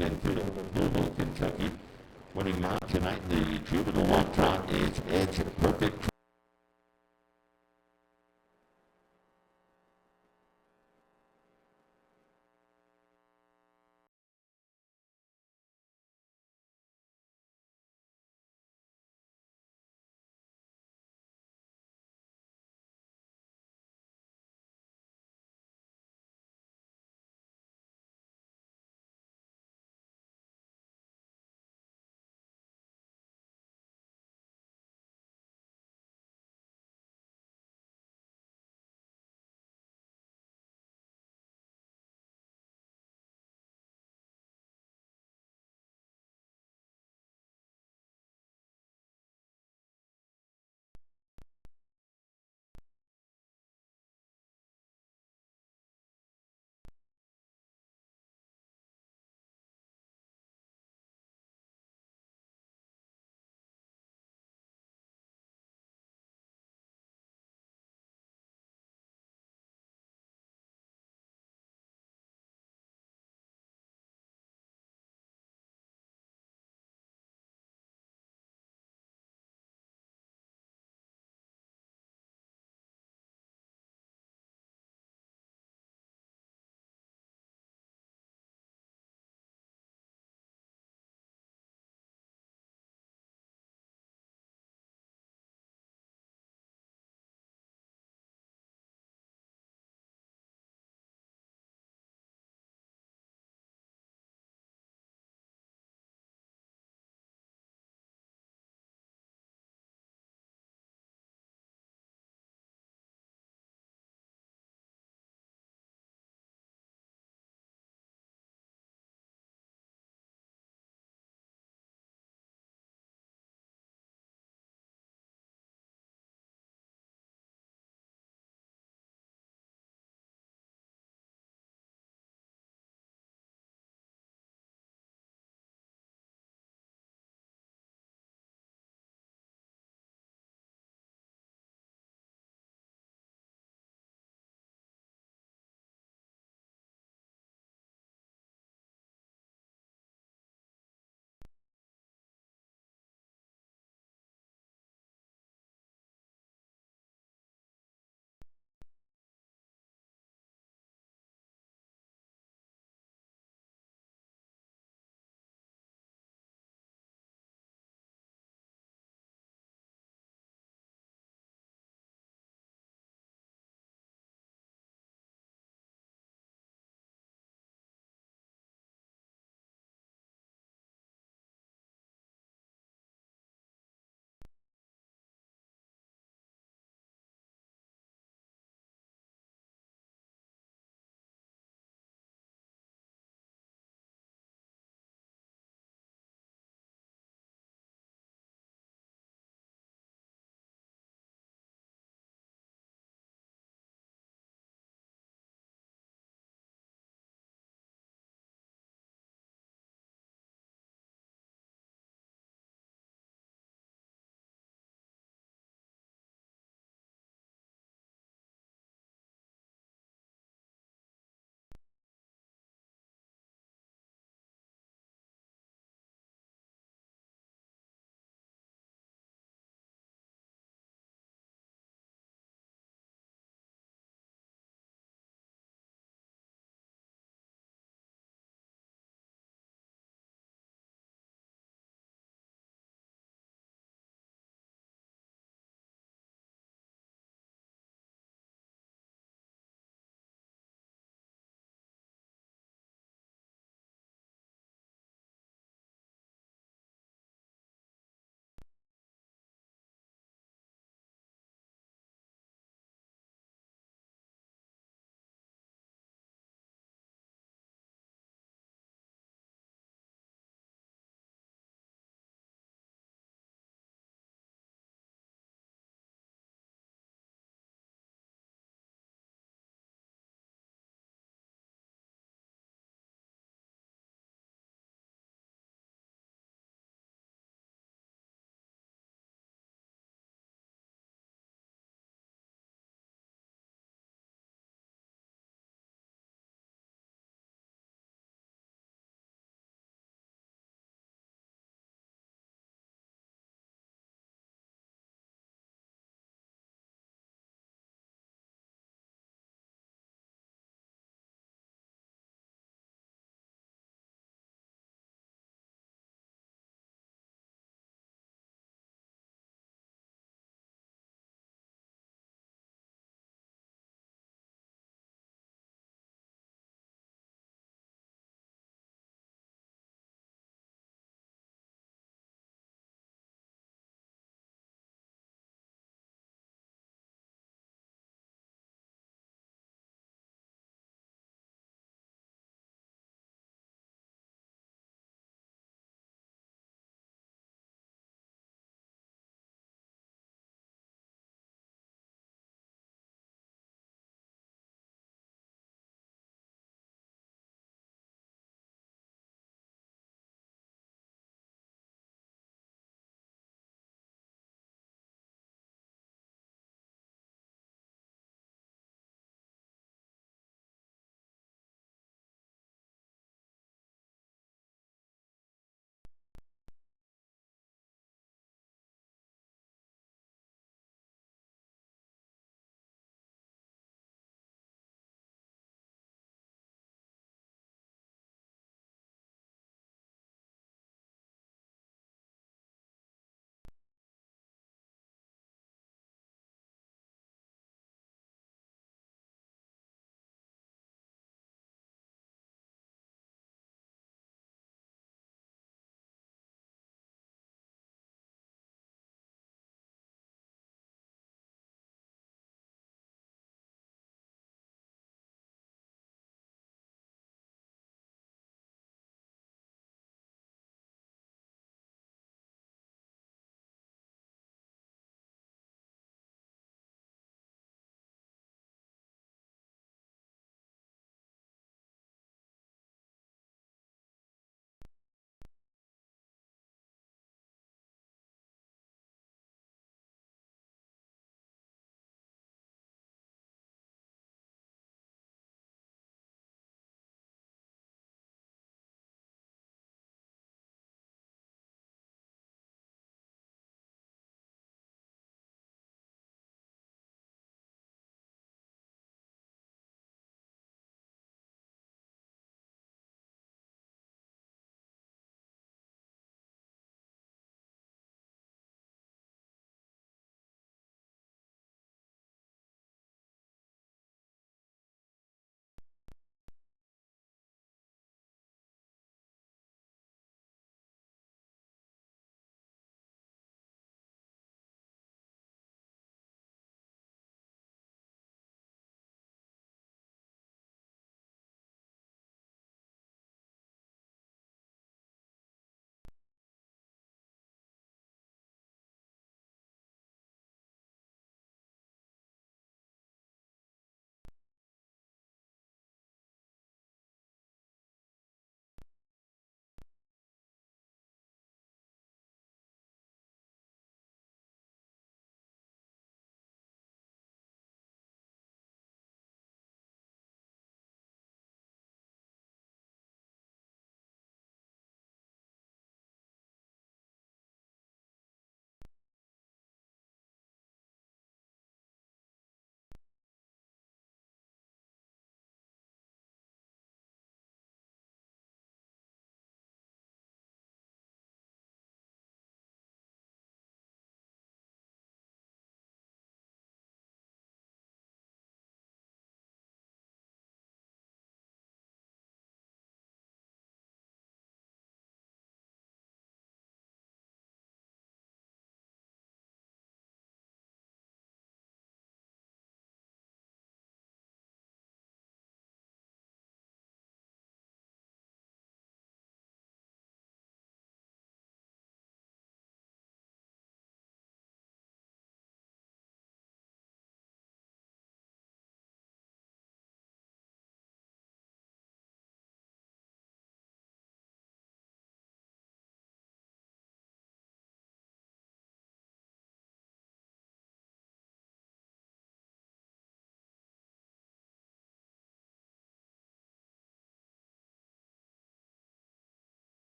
In Louisville, Kentucky. Winning mount tonight, the juvenile walk trot is Edge Perfect.